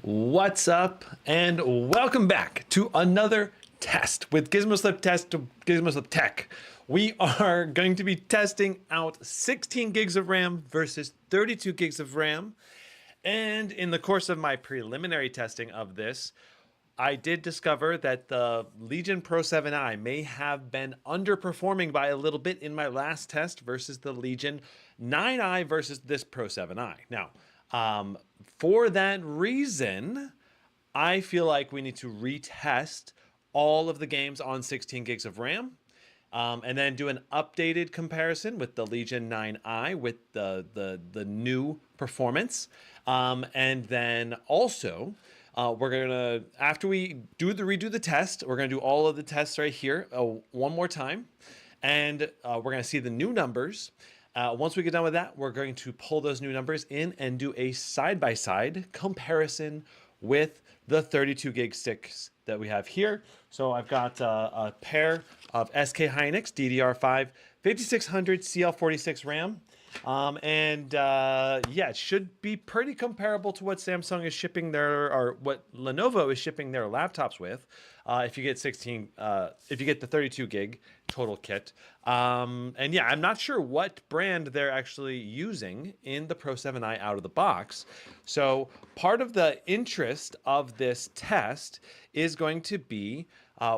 What's up, and welcome back to another test with GizmoSlipTech. We are going to be testing out 16 gigs of RAM versus 32 gigs of RAM. And in the course of my preliminary testing of this, I did discover that the Legion Pro 7i may have been underperforming by a little bit in my last test versus the Legion 9i versus this Pro 7i. Now, for that reason, I feel like we need to retest all of the games on 16 gigs of RAM, and then do an updated comparison with the Legion 9i with the new performance, and then also we're gonna, after we redo the test, we're gonna do all of the tests right here one more time, and we're gonna see the new numbers. Once we get done with that, we're going to pull those new numbers in and do a side-by-side comparison with the 32 gig sticks that we have here. So I've got a pair of SK Hynix DDR5-5600 CL46 RAM. Yeah, it should be pretty comparable to what Samsung is shipping their, or what Lenovo is shipping their laptops with. If you get if you get the 32 gig total kit. And yeah, I'm not sure what brand they're actually using in the Pro 7i out of the box. So part of the interest of this test is going to be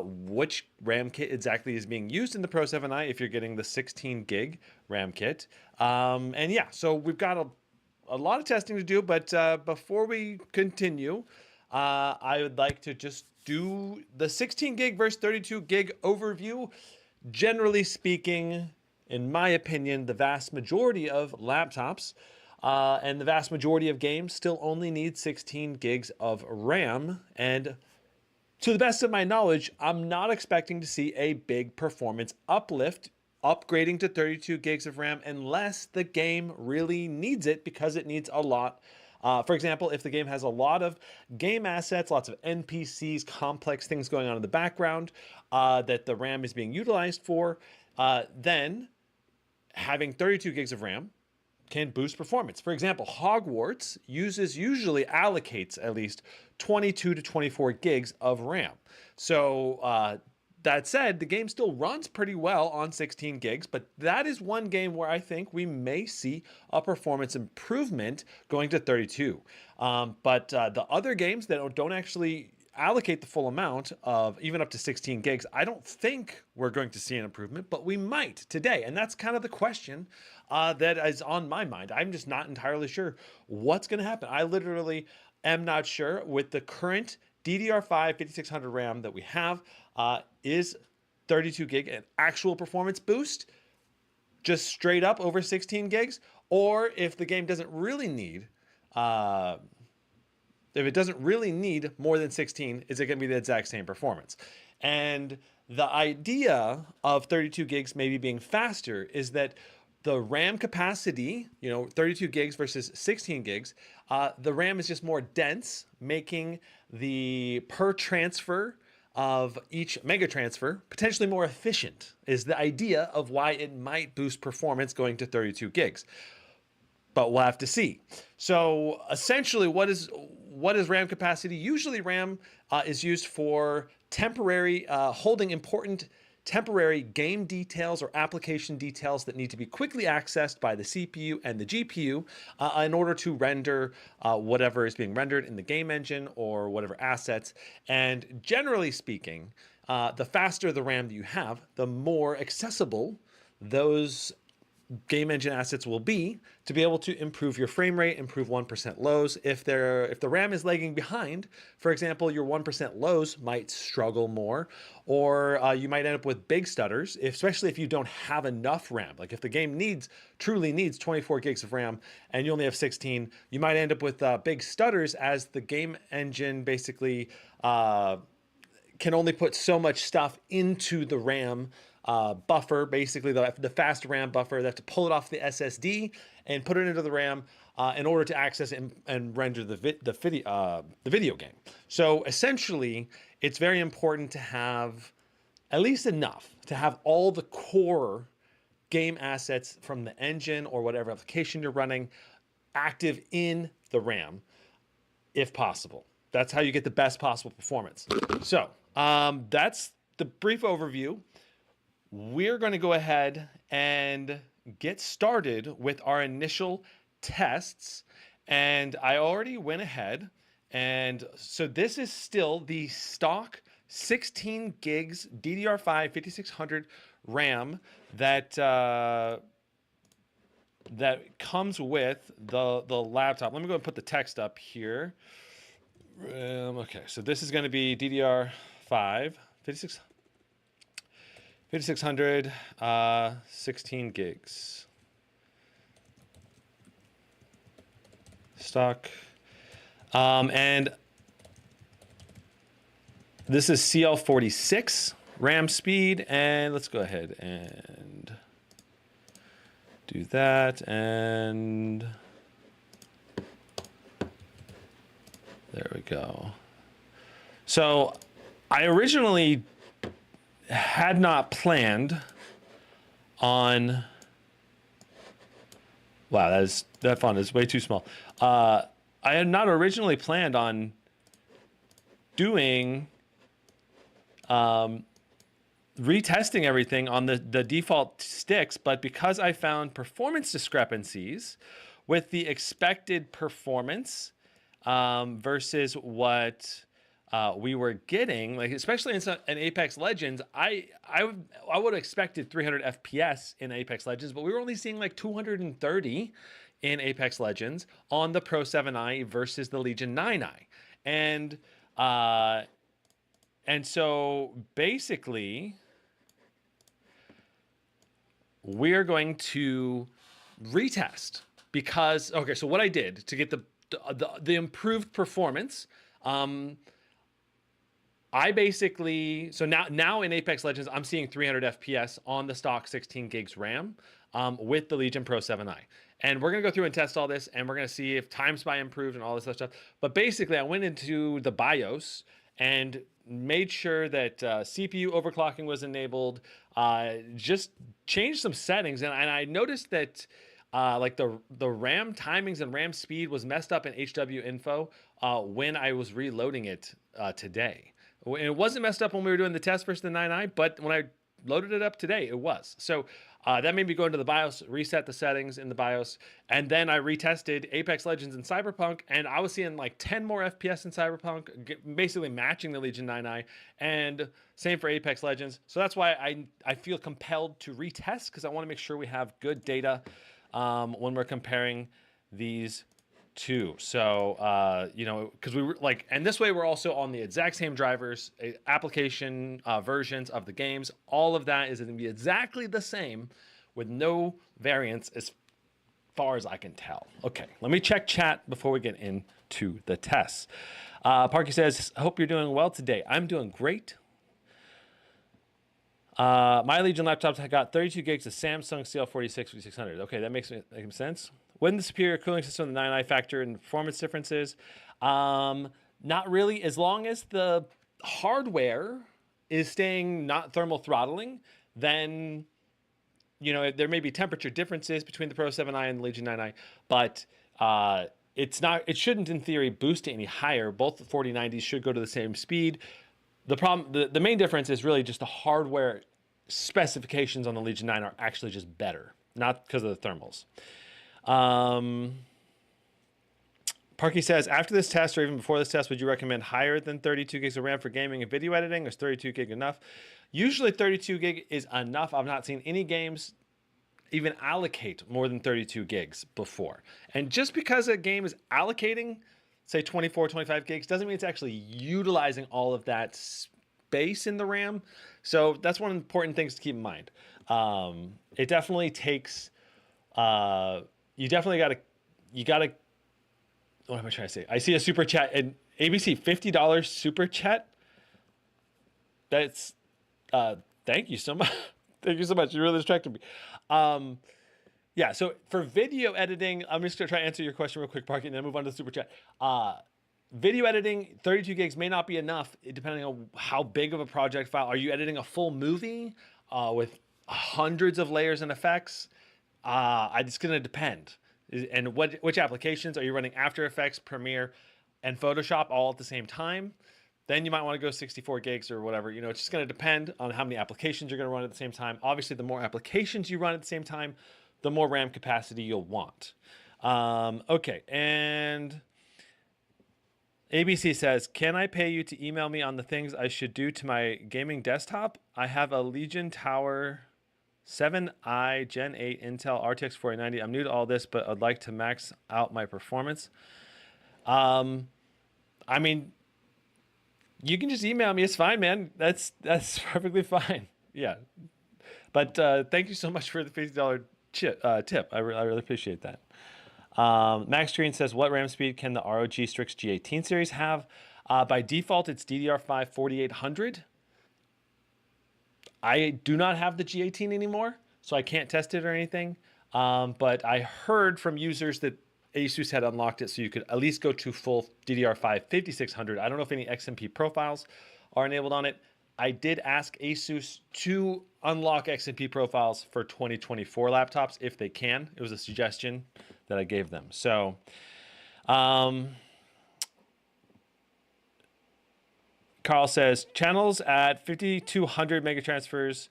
which RAM kit exactly is being used in the Pro 7i if you're getting the 16 gig RAM kit. And yeah, so we've got a lot of testing to do, but before we continue, I would like to just do the 16 gig versus 32 gig overview. Generally speaking, in my opinion, the vast majority of laptops and the vast majority of games still only need 16 gigs of RAM. And to the best of my knowledge, I'm not expecting to see a big performance uplift upgrading to 32 gigs of RAM unless the game really needs it, because it needs a lot. For example, if the game has a lot of game assets, lots of NPCs, complex things going on in the background that the RAM is being utilized for, then having 32 gigs of RAM can boost performance. For example, Hogwarts usually allocates at least 22 to 24 gigs of RAM. So that said, the game still runs pretty well on 16 gigs, but that is one game where I think we may see a performance improvement going to 32. But the other games that don't actually allocate the full amount of even up to 16 gigs, I don't think we're going to see an improvement, but we might today. And that's kind of the question that is on my mind. I'm just not entirely sure what's going to happen. I literally am not sure with the current DDR5 5600 RAM that we have. Is 32 gig an actual performance boost just straight up over 16 gigs? Or if the game doesn't really need, if it doesn't really need more than 16, is it going to be the exact same performance? And the idea of 32 gigs maybe being faster is that the RAM capacity, 32 gigs versus 16 gigs, the RAM is just more dense, making the per transfer of each mega transfer potentially more efficient, is the idea of why it might boost performance going to 32 gigs. But we'll have to see. So essentially, what is RAM capacity? Usually RAM is used for temporary, holding important temporary game details or application details that need to be quickly accessed by the CPU and the GPU in order to render whatever is being rendered in the game engine or whatever assets. And generally speaking, the faster the RAM that you have, the more accessible those game engine assets will be to be able to improve your frame rate, improve 1% lows. If the RAM is lagging behind, for example, your 1% lows might struggle more, or you might end up with big stutters, especially if you don't have enough RAM. Like if the game truly needs 24 gigs of RAM and you only have 16, you might end up with big stutters as the game engine basically can only put so much stuff into the RAM buffer, basically the fast RAM buffer. They have to pull it off the SSD and put it into the RAM in order to access and render the video game. So essentially, it's very important to have at least enough to have all the core game assets from the engine or whatever application you're running active in the RAM, if possible. That's how you get the best possible performance. So that's the brief overview. We're going to go ahead and get started with our initial tests. And I already went ahead. And so this is still the stock 16 gigs DDR5-5600 RAM that that comes with the laptop. Let me go and put the text up here. Okay, so this is going to be DDR5 5600 16 gigs stock, and this is CL46 RAM speed, and let's go ahead and do that, and there we go. So I originally had not planned on, wow, that font is way too small. I had not originally planned on doing retesting everything on the default sticks, but because I found performance discrepancies with the expected performance versus what we were getting, like especially in Apex Legends, I would have expected 300 FPS in Apex Legends, but we were only seeing like 230 in Apex Legends on the Pro 7i versus the Legion 9i, and so basically we're going to retest because, okay, so what I did to get the improved performance, I basically, so now in Apex Legends, I'm seeing 300 FPS on the stock 16 gigs RAM with the Legion Pro 7i. And we're going to go through and test all this, and we're going to see if Timespy improved and all this other stuff. But basically, I went into the BIOS and made sure that CPU overclocking was enabled, just changed some settings. And I noticed that like the RAM timings and RAM speed was messed up in HW info when I was reloading it today. It wasn't messed up when we were doing the test versus the 9i, but when I loaded it up today, it was. So that made me go into the BIOS, reset the settings in the BIOS, and then I retested Apex Legends and Cyberpunk, and I was seeing like 10 more FPS in Cyberpunk, basically matching the Legion 9i, and same for Apex Legends. So that's why I feel compelled to retest, because I want to make sure we have good data when we're comparing these two. So you know, because we were like, and this way we're also on the exact same drivers, application versions of the games. All of that is going to be exactly the same with no variance as far as I can tell. Okay, let me check chat before we get into the tests. Parky says, hope you're doing well today. I'm doing great. My Legion laptops, I got 32 gigs of Samsung CL46-5600. Okay, that makes sense. Wouldn't the superior cooling system of the 9i factor in performance differences? Not really, as long as the hardware is staying not thermal throttling, then, you know, there may be temperature differences between the Pro 7i and the Legion 9i, but it shouldn't in theory boost any higher. Both the 4090s should go to the same speed. The problem, the main difference is really just the hardware specifications on the Legion 9 are actually just better, not because of the thermals. Parky says, after this test or even before this test, would you recommend higher than 32 gigs of RAM for gaming and video editing, or is 32 gig enough? Usually 32 gig is enough. I've not seen any games even allocate more than 32 gigs before. And just because a game is allocating, say 24, 25 gigs, doesn't mean it's actually utilizing all of that space in the RAM. So that's one of the important things to keep in mind. It definitely takes, you gotta, what am I trying to say? I see a super chat and ABC $50 super chat. That's, thank you so much. Thank you so much. You really distracted me. Yeah, so for video editing, I'm just gonna try to answer your question real quick, Parky, and then move on to the super chat. Video editing, 32 gigs may not be enough depending on how big of a project file. Are you editing a full movie with hundreds of layers and effects? It's gonna depend. And which applications are you running? After Effects, Premiere? and Photoshop all at the same time, then you might want to go 64 gigs or whatever. You know, it's just going to depend on how many applications you're going to run at the same time. Obviously, the more applications you run at the same time, the more RAM capacity you'll want. Okay, and ABC says, can I pay you to email me on the things I should do to my gaming desktop? I have a Legion Tower 7i Gen 8 Intel RTX 4090. I'm new to all this, but I'd like to max out my performance. I mean, you can just email me. It's fine, man. That's perfectly fine. Yeah. But thank you so much for the $50 tip. I really appreciate that. Max Green says, what RAM speed can the ROG Strix G18 series have? By default, it's DDR5-4800. I do not have the G18 anymore, so I can't test it or anything. But I heard from users that Asus had unlocked it, so you could at least go to full DDR5-5600. I don't know if any XMP profiles are enabled on it. I did ask Asus to unlock XMP profiles for 2024 laptops if they can. It was a suggestion that I gave them. So, Carl says, channels at 5200 megatransfers.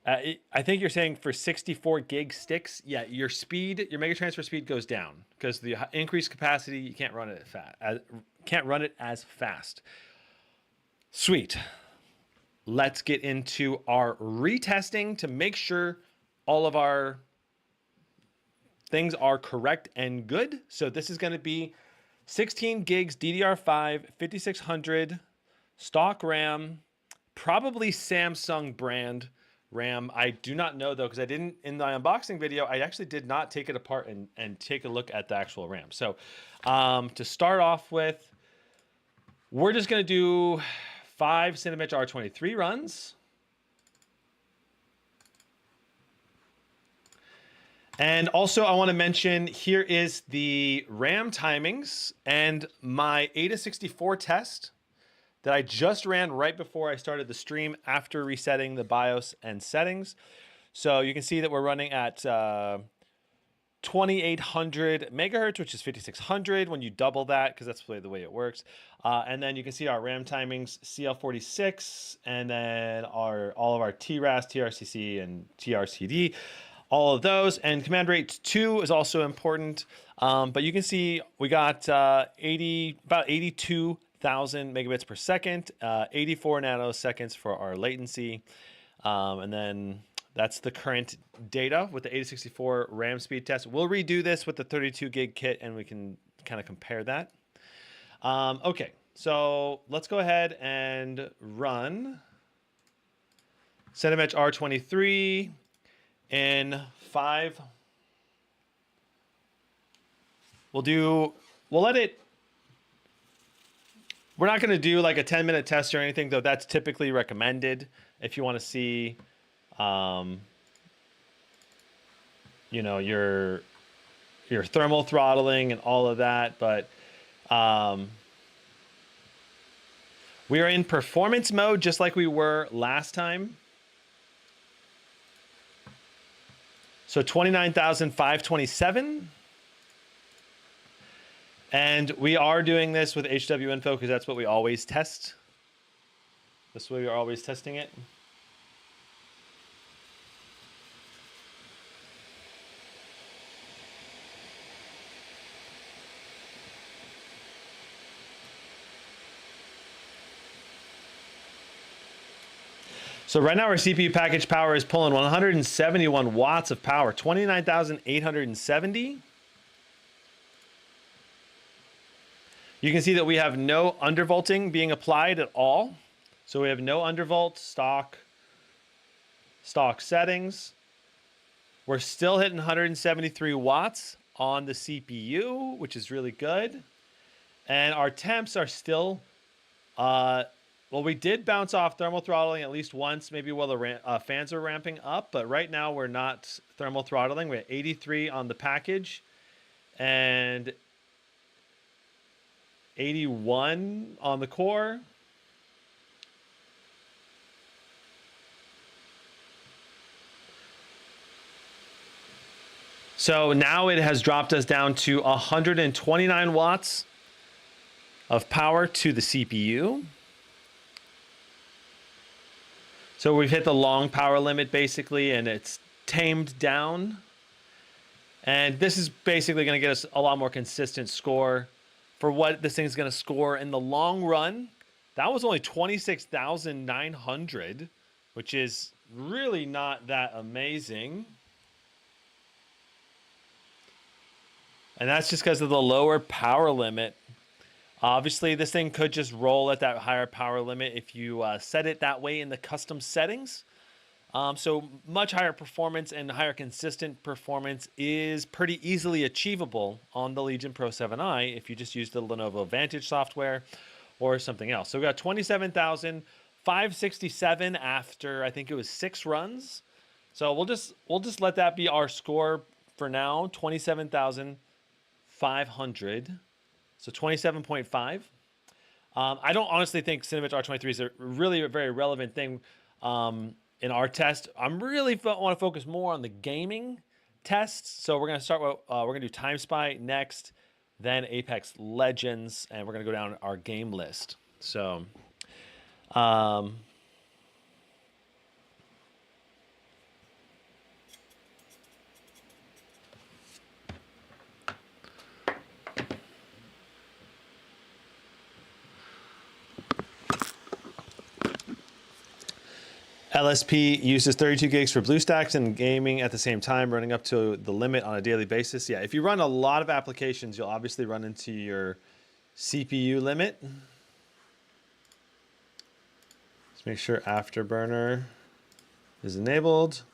I think you're saying for 64 gig sticks, yeah, your speed, your megatransfer speed goes down because the increased capacity, you can't run it as fast. Sweet. Let's get into our retesting to make sure all of our things are correct and good. So this is going to be 16 gigs DDR5 5600 stock RAM, probably Samsung brand RAM. I do not know though, because I didn't, in the unboxing video, I actually did not take it apart and take a look at the actual RAM. So to start off with, we're just going to do 5 Cinbench R23 runs. And also I want to mention, here is the RAM timings and my AIDA64 test that I just ran right before I started the stream after resetting the BIOS and settings. So you can see that we're running at 2800 megahertz, which is 5600 when you double that, because that's the way it works. And then you can see our RAM timings, CL46, and then all of our TRAS, TRCC, and TRCD, all of those. And command rate 2 is also important. But you can see we got about 82,000 megabits per second, 84 nanoseconds for our latency. And then that's the current data with the AIDA64 RAM speed test. We'll redo this with the 32 gig kit and we can kind of compare that. Okay, so let's go ahead and run Cinbench R23 in 5. We're not going to do like a 10-minute test or anything, though that's typically recommended if you want to see you know, your thermal throttling and all of that. But we are in performance mode just like we were last time. So 29,527. And we are doing this with HW info because that's what we always test. That's the way we're always testing it. So right now our CPU package power is pulling 171 watts of power, 29,870. You can see that we have no undervolting being applied at all. So we have no undervolt, stock settings. We're still hitting 173 watts on the CPU, which is really good. And our temps are still, well, we did bounce off thermal throttling at least once, maybe while the fans are ramping up, but right now we're not thermal throttling. We're at 83 on the package and 81 on the core. So now it has dropped us down to 129 watts of power to the CPU. So we've hit the long power limit basically, and it's tamed down. And this is basically going to get us a lot more consistent score for what this thing's going to score in the long run. That was only 26,900, which is really not that amazing. And that's just because of the lower power limit. Obviously, this thing could just roll at that higher power limit if you set it that way in the custom settings. So much higher performance and higher consistent performance is pretty easily achievable on the Legion Pro 7i if you just use the Lenovo Vantage software or something else. So we got 27,567 after I think it was 6 runs. So we'll just let that be our score for now, 27,500. So 27.5. I don't honestly think Cinbench R23 is a very relevant thing in our test. I'm really want to focus more on the gaming tests. So we're going to start with, we're going to do Timespy next, then Apex Legends, and we're going to go down our game list. So, LSP uses 32 gigs for BlueStacks and gaming at the same time, running up to the limit on a daily basis. Yeah, if you run a lot of applications, you'll obviously run into your CPU limit. Let's make sure Afterburner is enabled.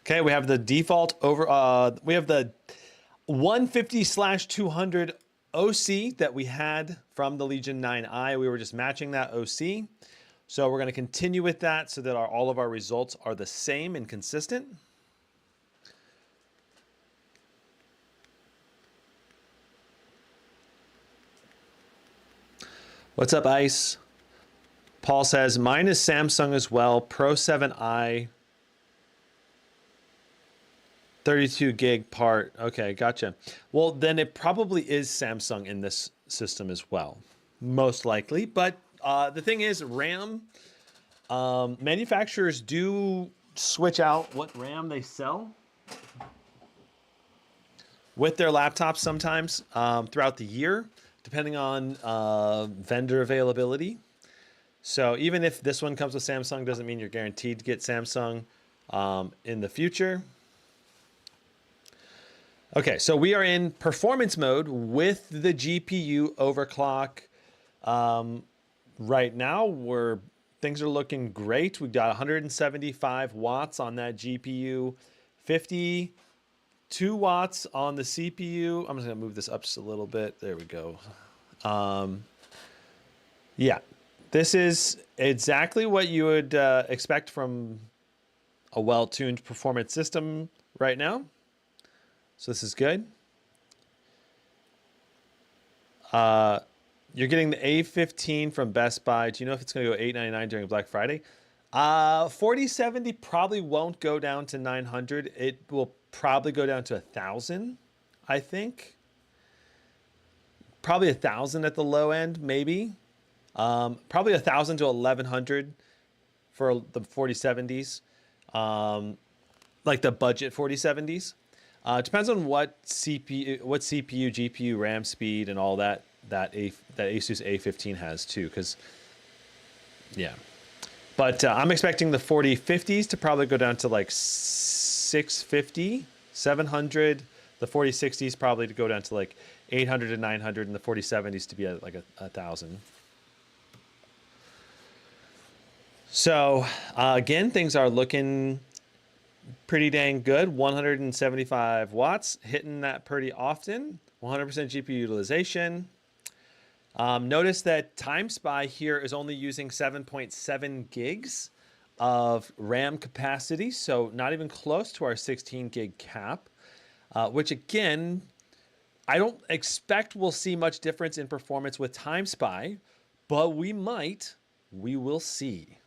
Okay, we have the default we have the 150/200 OC that we had from the Legion 9i. We were just matching that OC. So we're going to continue with that so that all of our results are the same and consistent. What's up, Ice? Paul says, mine is Samsung as well, Pro 7i, 32 gig part. Okay, gotcha. Well, then it probably is Samsung in this system as well, most likely. But the thing is, RAM, manufacturers do switch out what RAM they sell with their laptops sometimes throughout the year, depending on vendor availability. So even if this one comes with Samsung, doesn't mean you're guaranteed to get Samsung in the future. Okay, so we are in performance mode with the GPU overclock. Right now, things are looking great. We've got 175 watts on that GPU, 52 watts on the CPU. I'm just gonna move this up just a little bit. There we go. Yeah, this is exactly what you would expect from a well-tuned performance system right now. So this is good. You're getting the A15 from Best Buy. Do you know if it's going to go $899 during Black Friday? 4070 probably won't go down to 900. It will probably go down to 1,000, I think. Probably 1,000 at the low end, maybe. Probably 1,000 to 1,100 for the 4070s, like the budget 4070s. Depends on what CPU, GPU, RAM speed, and all that Asus A15 has too. Because, yeah, but I'm expecting the 4050s to probably go down to like 650, 700. The 4060s probably to go down to like 800 to 900, and the 4070s to be at like 1,000. So again, things are looking pretty dang good. 175 watts, hitting that pretty often. 100% GPU utilization. Notice that Timespy here is only using 7.7 gigs of RAM capacity, so not even close to our 16 gig cap, which again, I don't expect we'll see much difference in performance with Timespy, but we might. We will see.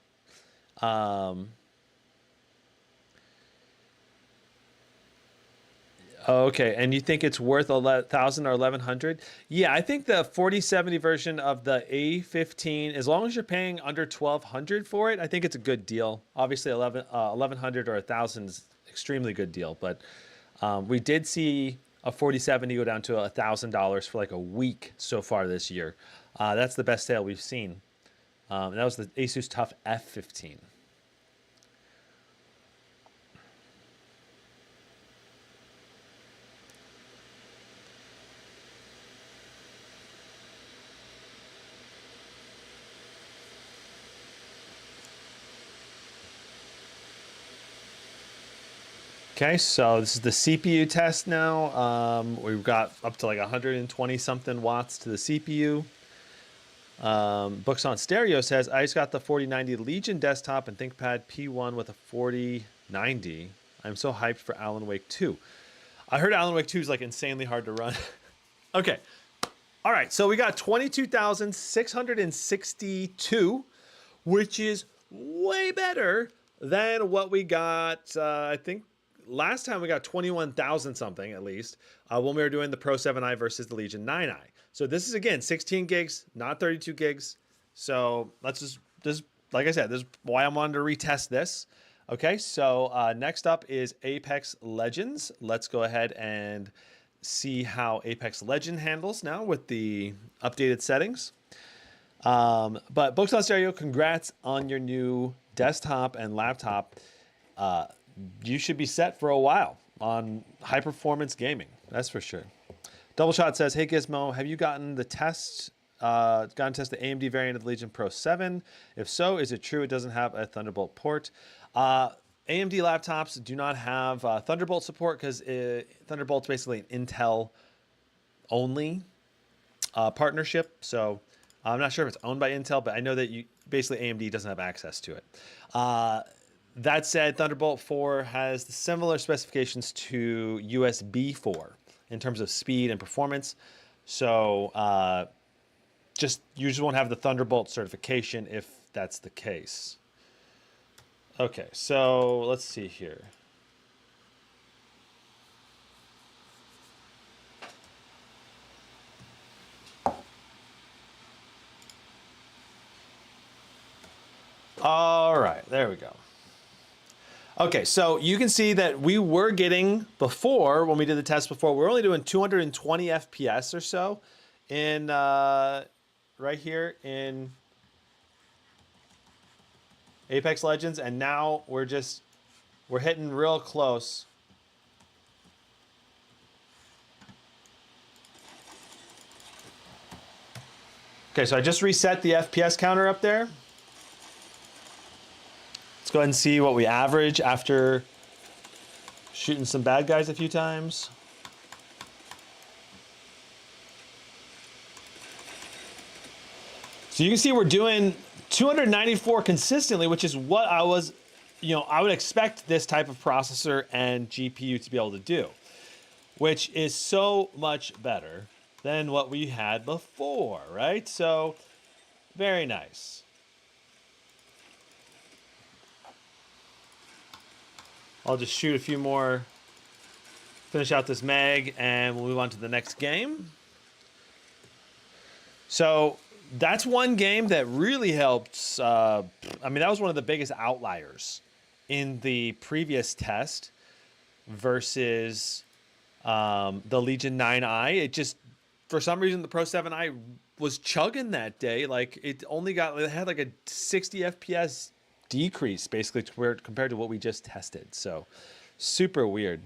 Oh, okay, and you think it's worth 1,000 or 1,100? Yeah, I think the 4070 version of the A15, as long as you're paying under 1,200 for it, I think it's a good deal. Obviously, 1,100 or 1,000 is extremely good deal, but we did see a 4070 go down to $1,000 for like a week so far this year. That's the best sale we've seen. And that was the Asus TUF F15. Okay, so this is the CPU test now. We've got up to like 120 something watts to the CPU. Books on Stereo says, I just got the 4090 Legion desktop and ThinkPad P1 with a 4090. I'm so hyped for Alan Wake 2. I heard Alan Wake 2 is like insanely hard to run. Okay. All right, so we got 22,662, which is way better than what we got, I think, last time we got 21,000 something at least when we were doing the Pro 7i versus the Legion 9i. So this is again 16 gigs, not 32 gigs. So let's just like I said, this is why I wanted to retest this. Okay, so next up is Apex Legends. Let's go ahead and see how Apex Legend handles now with the updated settings. But Books on Stereo, congrats on your new desktop and laptop. You should be set for a while on high performance gaming. That's for sure. Double Shot says, hey Gizmo, have you gotten the test, the AMD variant of the Legion Pro 7? If so, is it true it doesn't have a Thunderbolt port? AMD laptops do not have Thunderbolt support because Thunderbolt's basically an Intel only partnership. So I'm not sure if it's owned by Intel, but I know that basically AMD doesn't have access to it. That said, Thunderbolt 4 has the similar specifications to USB 4 in terms of speed and performance. So you just won't have the Thunderbolt certification if that's the case. Okay, so let's see here. All right, there we go. Okay, so you can see that we were getting before, when we did the test before, we're only doing 220 FPS or so in right here in Apex Legends, and now we're hitting real close. Okay, so I just reset the FPS counter up there. Let's go ahead and see what we average after shooting some bad guys a few times. So you can see we're doing 294 consistently, which is what I was, I would expect this type of processor and GPU to be able to do, which is so much better than what we had before, right? So very nice. I'll just shoot a few more, finish out this mag, and we'll move on to the next game. So that's one game that really helped. I mean, that was one of the biggest outliers in the previous test versus the Legion 9i. It just, for some reason, the Pro 7i was chugging that day. Like it had like a 60 FPS decrease basically compared to what we just tested. So super weird.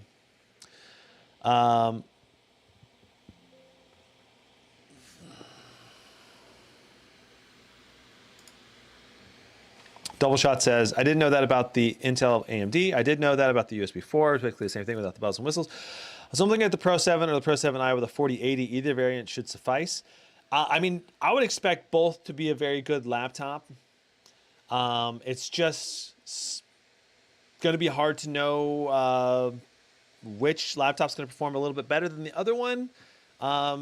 Double Shot says, I didn't know that about the Intel AMD. I did know that about the USB 4. It's basically the same thing without the bells and whistles. So I'm looking at the Pro 7 or the Pro 7i with a 4080. Either variant should suffice. I mean, I would expect both to be a very good laptop. It's just going to be hard to know which laptop's going to perform a little bit better than the other one.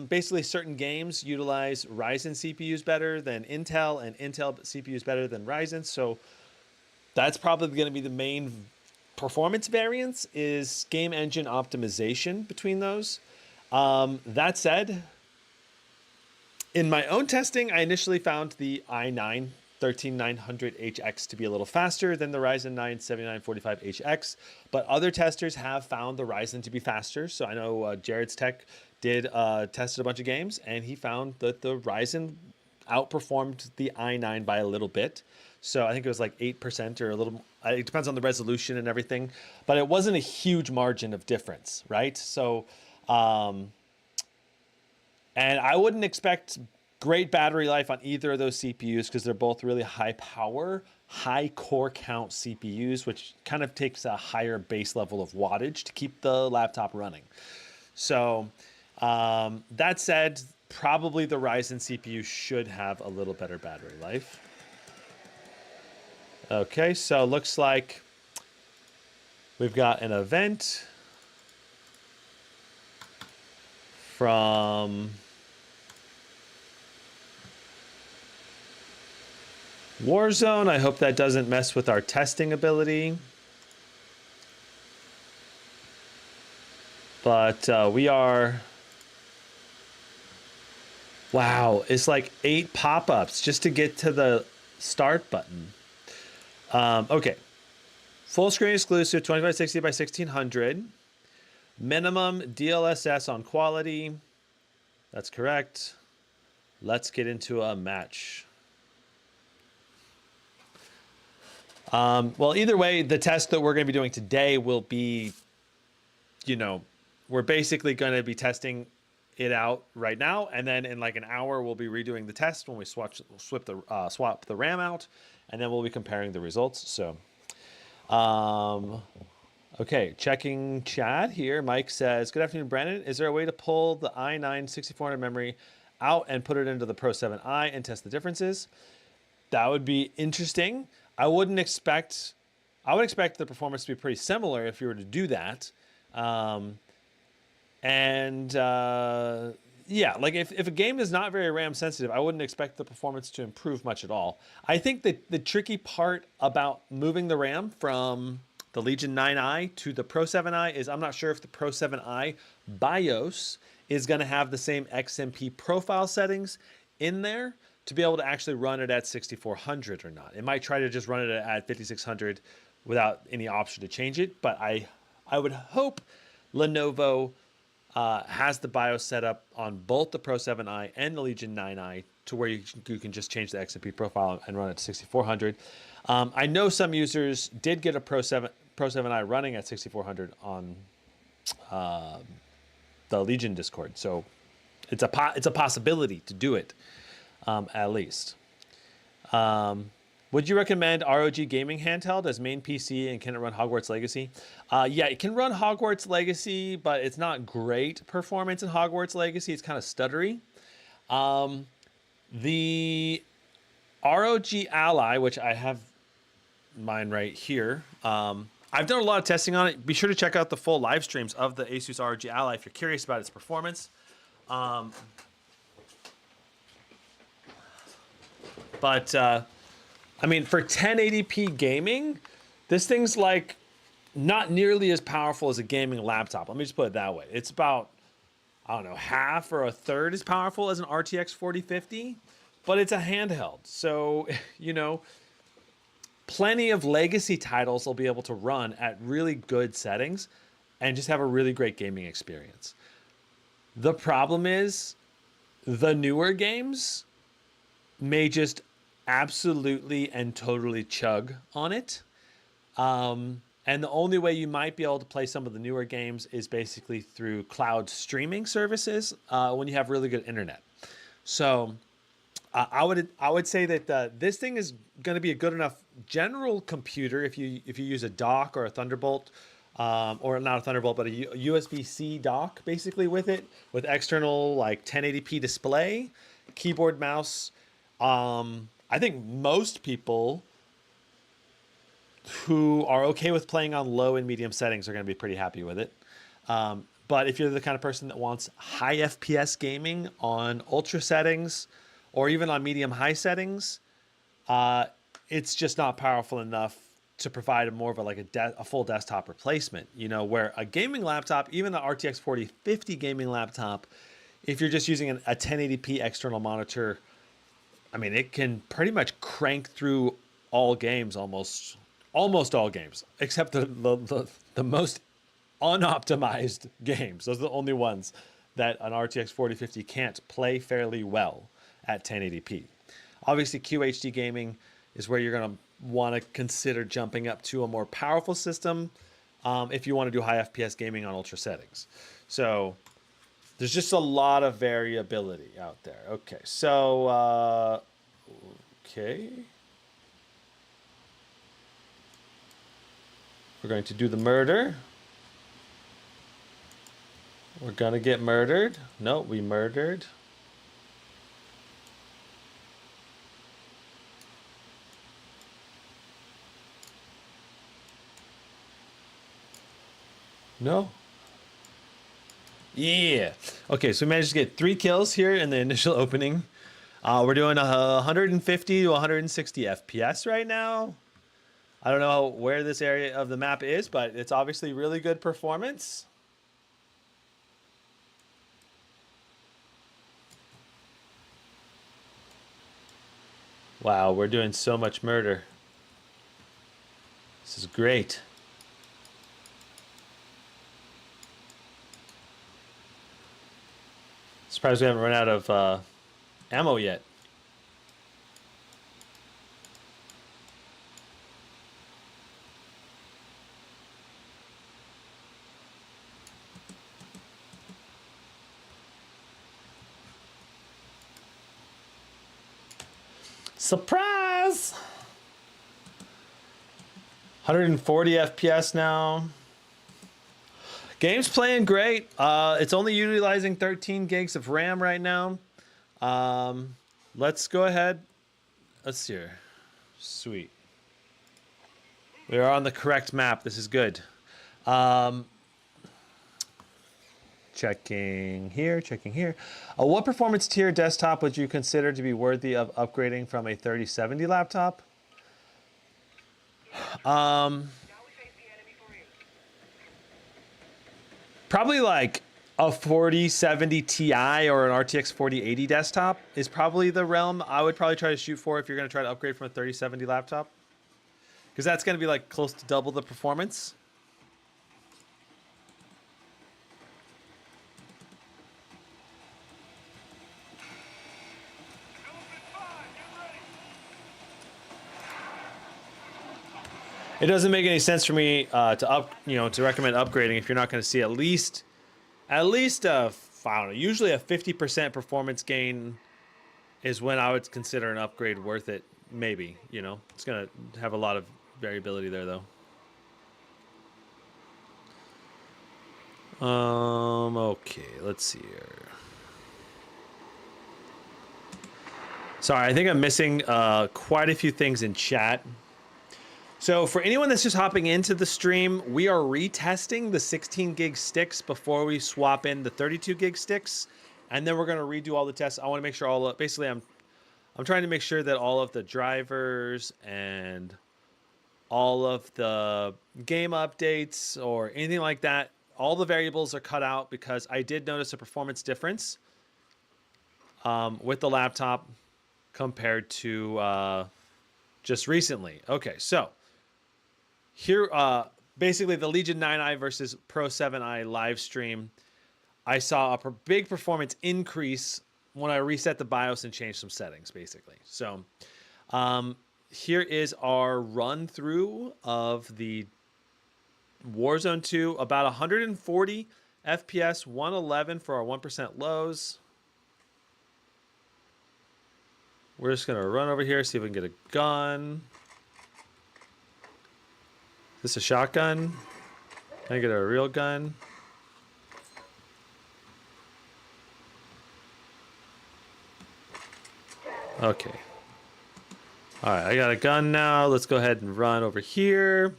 Basically, certain games utilize Ryzen CPUs better than Intel, and Intel CPUs better than Ryzen. So that's probably going to be the main performance variance is game engine optimization between those. That said, in my own testing, I initially found the i9 13900HX to be a little faster than the Ryzen 9 7945HX, but other testers have found the Ryzen to be faster. So I know Jared's Tech did tested a bunch of games, and he found that the Ryzen outperformed the i9 by a little bit. So I think it was like 8% or a little, it depends on the resolution and everything, but it wasn't a huge margin of difference, right? So, and I wouldn't expect great battery life on either of those CPUs because they're both really high power, high core count CPUs, which kind of takes a higher base level of wattage to keep the laptop running. So that said, probably the Ryzen CPU should have a little better battery life. Okay, so looks like we've got an event from Warzone. I hope that doesn't mess with our testing ability. But we are... Wow, it's like 8 pop-ups just to get to the start button. Okay. Full screen exclusive, 2560 by 1600. Minimum DLSS on quality. That's correct. Let's get into a match. Well, either way, the test that we're going to be doing today will be, you know, we're basically going to be testing it out right now, and then in like an hour we'll be redoing the test when we swap the RAM out, and then we'll be comparing the results. So, okay, checking chat here. Mike says, "Good afternoon, Brandon. Is there a way to pull the i9 6400 memory out and put it into the Pro 7i and test the differences?" That would be interesting. I would expect the performance to be pretty similar if you were to do that. Yeah, like if a game is not very RAM sensitive, I wouldn't expect the performance to improve much at all. I think that the tricky part about moving the RAM from the Legion 9i to the Pro 7i is I'm not sure if the Pro 7i BIOS is going to have the same XMP profile settings in there to be able to actually run it at 6400 or not. It might try to just run it at 5600 without any option to change it, but I would hope Lenovo has the BIOS set up on both the Pro 7i and the Legion 9i to where you can just change the XMP profile and run it to 6400. I know some users did get a Pro 7i running at 6400 on the Legion Discord, so it's a possibility to do it. At least. Would you recommend ROG Gaming Handheld as main PC, and can it run Hogwarts Legacy? Yeah, it can run Hogwarts Legacy, but it's not great performance in Hogwarts Legacy. It's kind of stuttery. The ROG Ally, which I have mine right here, I've done a lot of testing on it. Be sure to check out the full live streams of the Asus ROG Ally if you're curious about its performance. But, I mean, for 1080p gaming, this thing's like not nearly as powerful as a gaming laptop. Let me just put it that way. It's about, I don't know, half or a third as powerful as an RTX 4050, but it's a handheld. So, you know, plenty of legacy titles will be able to run at really good settings and just have a really great gaming experience. The problem is the newer games may just absolutely and totally chug on it. And the only way you might be able to play some of the newer games is basically through cloud streaming services when you have really good internet. So I would say that this thing is going to be a good enough general computer if you use a dock or a Thunderbolt, or not a Thunderbolt, but a USB-C dock basically with it, with external like 1080p display, keyboard, mouse. I think most people who are okay with playing on low and medium settings are going to be pretty happy with it. But if you're the kind of person that wants high FPS gaming on ultra settings or even on medium high settings, it's just not powerful enough to provide more of a full desktop replacement, you know, where a gaming laptop, even the RTX 4050 gaming laptop, if you're just using a 1080p external monitor, I mean, it can pretty much crank through all games, almost all games, except the most unoptimized games. Those are the only ones that an RTX 4050 can't play fairly well at 1080p. Obviously, QHD gaming is where you're going to want to consider jumping up to a more powerful system if you want to do high FPS gaming on ultra settings. So there's just a lot of variability out there. Okay, so okay. We're going to do the murder. We're gonna get murdered. No, we murdered. No. Yeah. Okay, so we managed to get 3 kills here in the initial opening. We're doing 150 to 160 FPS right now. I don't know where this area of the map is, but it's obviously really good performance. Wow, we're doing so much murder. This is great. Surprised we haven't run out of ammo yet. Surprise! 140 FPS now. Game's playing great. It's only utilizing 13 gigs of RAM right now. Let's go ahead. Let's see here. Sweet. We are on the correct map. This is good. Checking here, checking here. What performance tier desktop would you consider to be worthy of upgrading from a 3070 laptop? Probably like a 4070 Ti or an RTX 4080 desktop is probably the realm I would probably try to shoot for if you're going to try to upgrade from a 3070 laptop. Because that's going to be like close to double the performance. It doesn't make any sense for me to recommend upgrading if you're not going to see at least I don't know, usually a 50% performance gain is when I would consider an upgrade worth it. Maybe, you know, it's going to have a lot of variability there though. Okay, let's see here. Sorry, I think I'm missing quite a few things in chat. So for anyone that's just hopping into the stream, we are retesting the 16 gig sticks before we swap in the 32 gig sticks. And then we're going to redo all the tests. I want to make sure basically I'm trying to make sure that all of the drivers and all of the game updates or anything like that, all the variables are cut out because I did notice a performance difference with the laptop compared to just recently. Okay, so here, basically the Legion 9i versus Pro 7i live stream, I saw a big performance increase when I reset the BIOS and changed some settings, basically. So here is our run through of the Warzone 2, about 140 FPS, 111 for our 1% lows. We're just going to run over here, see if we can get a gun. Is this a shotgun? Can I get a real gun? Okay. All right, I got a gun now. Let's go ahead and run over here.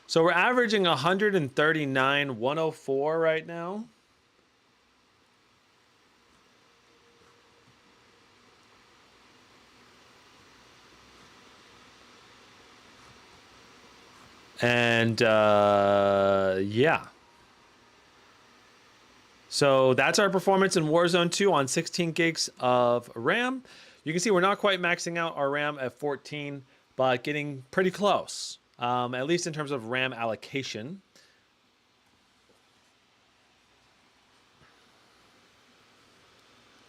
So we're averaging 139, 104 right now. And yeah. So that's our performance in Warzone 2 on 16 gigs of RAM. You can see we're not quite maxing out our RAM at 14, but getting pretty close, at least in terms of RAM allocation.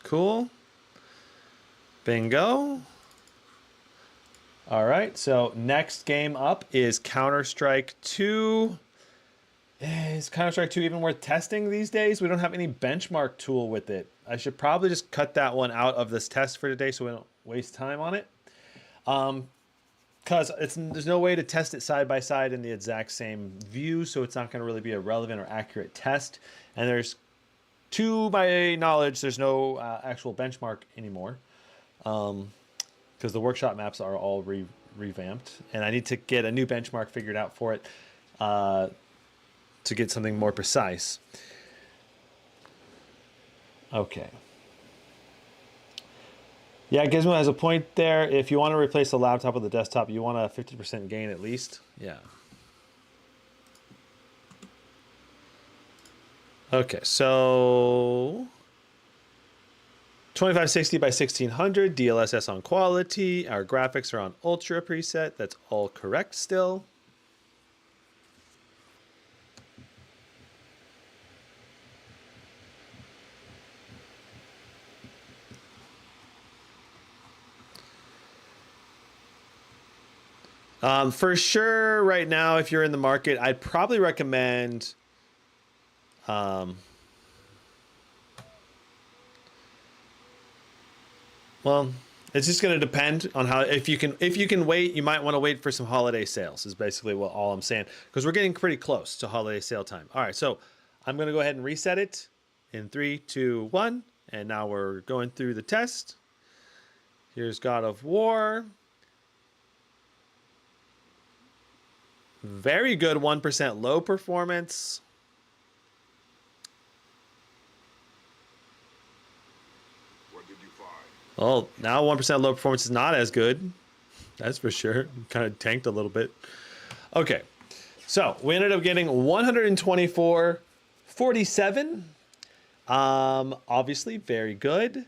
Cool. Bingo. All right, so next game up is Counter-Strike 2. Is Counter-Strike 2 even worth testing these days? We don't have any benchmark tool with it. I should probably just cut that one out of this test for today so we don't waste time on it. Because there's no way to test it side by side in the exact same view, so it's not going to really be a relevant or accurate test. And to my knowledge, there's no actual benchmark anymore. Because the workshop maps are all revamped. And I need to get a new benchmark figured out for it. To get something more precise. Okay. Yeah, Gizmo has a point there. If you want to replace the laptop with the desktop, you want a 50% gain at least. Yeah. Okay, so 2560 by 1600, DLSS on quality. Our graphics are on Ultra preset. That's all correct still. For sure, right now, if you're in the market, I'd probably recommend well, it's just going to depend on how if you can wait, you might want to wait for some holiday sales is basically all I'm saying, because we're getting pretty close to holiday sale time. All right, so I'm going to go ahead and reset it in 3, 2, 1, and now we're going through the test. Here's God of War. Very good 1% low performance. What did you find? Well, now 1% low performance is not as good. That's for sure. Kind of tanked a little bit. Okay. So we ended up getting 124.47. Obviously very good.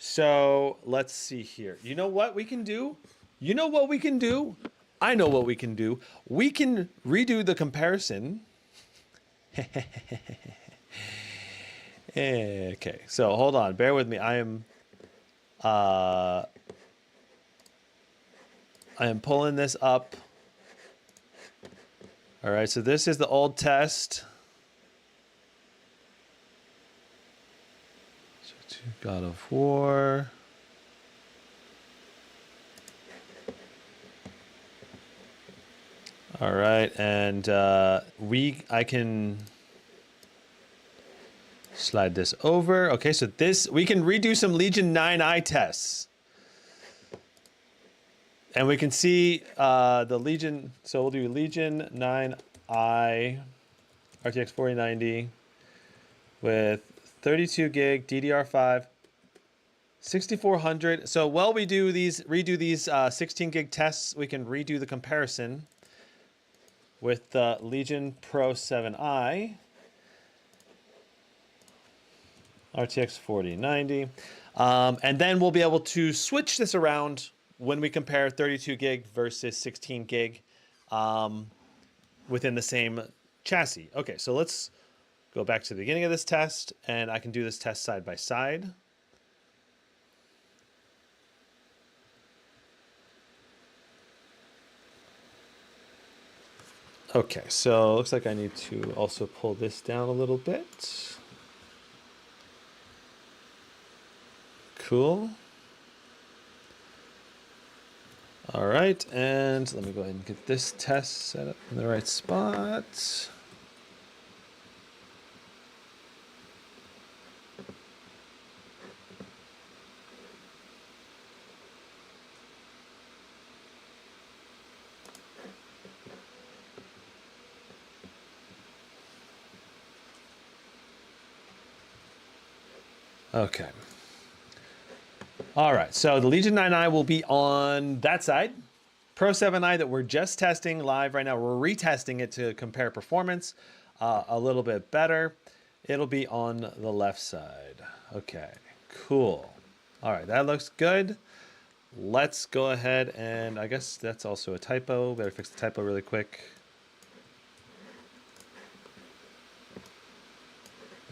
So let's see here. You know what we can do? You know what we can do? I know what we can do. We can redo the comparison. Okay, so hold on. Bear with me. I am pulling this up. All right, so this is the old test. So God of War. All right, and I can slide this over. Okay, so we can redo some Legion 9i tests. And we can see the Legion, so we'll do Legion 9i RTX 4090 with 32 gig DDR5 6400. So while we redo these 16 gig tests, we can redo the comparison with the Legion Pro 7i, RTX 4090. And then we'll be able to switch this around when we compare 32 gig versus 16 gig within the same chassis. Okay, so let's go back to the beginning of this test, and I can do this test side by side. Okay, so looks like I need to also pull this down a little bit. Cool. All right, and let me go ahead and get this test set up in the right spot. Okay. All right, so the Legion 9i will be on that side. Pro 7i that we're just testing live right now. We're retesting it to compare performance a little bit better. It'll be on the left side. Okay, cool. All right, that looks good. Let's go ahead and I guess that's also a typo. Better fix the typo really quick.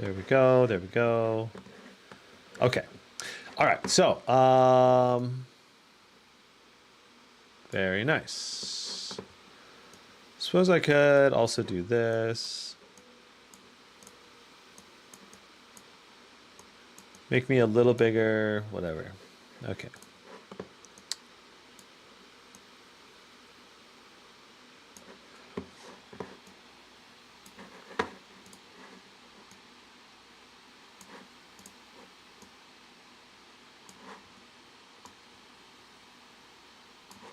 There we go. There we go. Okay. All right. So, very nice. Suppose I could also do this. Make me a little bigger, whatever. Okay.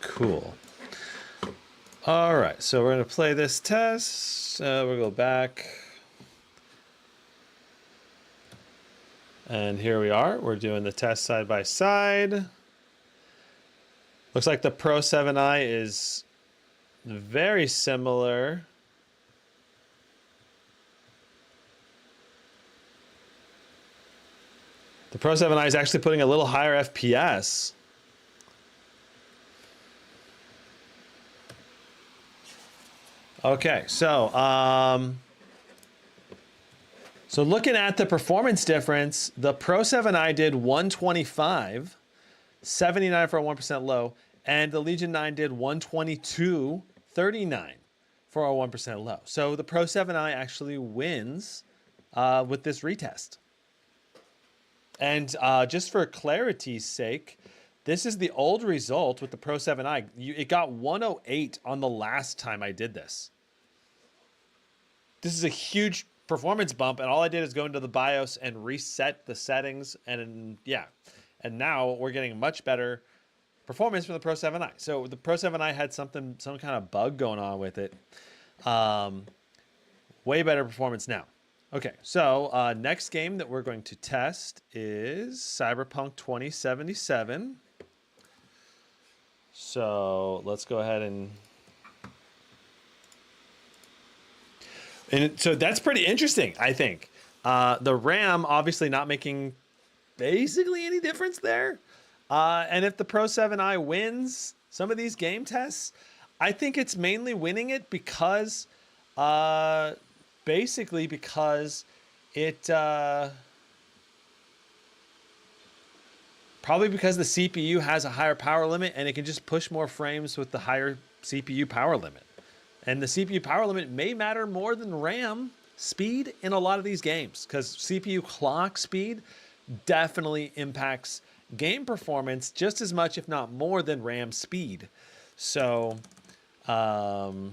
Cool. All right, so we're going to play this test. We'll go back. And here we are. We're doing the test side by side. Looks like the Pro 7i is very similar. The Pro 7i is actually putting a little higher FPS. Okay, so looking at the performance difference, the Pro 7i did 125, 79 for a 1% low, and the Legion 9 did 122, 39 for a 1% low. So the Pro 7i actually wins with this retest. And just for clarity's sake, this is the old result with the Pro 7i. It got 108 on the last time I did this. This is a huge performance bump, and all I did is go into the BIOS and reset the settings, and yeah. And now we're getting much better performance from the Pro 7i. So the Pro 7i had some kind of bug going on with it. Way better performance now. Okay, so next game that we're going to test is Cyberpunk 2077. So let's go ahead and so that's pretty interesting, I think. The RAM obviously not making basically any difference there. And if the Pro 7i wins some of these game tests, I think it's mainly winning it because basically because it probably because the CPU has a higher power limit and it can just push more frames with the higher CPU power limit. And the CPU power limit may matter more than RAM speed in a lot of these games because CPU clock speed definitely impacts game performance just as much, if not more, than RAM speed. So, so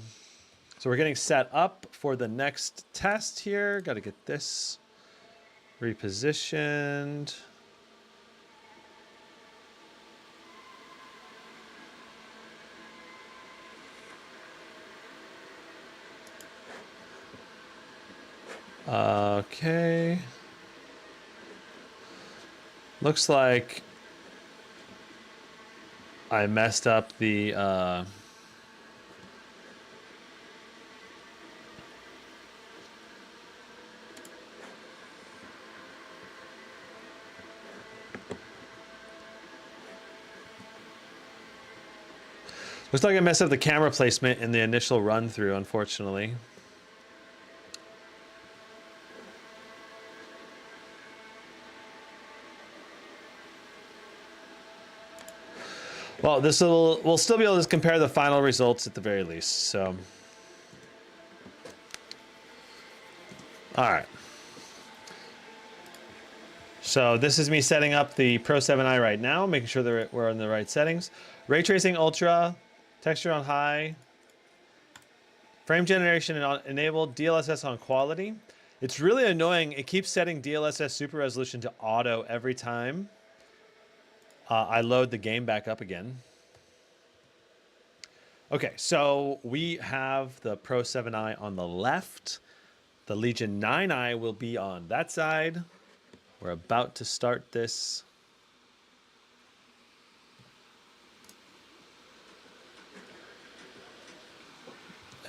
we're getting set up for the next test here. Got to get this repositioned. Okay. Looks like I messed up the looks like I messed up the camera placement in the initial run through, unfortunately. Well, we'll still be able to compare the final results at the very least. So, all right. So this is me setting up the Pro 7i right now, making sure that we're in the right settings. Ray tracing ultra, texture on high, frame generation enabled, DLSS on quality. It's really annoying. It keeps setting DLSS super resolution to auto every time I load the game back up again. Okay, so we have the Pro 7i on the left. The Legion 9i will be on that side. We're about to start this.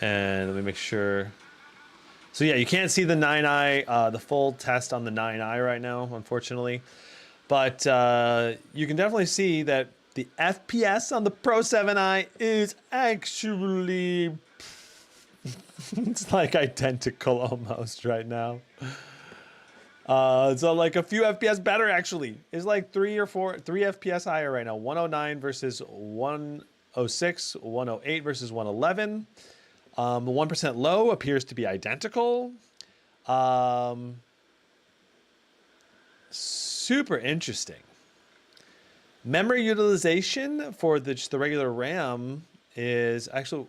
And let me make sure. So yeah, you can't see the 9i, the full test on the 9i right now, unfortunately. But you can definitely see that the FPS on the Pro 7i is actually it's like identical almost right now. So like a few FPS better actually. It's like 3 FPS higher right now. 109 versus 106, 108 versus 111. The 1% low appears to be identical. Super interesting. Memory utilization for just the regular RAM is actually,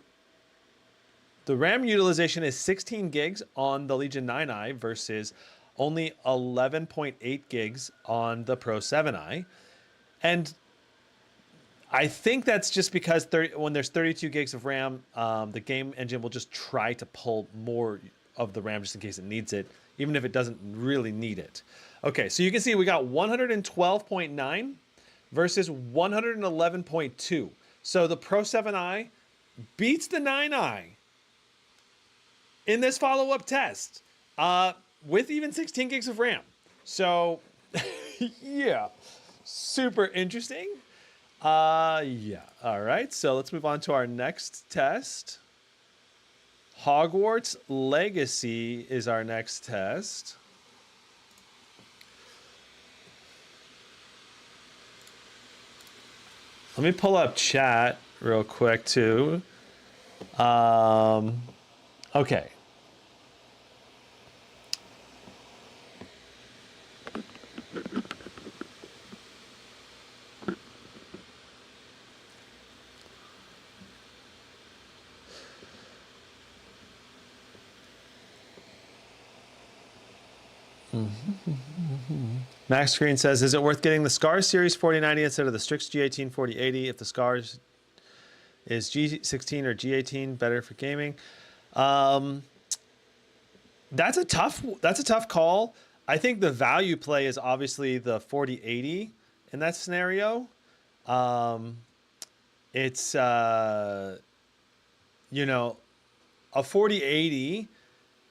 the RAM utilization is 16 gigs on the Legion 9i versus only 11.8 gigs on the Pro 7i. And I think that's just because when there's 32 gigs of RAM, the game engine will just try to pull more of the RAM just in case it needs it, even if it doesn't really need it. Okay, so you can see we got 112.9 versus 111.2. So the Pro 7i beats the 9i in this follow-up test with even 16 gigs of RAM. So yeah, super interesting. Yeah. All right. So let's move on to our next test. Hogwarts Legacy is our next test. Let me pull up chat real quick too. Okay. Max Screen says, is it worth getting the SCARS Series 4090 instead of the Strix G18 4080 if the SCARS is G16 or G18 better for gaming? That's a tough call. I think the value play is obviously the 4080 in that scenario. It's you know, a 4080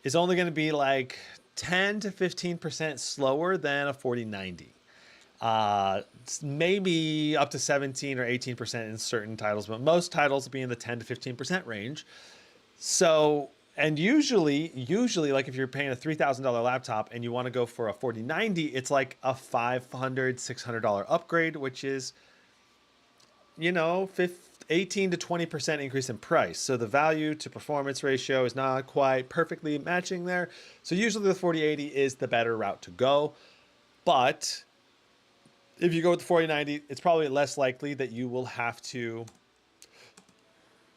is only going to be like 10 to 15% slower than a 4090. Maybe up to 17 or 18% in certain titles, but most titles will be in the 10 to 15% range. So, and usually like if you're paying a $3,000 laptop and you want to go for a 4090, it's like a $500, $600 upgrade, which is, you know, 18 to 20% increase in price. So the value to performance ratio is not quite perfectly matching there. So usually the 4080 is the better route to go. But if you go with the 4090, it's probably less likely that you will have to,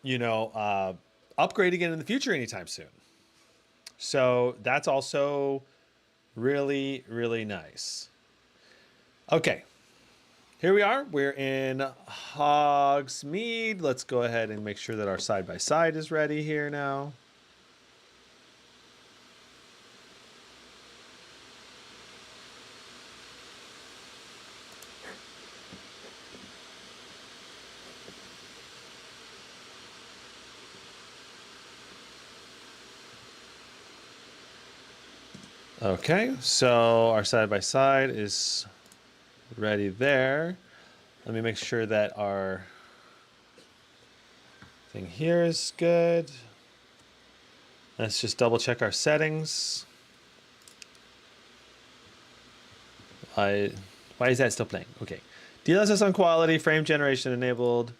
you know, upgrade again in the future anytime soon. So that's also really, really nice. Okay. Here we are. We're in Hogsmeade. Let's go ahead and make sure that our side-by-side is ready here now. Okay, so our side-by-side is ready there. Let me make sure that our thing here is good. Let's just double check our settings. Why is that still playing? Okay. DLSS on quality, frame generation enabled,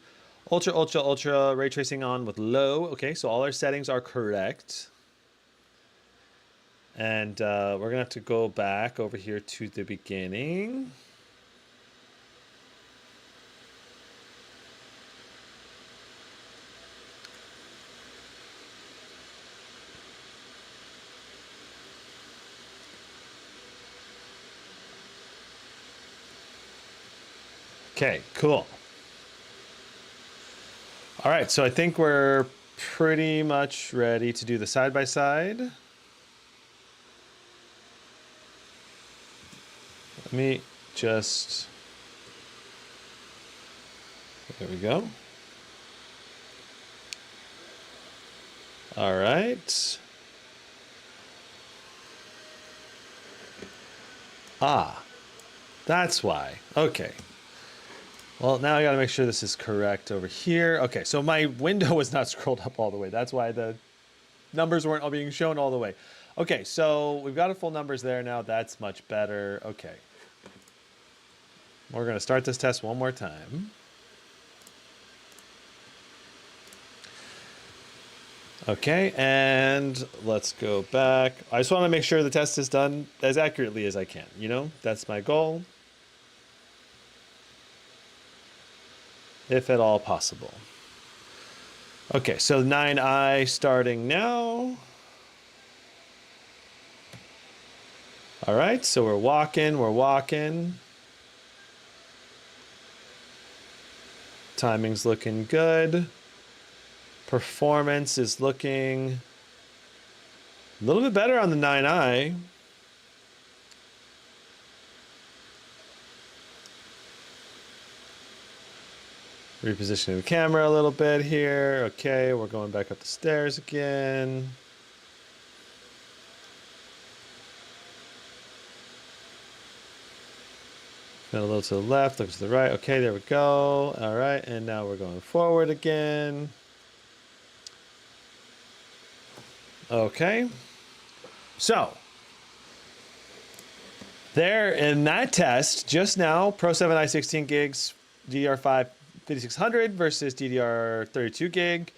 ultra, ray tracing on with low. Okay, so all our settings are correct. And we're going to have to go back over here to the beginning. Okay, cool. All right, so I think we're pretty much ready to do the side-by-side. Let me just, there we go. All right. Ah, that's why. Okay. Well, now I got to make sure this is correct over here. Okay, so my window was not scrolled up all the way. That's why the numbers weren't all being shown all the way. Okay, so we've got a full numbers there now. That's much better. Okay. We're going to start this test one more time. Okay, and let's go back. I just want to make sure the test is done as accurately as I can. You know, that's my goal. If at all possible. Okay, so 9i starting now. All right, so we're walking. Timing's looking good. Performance is looking a little bit better on the 9i. Repositioning the camera a little bit here. Okay, we're going back up the stairs again. Got a little to the left, look to the right. Okay, there we go. All right, and now we're going forward again. Okay. So, there in that test, just now, Pro 7i 16 gigs, DDR5-5600 versus DDR32 gig,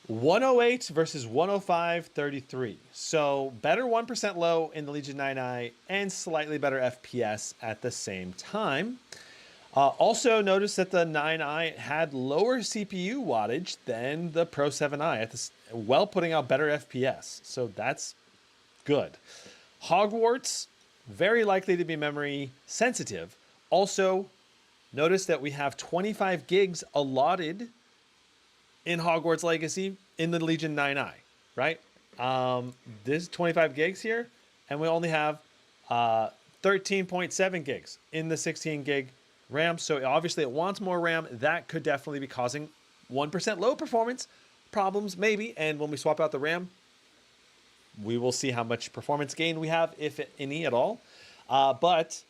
108 versus 105.33. So better 1% low in the Legion 9i and slightly better FPS at the same time. Also notice that the 9i had lower CPU wattage than the Pro 7i, while putting out better FPS. So that's good. Hogwarts, very likely to be memory sensitive. Also, notice that we have 25 gigs allotted in Hogwarts Legacy in the Legion 9i, right? This is 25 gigs here, and we only have 13.7 gigs in the 16 gig RAM. So obviously it wants more RAM. That could definitely be causing 1% low performance problems, maybe. And when we swap out the RAM, we will see how much performance gain we have, if any at all. But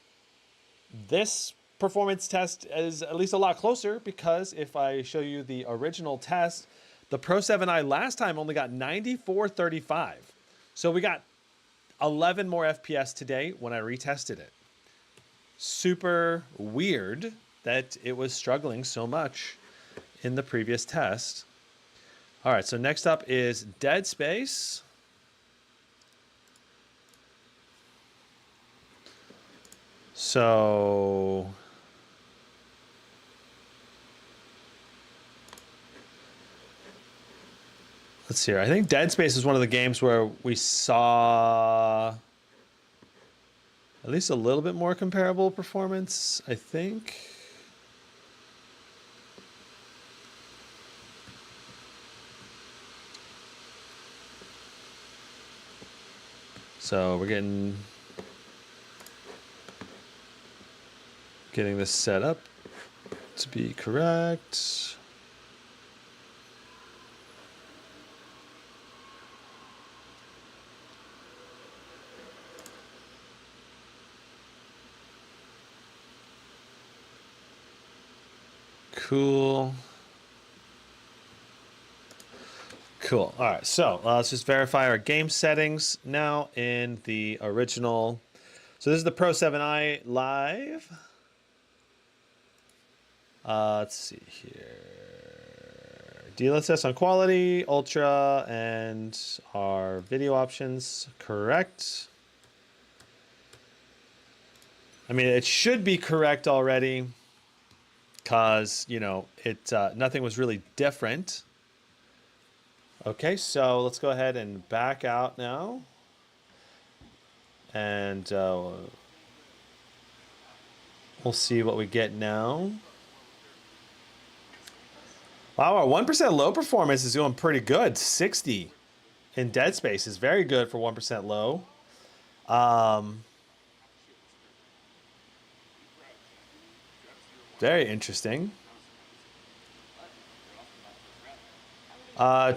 this performance test is at least a lot closer, because if I show you the original test, the Pro 7i last time only got 94.35. So we got 11 more FPS today when I retested it. Super weird that it was struggling so much in the previous test. All right, so next up is Dead Space. So let's see here. I think Dead Space is one of the games where we saw at least a little bit more comparable performance, I think. So we're getting this set up to be correct. Cool. Cool. All right, so let's just verify our game settings now in the original. So this is the Pro 7i live. Let's see here. DLSS on quality, ultra, and our video options correct. I mean, it should be correct already, because, you know, nothing was really different. Okay, so let's go ahead and back out now. And we'll see what we get now. Wow, our 1% low performance is doing pretty good. 60 in Dead Space is very good for 1% low. Very interesting.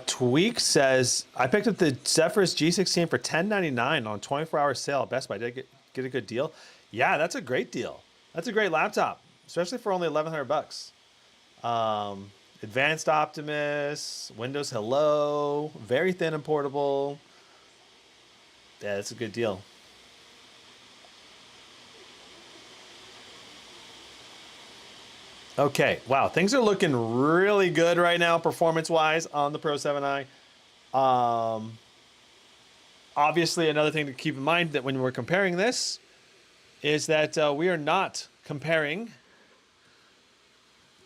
Tweak says, I picked up the Zephyrus G16 for $10.99 on 24-hour sale at Best Buy. Did I get a good deal? Yeah, that's a great deal. That's a great laptop, especially for only $1,100. Advanced Optimus, Windows Hello, very thin and portable. Yeah, that's a good deal. Okay, wow, things are looking really good right now, performance-wise, on the Pro 7i. Obviously, another thing to keep in mind that when we're comparing this is that we are not comparing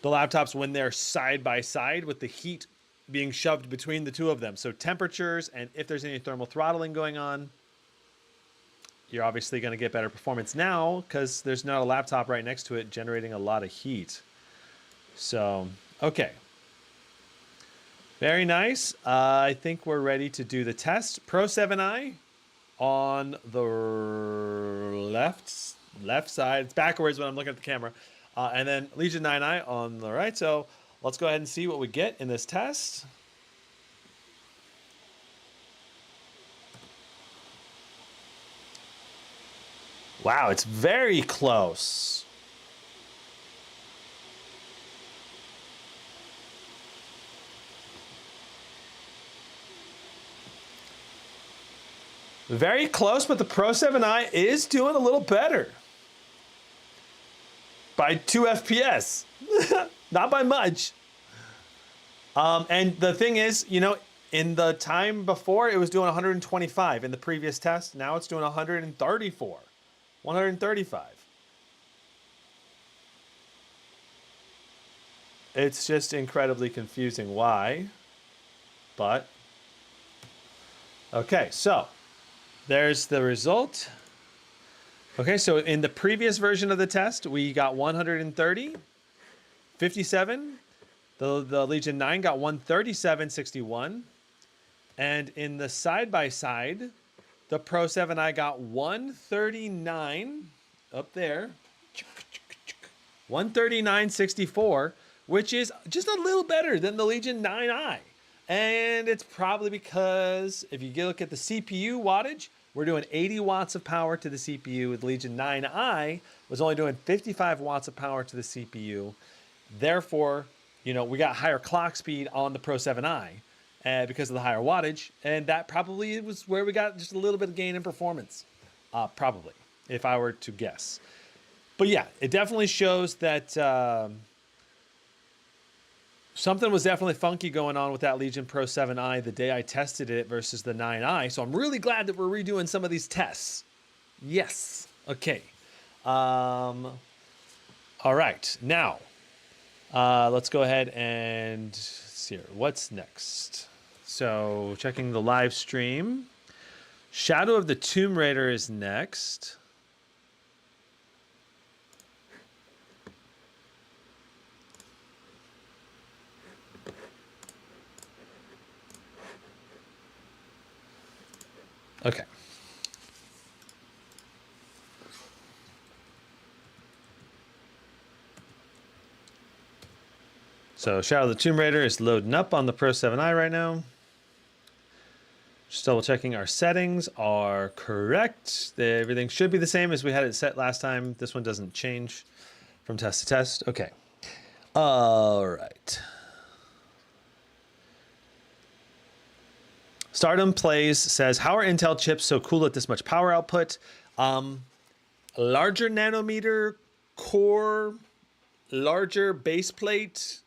the laptops when they're side by side with the heat being shoved between the two of them. So temperatures and if there's any thermal throttling going on, you're obviously going to get better performance now because there's not a laptop right next to it generating a lot of heat. So, okay. Very nice. I think we're ready to do the test. Pro 7i on the left side. It's backwards when I'm looking at the camera. And then Legion 9i on the right. So let's go ahead and see what we get in this test. Wow, it's very close. Very close, but the Pro 7i is doing a little better. By 2 FPS. Not by much. And the thing is, you know, in the time before, it was doing 125 in the previous test. Now it's doing 134. 135. It's just incredibly confusing why. But, okay, so there's the result. Okay, so in the previous version of the test, we got 130, 57. The Legion 9 got 137.61. And in the side-by-side, the Pro 7i got 139 up there. 139.64, which is just a little better than the Legion 9i. And it's probably because if you look at the CPU wattage, we're doing 80 watts of power to the CPU. With Legion 9i was only doing 55 watts of power to the CPU. Therefore, you know, we got higher clock speed on the Pro 7i because of the higher wattage. And that probably was where we got just a little bit of gain in performance. Probably, if I were to guess. But yeah, it definitely shows that something was definitely funky going on with that Legion Pro 7i the day I tested it versus the 9i. So I'm really glad that we're redoing some of these tests. Yes. Okay. All right. Now, let's go ahead and see here. What's next? So checking the live stream. Shadow of the Tomb Raider is next. Okay. So Shadow of the Tomb Raider is loading up on the Pro 7i right now. Just double checking our settings are correct. Everything should be the same as we had it set last time. This one doesn't change from test to test. Okay. All right. Stardom Plays says, how are Intel chips so cool at this much power output? Larger nanometer core, larger base plate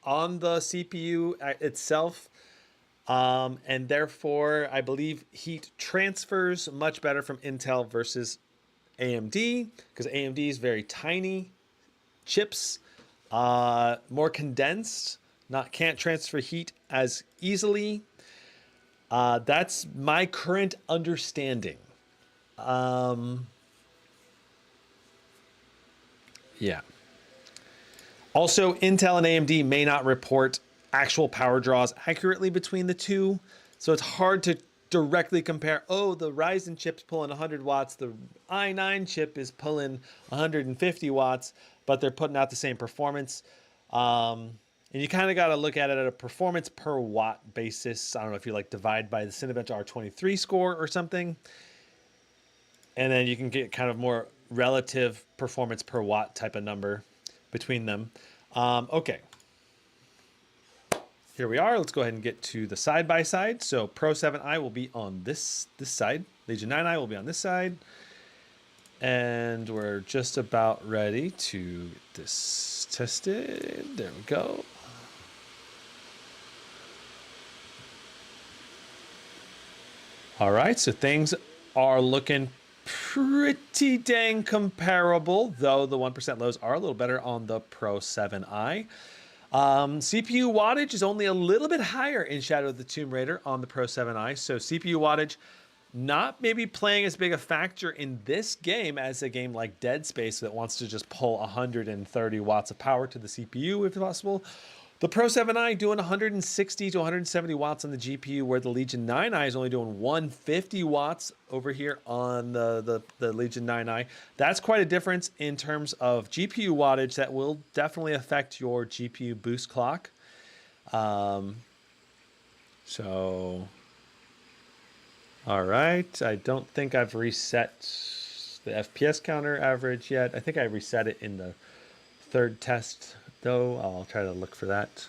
on the CPU itself. And therefore, I believe heat transfers much better from Intel versus AMD, because AMD is very tiny chips, more condensed, can't transfer heat as easily. That's my current understanding. Yeah. Also, Intel and AMD may not report actual power draws accurately between the two. So it's hard to directly compare, oh, the Ryzen chip's pulling 100 watts, the i9 chip is pulling 150 watts, but they're putting out the same performance. And you kind of got to look at it at a performance per watt basis. I don't know if you like divide by the Cinbench R23 score or something. And then you can get kind of more relative performance per watt type of number between them. Okay. Here we are. Let's go ahead and get to the side by side. So Pro 7i will be on this side. Legion 9i will be on this side. And we're just about ready to get this tested. There we go. All right, so things are looking pretty dang comparable, though the 1% lows are a little better on the Pro 7i. CPU wattage is only a little bit higher in Shadow of the Tomb Raider on the Pro 7i, so CPU wattage not maybe playing as big a factor in this game as a game like Dead Space that wants to just pull 130 watts of power to the CPU if possible. The Pro 7i doing 160 to 170 watts on the GPU, where the Legion 9i is only doing 150 watts over here on the Legion 9i. That's quite a difference in terms of GPU wattage that will definitely affect your GPU boost clock. All right, I don't think I've reset the FPS counter average yet. I think I reset it in the third test, though. I'll try to look for that.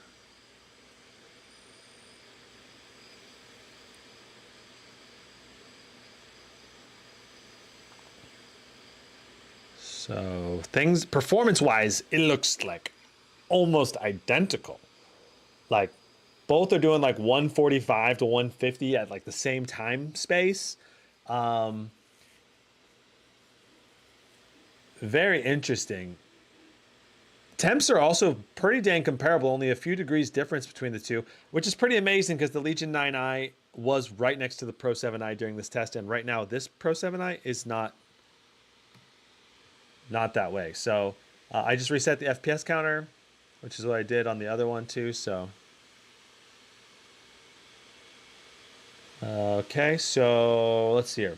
So things performance-wise, it looks like almost identical. Like both are doing like 145 to 150 at like the same time space. Very interesting. Temps are also pretty dang comparable, only a few degrees difference between the two, which is pretty amazing because the Legion 9i was right next to the Pro 7i during this test, and right now this Pro 7i is not that way. So I just reset the FPS counter, which is what I did on the other one too. So okay, so let's see here.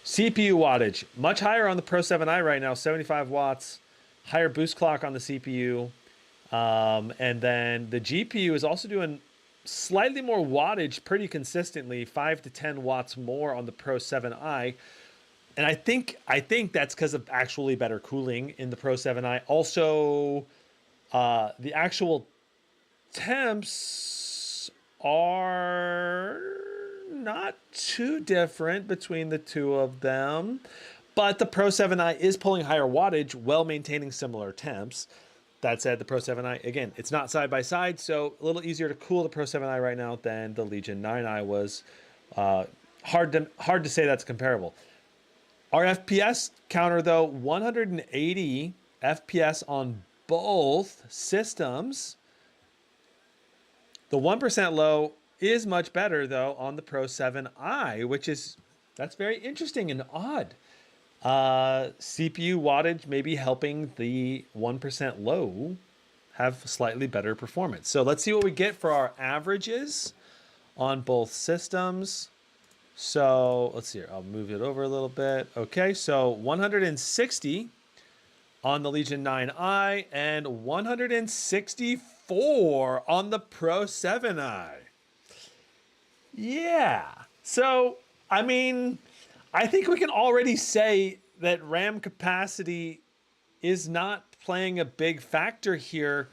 CPU wattage, much higher on the Pro 7i right now, 75 watts. Higher boost clock on the CPU. And then the GPU is also doing slightly more wattage pretty consistently, 5 to 10 watts more on the Pro 7i. And I think that's because of actually better cooling in the Pro 7i. Also, the actual temps are not too different between the two of them. But the Pro 7i is pulling higher wattage while maintaining similar temps. That said, the Pro 7i, again, it's not side by side, so a little easier to cool the Pro 7i right now than the Legion 9i was. Hard to say that's comparable. Our FPS counter, though, 180 FPS on both systems. The 1% low is much better, though, on the Pro 7i, that's very interesting and odd. CPU wattage maybe helping the 1% low have slightly better performance. So let's see what we get for our averages on both systems. So let's see here. I'll move it over a little bit. Okay, so 160 on the Legion 9i and 164 on the Pro 7i. Yeah. So, I mean, I think we can already say that RAM capacity is not playing a big factor here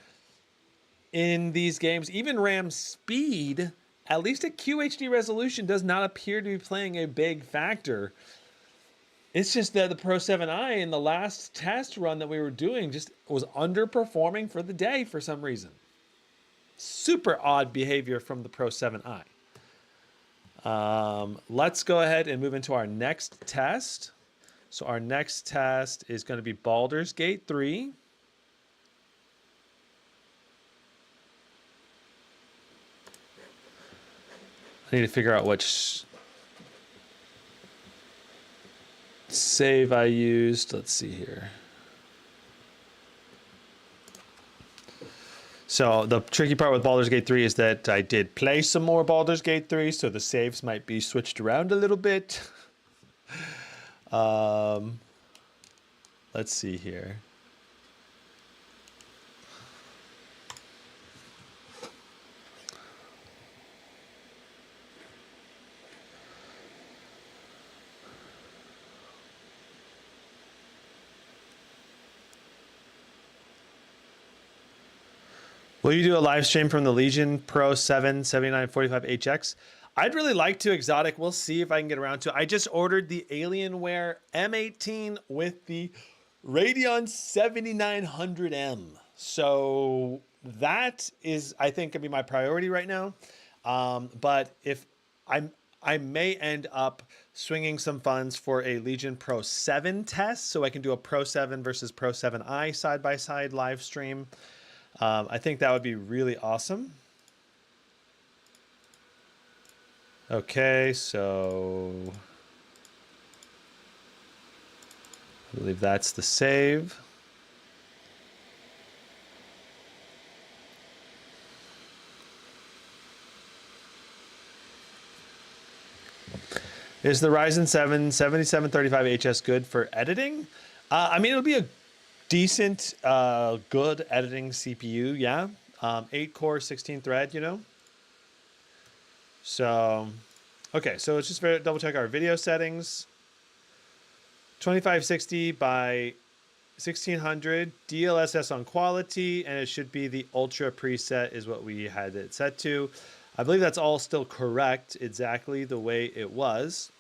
in these games. Even RAM speed, at least at QHD resolution, does not appear to be playing a big factor. It's just that the Pro 7i in the last test run that we were doing just was underperforming for the day for some reason. Super odd behavior from the Pro 7i. Let's go ahead and move into our next test. So our next test is going to be Baldur's Gate 3. I need to figure out which save I used. Let's see here. So the tricky part with Baldur's Gate 3 is that I did play some more Baldur's Gate 3, so the saves might be switched around a little bit. Let's see here. Will you do a live stream from the Legion Pro 7 7945HX? I'd really like to, Exotic. We'll see if I can get around to it. I just ordered the Alienware M18 with the Radeon 7900M. So that is, I think, going to be my priority right now. But if I may end up swinging some funds for a Legion Pro 7 test, so I can do a Pro 7 versus Pro 7i side-by-side live stream. I think that would be really awesome. Okay, so I believe that's the save. Is the Ryzen 7 7735HS good for editing? I mean, it'll be a decent, good editing CPU, yeah. 8 core, 16 thread, you know. So, okay, so let's just double check our video settings. 2560 by 1600, DLSS on quality, and it should be the Ultra preset is what we had it set to. I believe that's all still correct, exactly the way it was.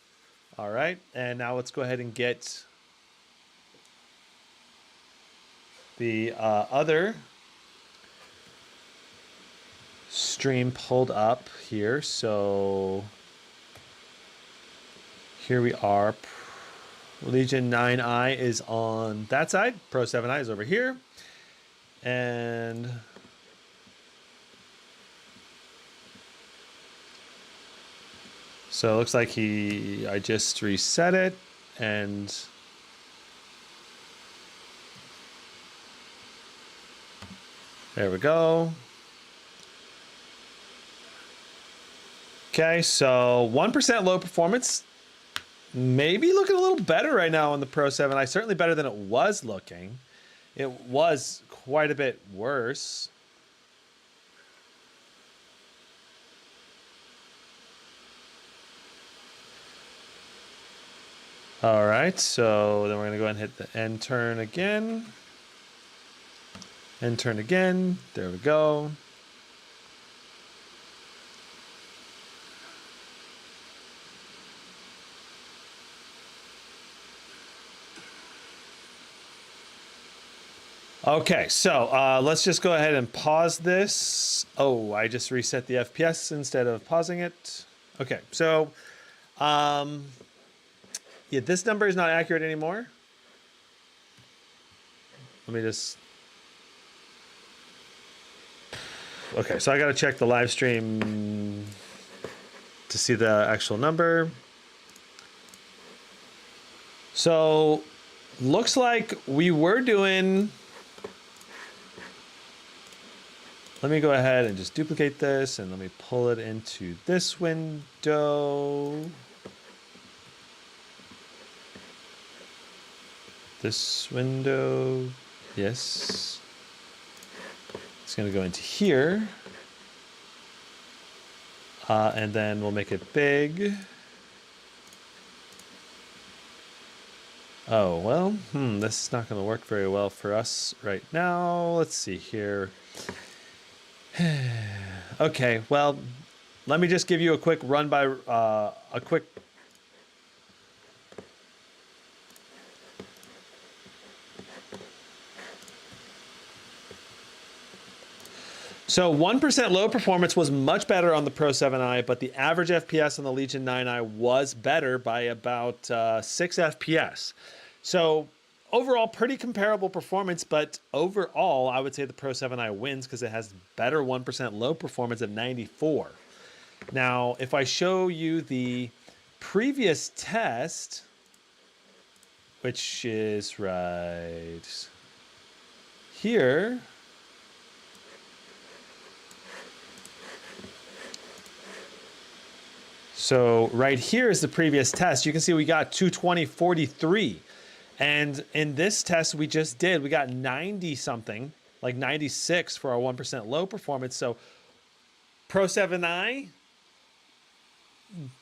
All right, and now let's go ahead and get the other stream pulled up here. So here we are. Legion 9i is on that side. Pro 7i is over here. And so it looks like I just reset it, and there we go. Okay, so 1% low performance. Maybe looking a little better right now on the Pro 7i. Certainly better than it was looking. It was quite a bit worse. All right, so then we're gonna go ahead and hit the end turn again. End turn again. There we go. Okay, so let's just go ahead and pause this. Oh, I just reset the FPS instead of pausing it. Okay, so yeah, this number is not accurate anymore. Let me just. Okay, so I got to check the live stream to see the actual number. So looks like we were doing. Let me go ahead and just duplicate this, and let me pull it into this window. This window, yes. It's going to go into here. And then we'll make it big. Oh, well, this is not going to work very well for us right now. Let's see here. Okay, well, let me just give you a quick run by, So 1% low performance was much better on the Pro 7i, but the average FPS on the Legion 9i was better by about 6 FPS. So overall, pretty comparable performance, but overall, I would say the Pro 7i wins because it has better 1% low performance at 94. Now, if I show you the previous test, which is right here. So right here is the previous test. You can see we got 220.43. And in this test we just did, we got 90 something, like 96 for our 1% low performance. So Pro 7i,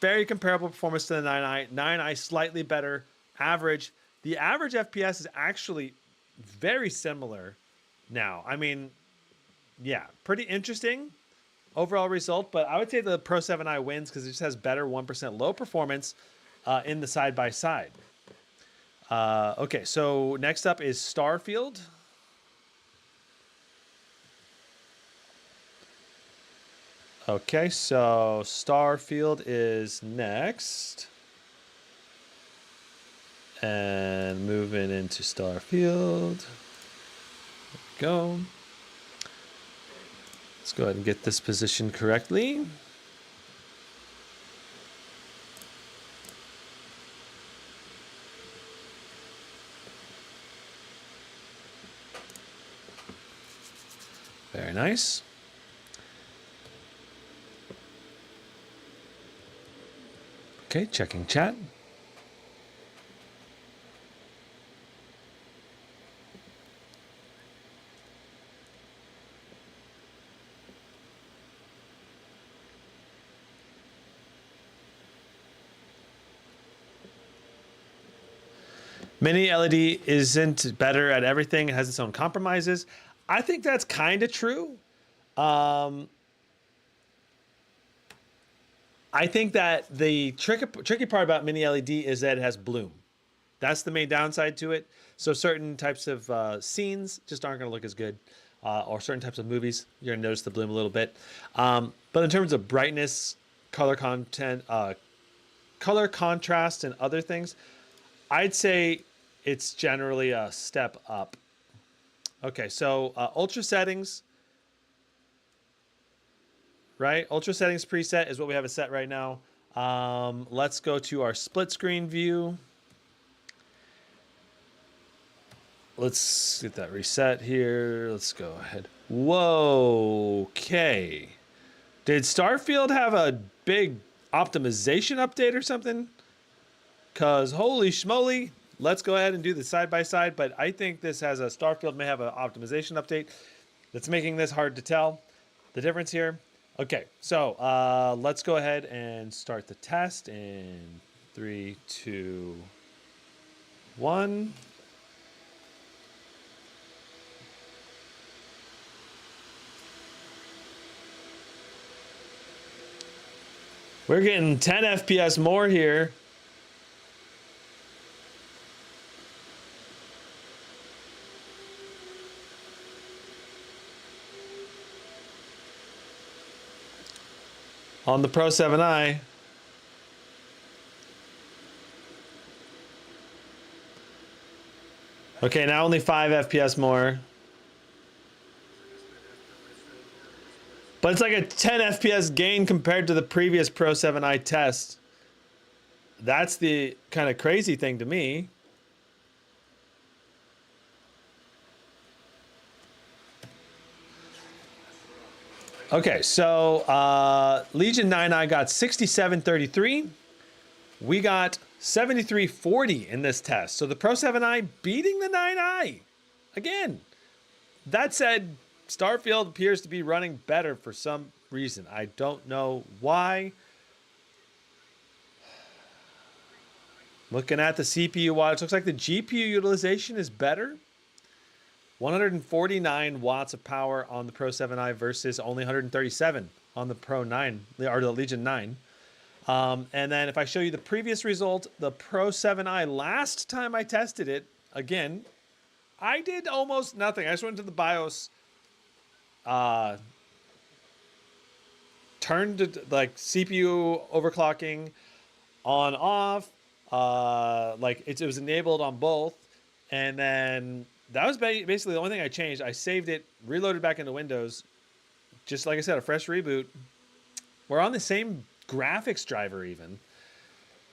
very comparable performance to the 9i. 9i slightly better average. The average FPS is actually very similar now. I mean, yeah, pretty interesting overall result, but I would say the Pro 7i wins because it just has better 1% low performance in the side-by-side. Okay, so next up is Starfield. Okay, so Starfield is next. And moving into Starfield. There we go. Let's go ahead and get this positioned correctly. Very nice. Okay, checking chat. Mini LED isn't better at everything. It has its own compromises. I think that's kind of true. I think that the tricky part about mini LED is that it has bloom. That's the main downside to it. So certain types of scenes just aren't going to look as good, or certain types of movies, you're going to notice the bloom a little bit. But in terms of brightness, color content, color contrast, and other things, I'd say it's generally a step up. Okay, so ultra settings, right? Ultra settings preset is what we have it set right now. Let's go to our split screen view. Let's get that reset here. Let's go ahead. Whoa, okay. Did Starfield have a big optimization update or something? Because holy schmoly, let's go ahead and do the side-by-side. But I think this has a Starfield may have an optimization update that's making this hard to tell the difference here. Okay, so let's go ahead and start the test in 3, 2, 1. We're getting 10 FPS more here. On the Pro 7i. Okay, now only 5 FPS more. But it's like a 10 FPS gain compared to the previous Pro 7i test. That's the kind of crazy thing to me. Okay, so Legion 9i got 6733. We got 7340 in this test. So the Pro 7i beating the 9i. Again, that said, Starfield appears to be running better for some reason. I don't know why. Looking at the CPU wattage, looks like the GPU utilization is better. 149 watts of power on the Pro 7i versus only 137 on the Pro 9 or the Legion 9. And then if I show you the previous result, the Pro 7i, last time I tested it, again, I did almost nothing. I just went to the BIOS, turned it, like CPU overclocking on off, like it was enabled on both, and then that was basically the only thing I changed. I saved it, reloaded back into Windows, just like I said, a fresh reboot. We're on the same graphics driver even.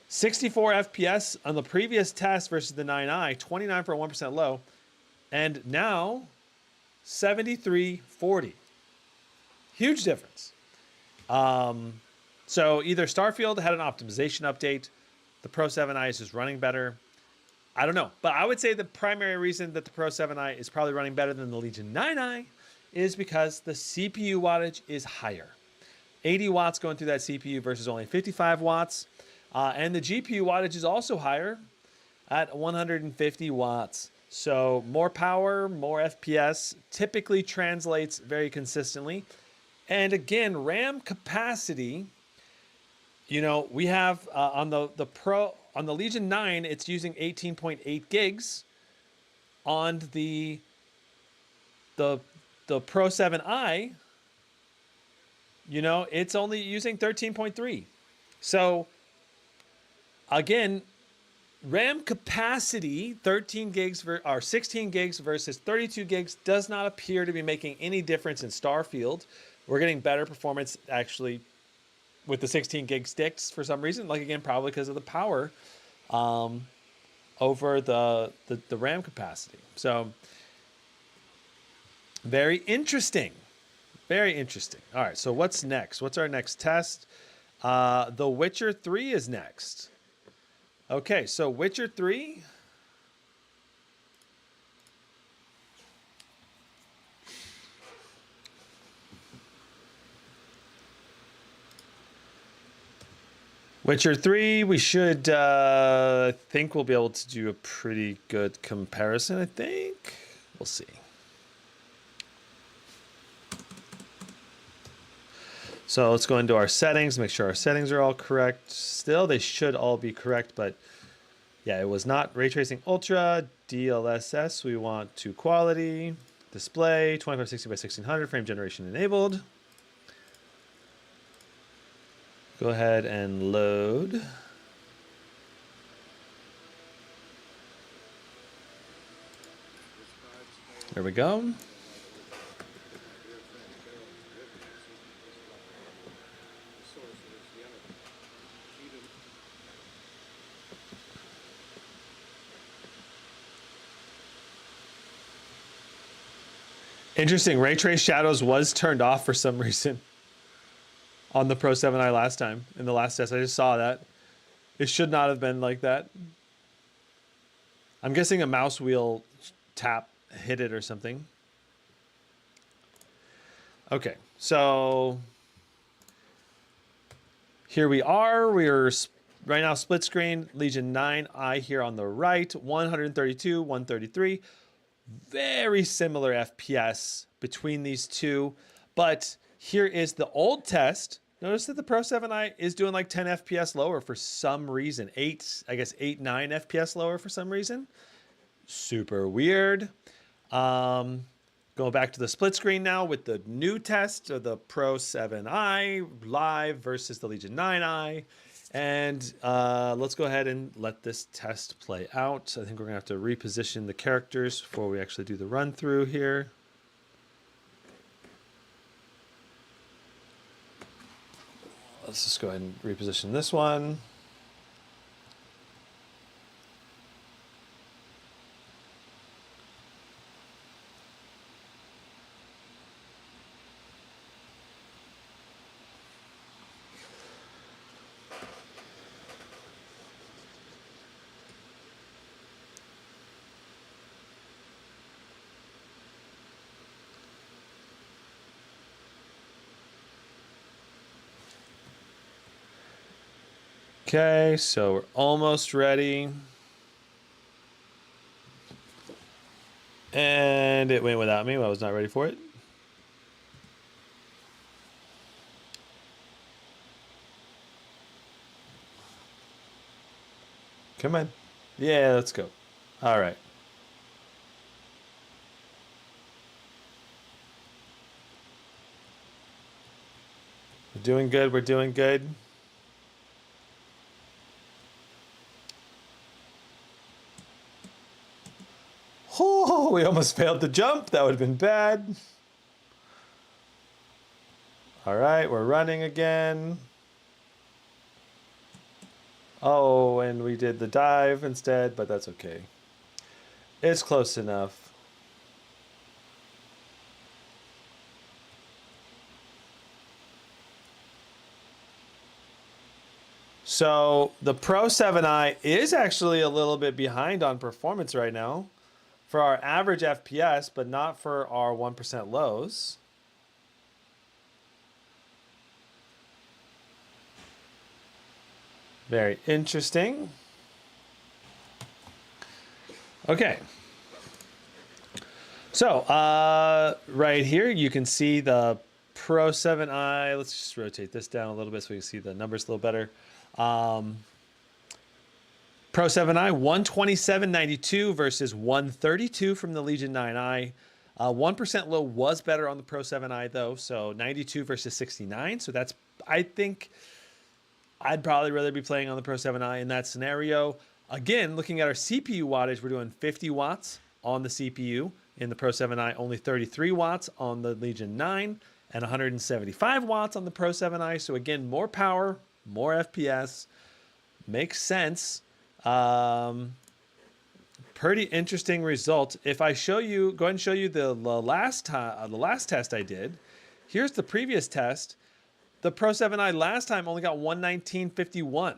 64 FPS on the previous test versus the 9i, 29 for a 1% low, and now 7340. Huge difference. So either Starfield had an optimization update, the Pro 7i is just running better. I don't know, but I would say the primary reason that the Pro 7i is probably running better than the Legion 9i is because the CPU wattage is higher. 80 watts going through that CPU versus only 55 watts. And the GPU wattage is also higher at 150 watts. So more power, more FPS typically translates very consistently. And again, RAM capacity, you know, we have on the Legion 9, it's using 18.8 gigs. On the Pro 7i, you know, it's only using 13.3. So again, RAM capacity, 13 gigs or 16 gigs versus 32 gigs does not appear to be making any difference in Starfield. We're getting better performance actually with the 16 gig sticks for some reason. Like again, probably because of the power over the RAM capacity. So very interesting. Very interesting. All right, so what's next? What's our next test? The Witcher 3 is next. Okay, so Witcher 3. Witcher 3, we should, I think we'll be able to do a pretty good comparison, I think. We'll see. So let's go into our settings, make sure our settings are all correct. Still, they should all be correct, but yeah, it was not Ray Tracing Ultra, DLSS, we want to quality, display, 2560 by 1600, frame generation enabled. Go ahead and load. There we go. Interesting, Ray Trace Shadows was turned off for some reason on the Pro 7i last time, in the last test. I just saw that. It should not have been like that. I'm guessing a mouse wheel tap hit it or something. Okay, so here we are. We're right now split screen, Legion 9i here on the right, 132, 133. Very similar FPS between these two, but here is the old test. Notice that the Pro 7i is doing like 10 FPS lower for some reason. 9 FPS lower for some reason. Super weird. Going back to the split screen now with the new test of the Pro 7i live versus the Legion 9i. And let's go ahead and let this test play out. I think we're gonna have to reposition the characters before we actually do the run through here. Let's just go ahead and reposition this one. Okay, so we're almost ready. And it went without me. I was not ready for it. Come on. Yeah, let's go. All right. We're doing good. We're doing good. Oh, we almost failed the jump. That would have been bad. All right, we're running again. Oh, and we did the dive instead, but that's okay. It's close enough. So the Pro 7i is actually a little bit behind on performance right now for our average FPS, but not for our 1% lows. Very interesting. Okay. So right here, you can see the Pro 7i. Let's just rotate this down a little bit so we can see the numbers a little better. Pro 7i, 127.92 versus 132 from the Legion 9i. 1% low was better on the Pro 7i though, so 92 versus 69. So that's, I think, I'd probably rather be playing on the Pro 7i in that scenario. Again, looking at our CPU wattage, we're doing 50 watts on the CPU in the Pro 7i, only 33 watts on the Legion 9, and 175 watts on the Pro 7i. So again, more power, more FPS, makes sense. Pretty interesting result. If I show you, go ahead and show you the last test I did. Here's the previous test. The Pro 7i last time only got 119.51.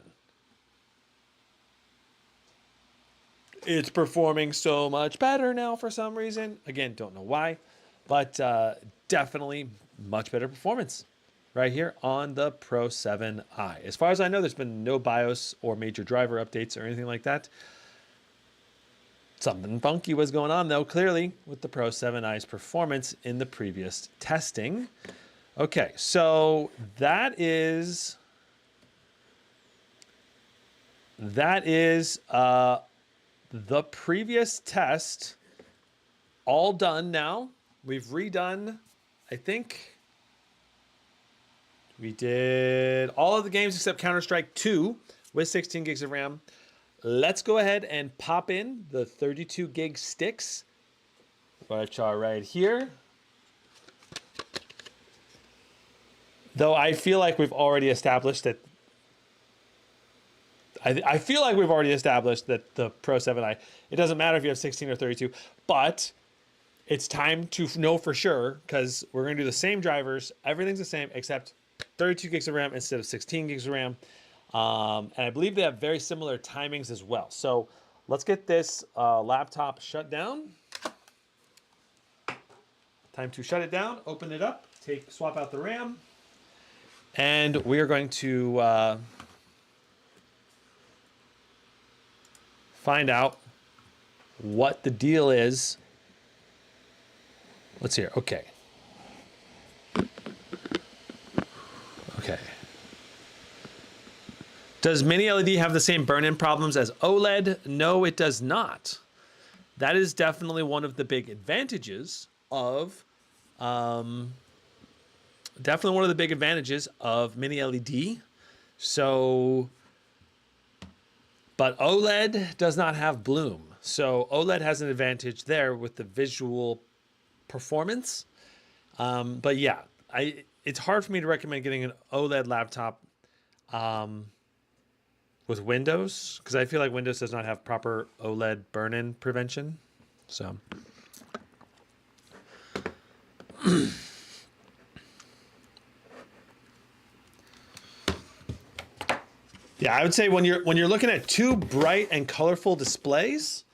It's performing so much better now for some reason. Again, don't know why, but definitely much better performance right here on the Pro 7i. As far as I know, there's been no BIOS or major driver updates or anything like that. Something funky was going on, though, clearly, with the Pro 7i's performance in the previous testing. Okay, so that is the previous test all done now. We've redone, I think, we did all of the games except Counter-Strike 2 with 16 gigs of RAM. Let's go ahead and pop in the 32 gig sticks, which are right here. Though I feel like we've already established that I feel like we've already established that the Pro 7i, it doesn't matter if you have 16 or 32, but it's time to know for sure because we're going to do the same drivers. Everything's the same except 32 gigs of RAM instead of 16 gigs of RAM. And I believe they have very similar timings as well. So let's get this laptop shut down. Time to shut it down, open it up, swap out the RAM. And we are going to find out what the deal is. Let's hear. Okay. Okay. Does Mini LED have the same burn-in problems as OLED? No, it does not. That is definitely one of the big advantages of Mini LED. So, but OLED does not have bloom. So OLED has an advantage there with the visual performance. But yeah, it's hard for me to recommend getting an OLED laptop with Windows because I feel like Windows does not have proper OLED burn-in prevention. So yeah, I would say when you're looking at two bright and colorful displays,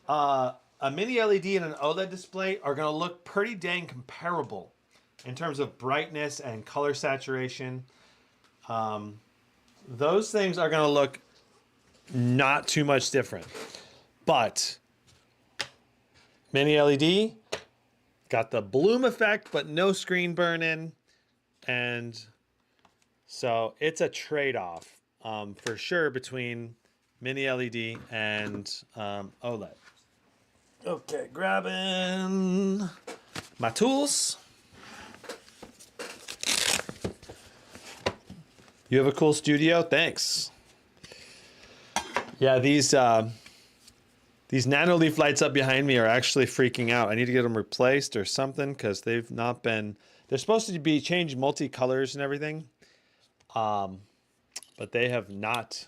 a Mini LED and an OLED display are going to look pretty dang comparable in terms of brightness and color saturation. Those things are going to look not too much different. But Mini LED got the bloom effect, but no screen burn-in. And so it's a trade-off for sure between Mini LED and OLED. Okay, grabbing my tools. You have a cool studio? Thanks. Yeah, these nanoleaf lights up behind me are actually freaking out. I need to get them replaced or something because they've not been... They're supposed to be changed multi-colors and everything. But they have not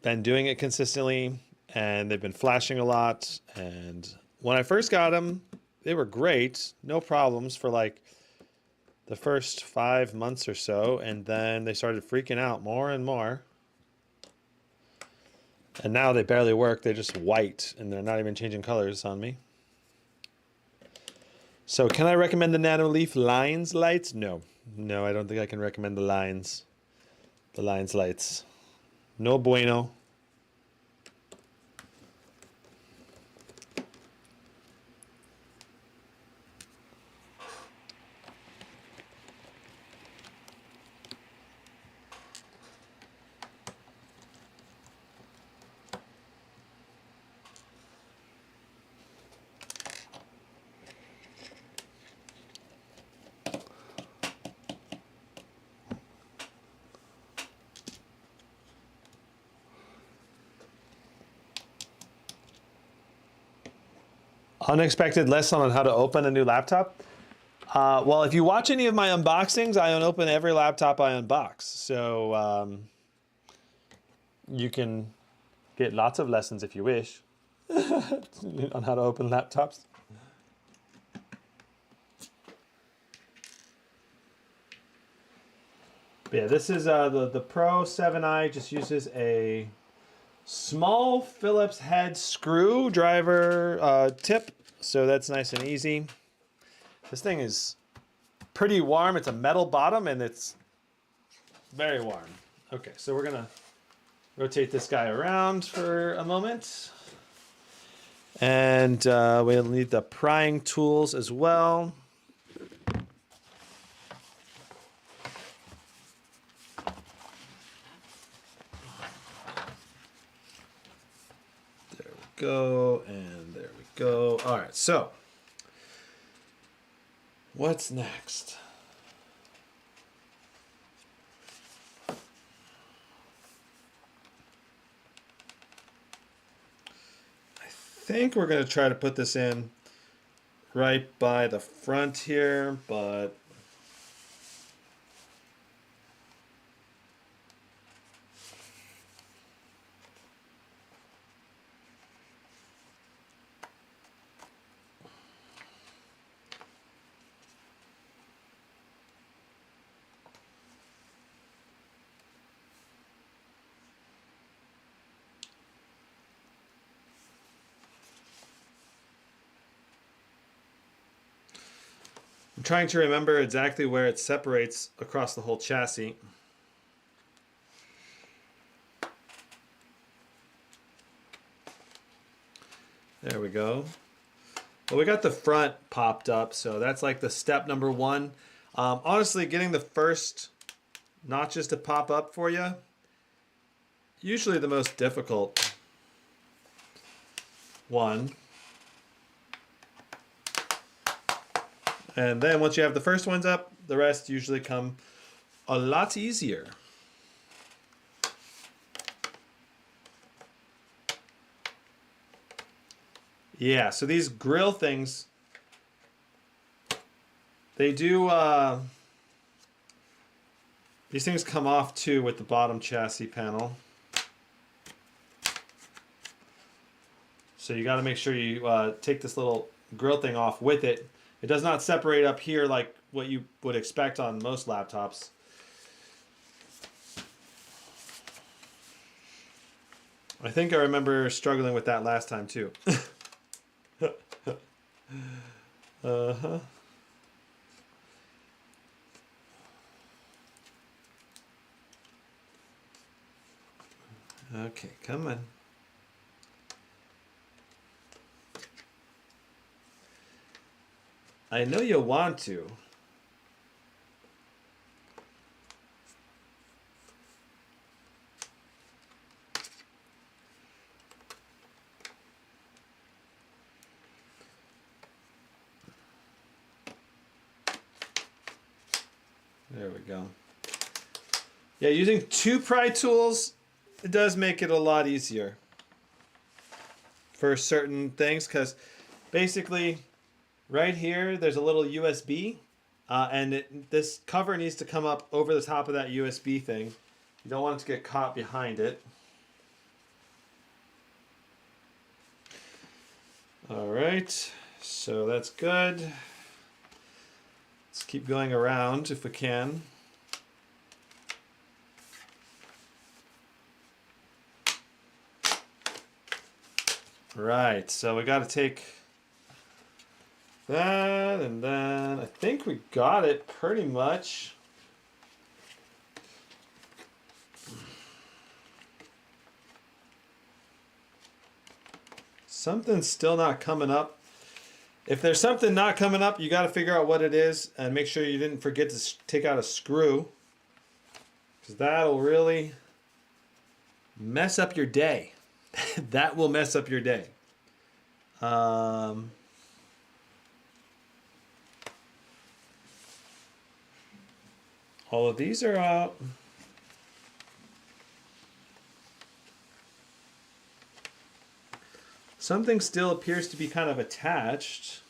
been doing it consistently. And they've been flashing a lot. And when I first got them, they were great. No problems for like the first 5 months or so, and then they started freaking out more and more. And now they barely work. They're just white, and they're not even changing colors on me. So can I recommend the Nanoleaf Lines lights? No. No, I don't think I can recommend the Lines lights. No bueno. Unexpected lesson on how to open a new laptop. Well, if you watch any of my unboxings, I open every laptop I unbox. So you can get lots of lessons if you wish on how to open laptops. But yeah, this is the Pro 7i. Just uses a small Phillips head screwdriver tip, so that's nice and easy. This thing is pretty warm. It's a metal bottom and it's very warm. Okay, so we're gonna rotate this guy around for a moment. And we'll need the prying tools as well. There we go, and there we go. All right, so what's next? I think we're going to try to put this in right by the front here, but I'm trying to remember exactly where it separates across the whole chassis. There we go. Well, we got the front popped up, so that's like the step number one. Honestly, getting the first notches to pop up for you, usually the most difficult one. And then once you have the first ones up, the rest usually come a lot easier. Yeah, so these grill things, they do, these things come off too with the bottom chassis panel. So you got to make sure you take this little grill thing off with it. It does not separate up here like what you would expect on most laptops. I think I remember struggling with that last time too. Uh-huh. Okay, come on. I know you want to. There we go. Yeah, using two pry tools, it does make it a lot easier for certain things, because basically right here, there's a little USB, and this cover needs to come up over the top of that USB thing. You don't want it to get caught behind it. All right, so that's good. Let's keep going around if we can. Right, so we got to take that, and then I think we got it pretty much. Something's still not coming up. If there's something not coming up, you got to figure out what it is and make sure you didn't forget to take out a screw, because that'll really mess up your day. That will mess up your day. All of these are out. something still appears to be kind of attached.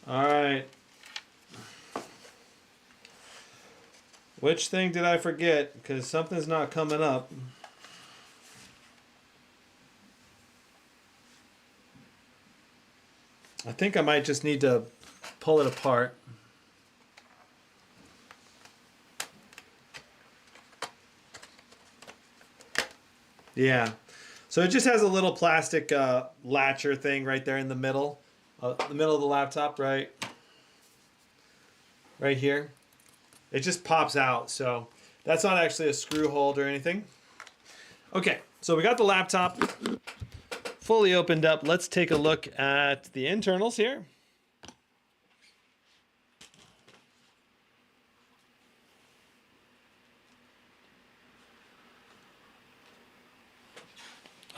All right. Which thing did I forget? Because something's not coming up. I think I might just need to pull it apart. Yeah. So it just has a little plastic latcher thing right there in the middle of the laptop, right here. It just pops out, so that's not actually a screw hold or anything. Okay, so we got the laptop fully opened up. Let's take a look at the internals here.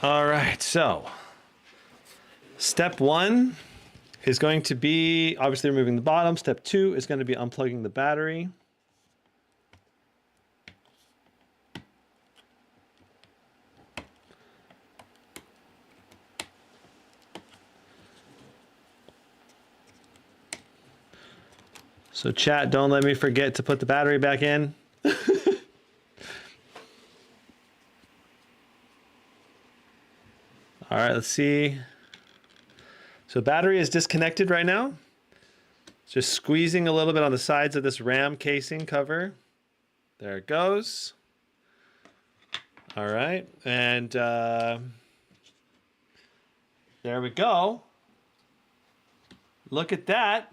All right, so step 1 is going to be obviously removing the bottom. Step 2 is going to be unplugging the battery. So chat, don't let me forget to put the battery back in. All right, let's see. So battery is disconnected right now. Just squeezing a little bit on the sides of this RAM casing cover. There it goes. All right, and there we go. Look at that.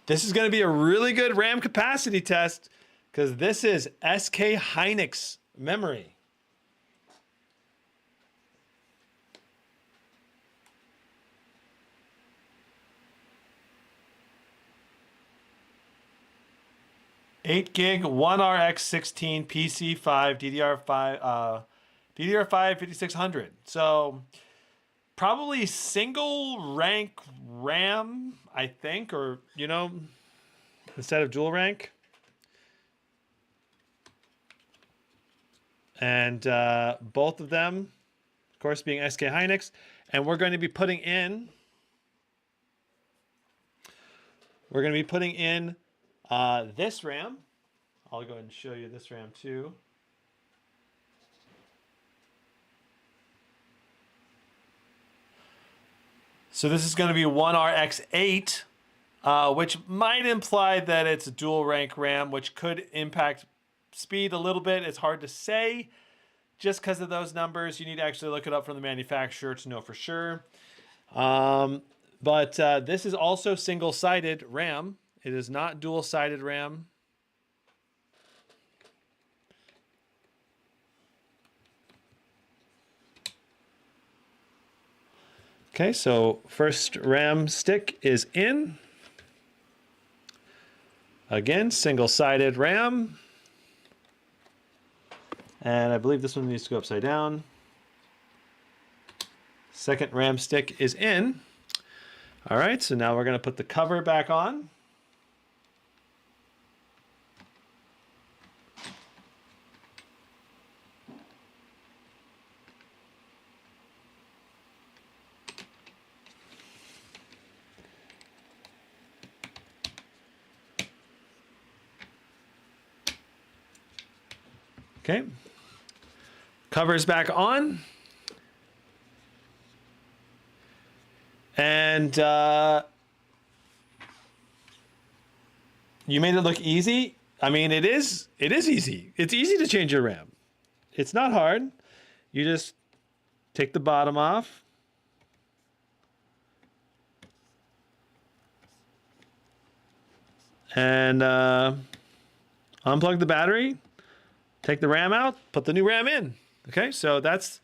This is going to be a really good RAM capacity test because this is SK Hynix memory. Eight gig, 1RX16 PC5 DDR5 5600. So probably single rank RAM, I think, or instead of dual rank. And both of them, of course, being SK Hynix. And we're going to be putting in this RAM. I'll go ahead and show you this RAM too. So this is going to be 1RX8, which might imply that it's a dual rank RAM, which could impact speed a little bit. It's hard to say just because of those numbers. You need to actually look it up from the manufacturer to know for sure. But this is also single-sided RAM. It is not dual-sided RAM. Okay, so first RAM stick is in. Again, single-sided RAM. And I believe this one needs to go upside down. Second RAM stick is in. All right, so now we're going to put the cover back on. Okay, cover's back on. And you made it look easy. I mean, it is easy. It's easy to change your RAM. It's not hard. You just take the bottom off. And unplug the battery. Take the RAM out, put the new RAM in. Okay, so that's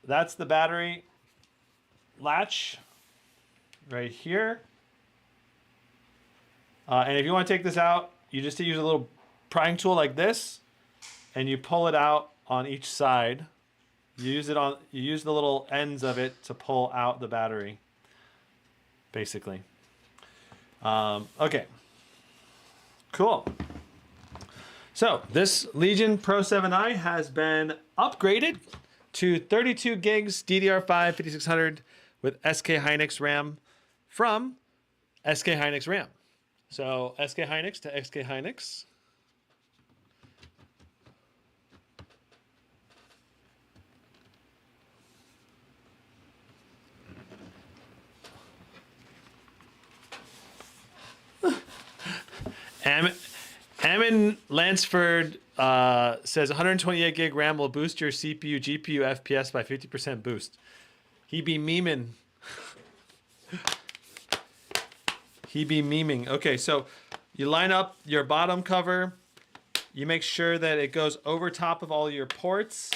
the battery latch right here. And if you want to take this out, you just use a little prying tool like this, and you pull it out on each side. You use the little ends of it to pull out the battery. basically. Okay. Cool. So this Legion Pro 7i has been upgraded to 32 gigs DDR5-5600 with SK Hynix RAM from SK Hynix RAM. So SK Hynix to SK Hynix. Ammon Lansford says 128 gig RAM will boost your CPU, GPU, FPS by 50% boost. He be memeing. He be memeing. Okay, so you line up your bottom cover. You make sure that it goes over top of all your ports.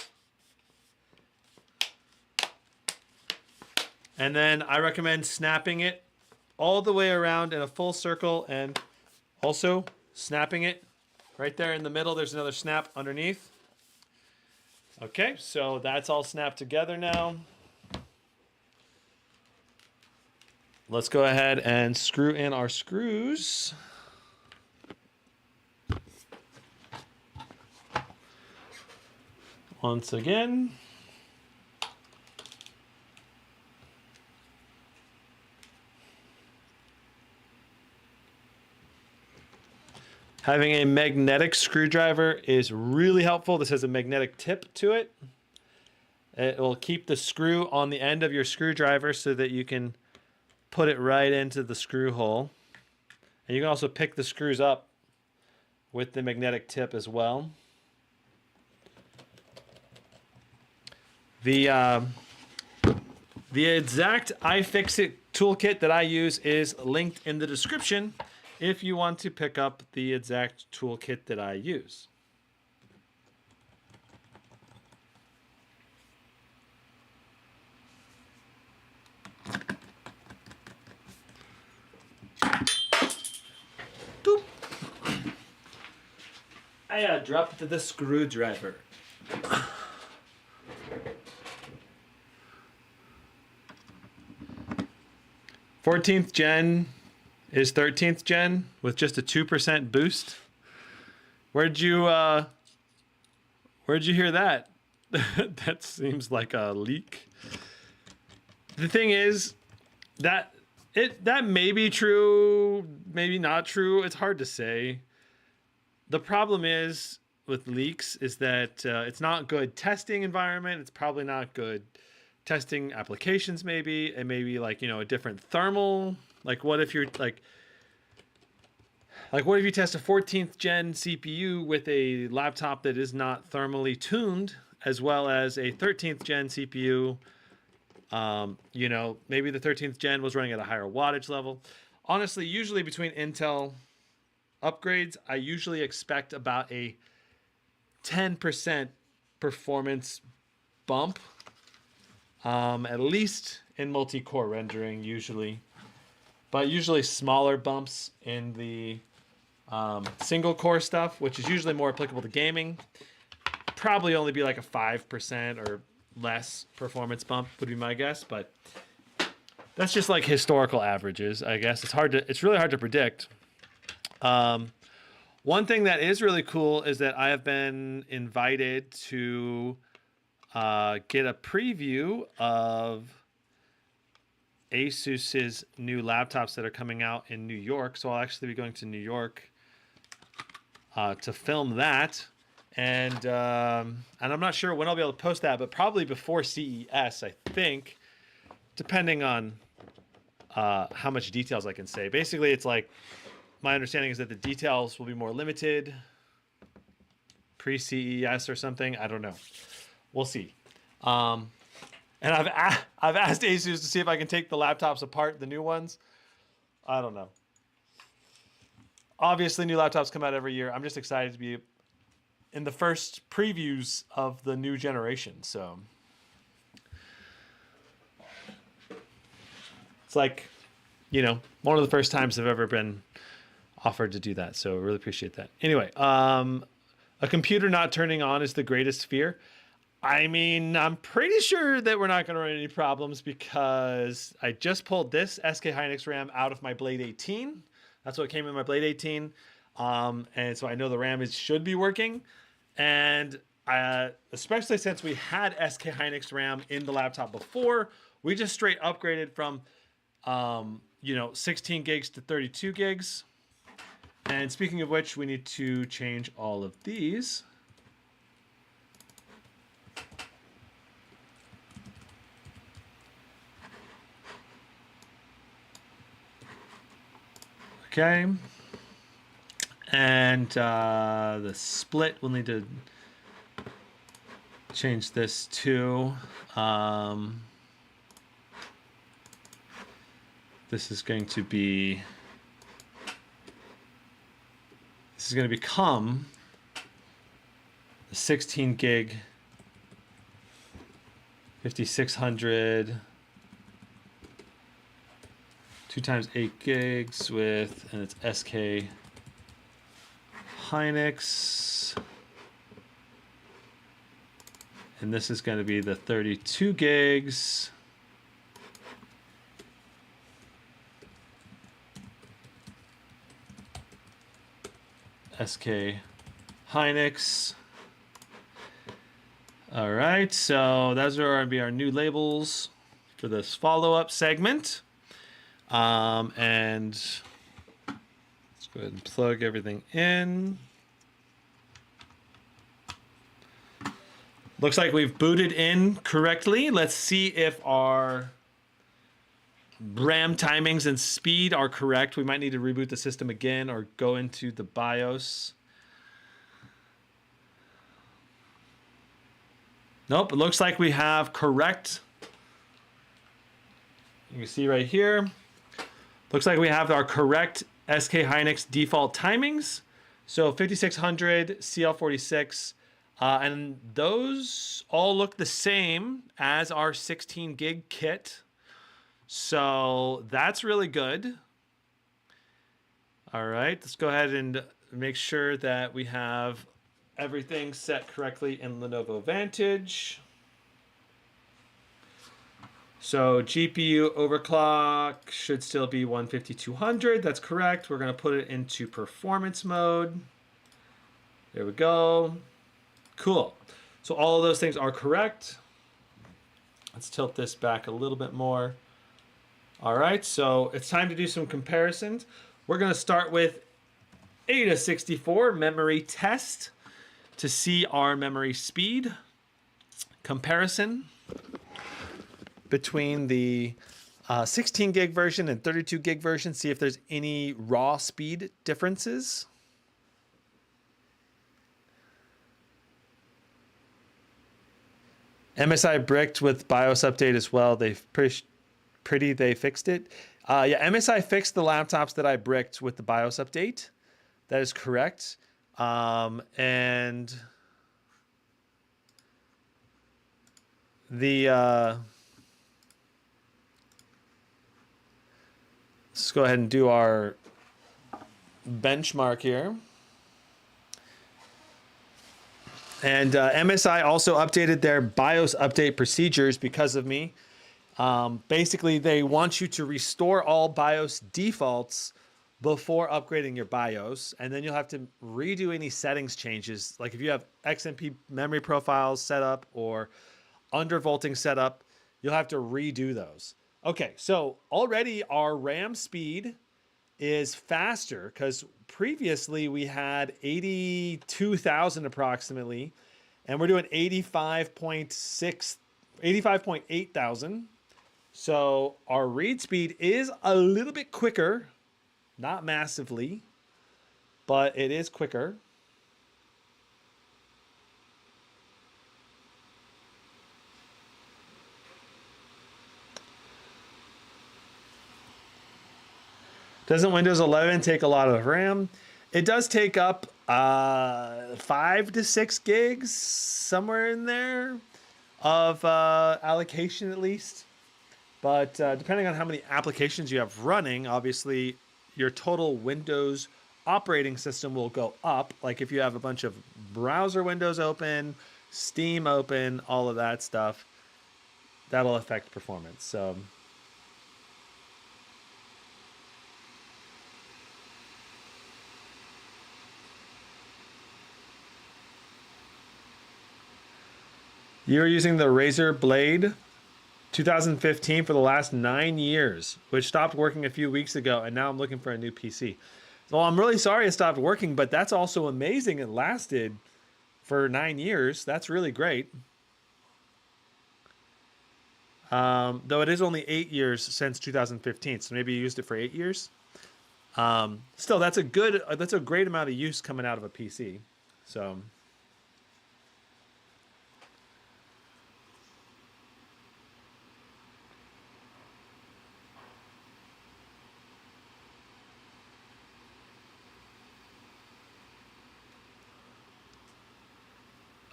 And then I recommend snapping it all the way around in a full circle and also snapping it right there in the middle. There's another snap underneath. Okay, so that's all snapped together now. Let's go ahead and screw in our screws. Once again. Having a magnetic screwdriver is really helpful. This has a magnetic tip to it. It will keep the screw on the end of your screwdriver so that you can put it right into the screw hole. And you can also pick the screws up with the magnetic tip as well. The exact iFixit toolkit that I use is linked in the description if you want to pick up the exact toolkit that I use. Doop. I dropped the screwdriver. 14th gen is 13th gen with just a 2% boost. Where'd you hear that? That seems like a leak. The thing is that that may be true, maybe not true. It's hard to say. The problem is with leaks is that it's not good testing environment. It's probably not good testing applications. Maybe it may be like, you know, a different thermal. Like what if you're like what if you test a 14th gen CPU with a laptop that is not thermally tuned, as well as a 13th gen CPU? You know, maybe the 13th gen was running at a higher wattage level. Honestly, usually between Intel upgrades, I usually expect about a 10% performance bump, at least in multi-core rendering usually, but usually smaller bumps in the single core stuff, which is usually more applicable to gaming. Probably only be like a 5% or less performance bump would be my guess, but that's just like historical averages, I guess. It's really hard to predict. One thing that is really cool is that I have been invited to get a preview of Asus's new laptops that are coming out in New York. So I'll actually be going to New York to film that. And I'm not sure when I'll be able to post that, but probably before CES, I think, depending on how much details I can say. Basically, it's like, my understanding is that the details will be more limited pre-CES or something. I don't know. We'll see. And I've asked Asus to see if I can take the laptops apart, the new ones. I don't know. Obviously, new laptops come out every year. I'm just excited to be in the first previews of the new generation. So it's like, you know, one of the first times I've ever been offered to do that. So I really appreciate that. Anyway, a computer not turning on is the greatest fear. I mean, I'm pretty sure that we're not going to run any problems because I just pulled this SK Hynix RAM out of my Blade 18. That's what came in my Blade 18. And so I know the RAM should be working. And especially since we had SK Hynix RAM in the laptop before, we just straight upgraded from, 16 gigs to 32 gigs. And speaking of which, we need to change all of these. Okay. And the split, we'll need to change this to. This is going to be. This is going to become the 16 gig 5600. 2 times 8 gigs with, and it's SK Hynix. And this is going to be the 32 gigs. SK Hynix. All right, so those are going to be our new labels for this follow-up segment. And let's go ahead and plug everything in. Looks like we've booted in correctly. Let's see if our RAM timings and speed are correct. We might need to reboot the system again or go into the BIOS. Nope, it looks like we have correct. You can see right here. Looks like we have our correct SK Hynix default timings. So 5600, CL46, and those all look the same as our 16 gig kit. So that's really good. All right, let's go ahead and make sure that we have everything set correctly in Lenovo Vantage. So GPU overclock should still be 15200. That's correct. We're going to put it into performance mode. There we go. Cool. So all of those things are correct. Let's tilt this back a little bit more. All right, so it's time to do some comparisons. We're going to start with AIDA64 memory test to see our memory speed comparison between the 16 gig version and 32 gig version, see if there's any raw speed differences. MSI bricked with BIOS update as well. They they fixed it. Yeah, MSI fixed the laptops that I bricked with the BIOS update. That is correct. And the let's go ahead and do our benchmark here. And MSI also updated their BIOS update procedures because of me. Basically, they want you to restore all BIOS defaults before upgrading your BIOS, and then you'll have to redo any settings changes. Like if you have XMP memory profiles set up or undervolting set up, you'll have to redo those. Okay, so already our RAM speed is faster because previously we had 82,000 approximately, and we're doing 85.8 thousand. So our read speed is a little bit quicker, not massively, but it is quicker. Doesn't Windows 11 take a lot of RAM? It does take up 5 to 6 gigs, somewhere in there, of allocation at least. But depending on how many applications you have running, obviously your total Windows operating system will go up. Like if you have a bunch of browser windows open, Steam open, all of that stuff. That'll affect performance. So you're using the Razer Blade 2015 for the last 9 years, which stopped working a few weeks ago, and now I'm looking for a new PC. So I'm really sorry it stopped working, but that's also amazing. It lasted for 9 years. That's really great. Though it is only 8 years since 2015, so maybe you used it for 8 years. Still, that's a great amount of use coming out of a PC. So.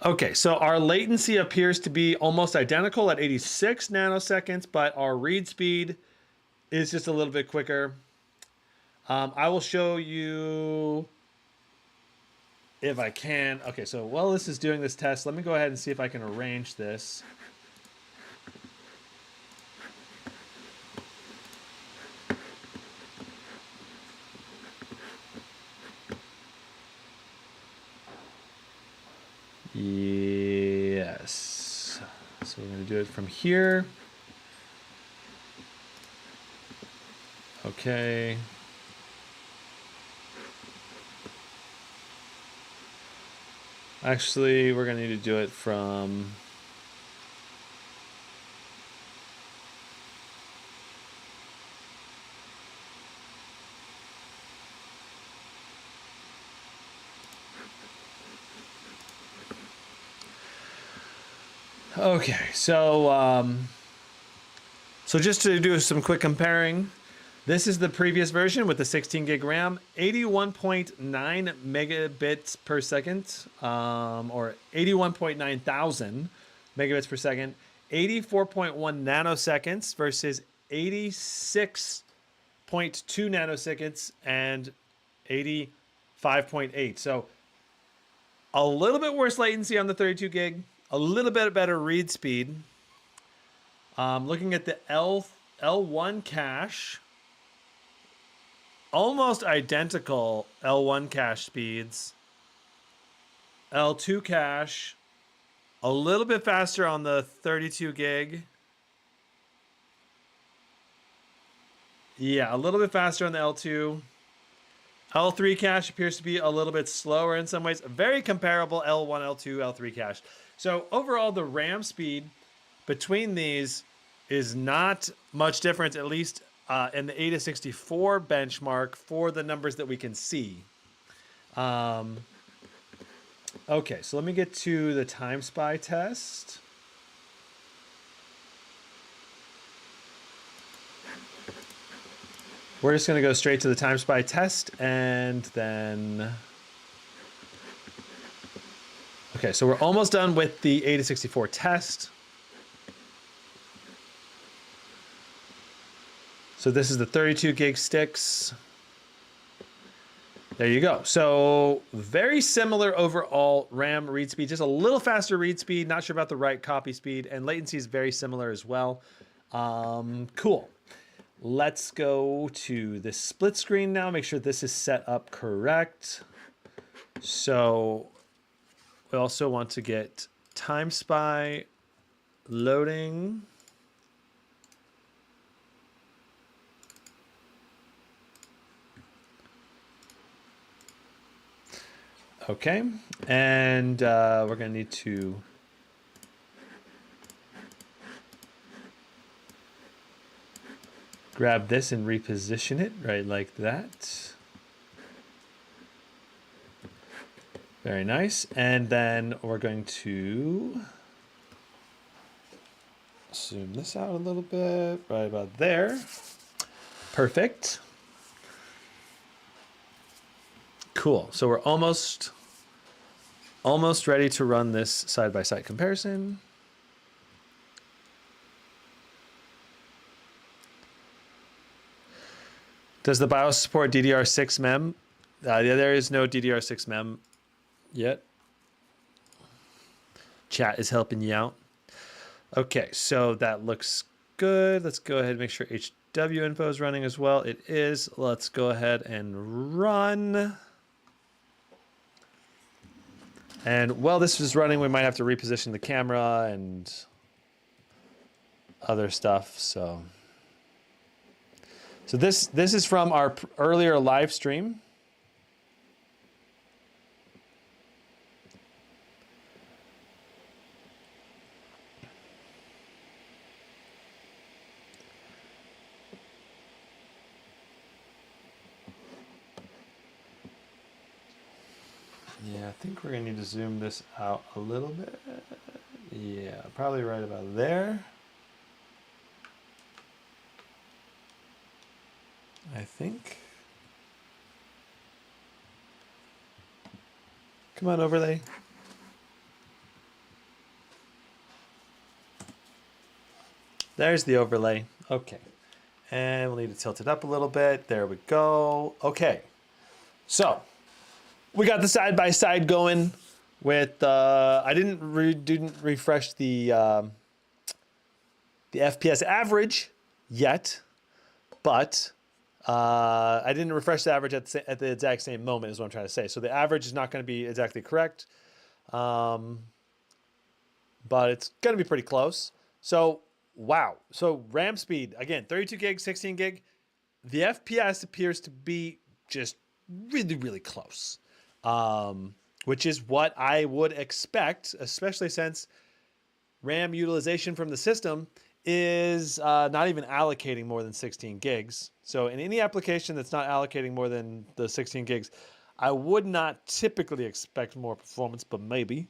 Okay, so our latency appears to be almost identical at 86 nanoseconds, but our read speed is just a little bit quicker. I will show you if I can. Okay, so while this is doing this test, let me go ahead and see if I can arrange this. Yes. So we're going to do it from here. Okay. Actually, we're going to need to do it from... Okay, so just to do some quick comparing, this is the previous version with the 16 gig RAM, 81.9 megabits per second, or 81.9 thousand megabits per second, 84.1 nanoseconds versus 86.2 nanoseconds and 85.8. So a little bit worse latency on the 32 gig. A little bit better read speed. Looking at the L1 cache, almost identical L1 cache speeds. L2 cache, a little bit faster on the 32 gig. Yeah, a little bit faster on the L2. L3 cache appears to be a little bit slower in some ways. Very comparable L1, L2, L3 cache. So overall, the RAM speed between these is not much difference, at least in the 8-64 benchmark for the numbers that we can see. Okay, so let me get to the Timespy test. We're just going to go straight to the Timespy test and then... Okay, so we're almost done with the 8-64 test. So this is the 32 gig sticks. There you go. So very similar overall RAM read speed, just a little faster read speed. Not sure about the write copy speed, and latency is very similar as well. Cool. Let's go to this split screen now. Make sure this is set up correct. So we also want to get Timespy loading. Okay, and we're going to need to grab this and reposition it right like that. Very nice. And then we're going to zoom this out a little bit, right about there. Perfect. Cool. So we're almost ready to run this side-by-side comparison. Does the BIOS support DDR6 mem? There is no DDR6 mem yet. Chat is helping you out. Okay, so that looks good. Let's go ahead and make sure HW info is running as well. It is. Let's go ahead and run. And while this is running, we might have to reposition the camera and other stuff. So this is from our earlier live stream. Yeah, I think we're gonna need to zoom this out a little bit. Yeah, probably right about there. I think. Come on, overlay. There's the overlay. Okay. And we'll need to tilt it up a little bit. There we go. Okay. So we got the side-by-side going with, I didn't refresh the FPS average yet, but I didn't refresh the average at the exact same moment is what I'm trying to say. So the average is not going to be exactly correct, but it's going to be pretty close. So, wow. So RAM speed, again, 32 gig, 16 gig. The FPS appears to be just really, really close. Which is what I would expect, especially since RAM utilization from the system is not even allocating more than 16 gigs. So in any application that's not allocating more than the 16 gigs, I would not typically expect more performance, but maybe.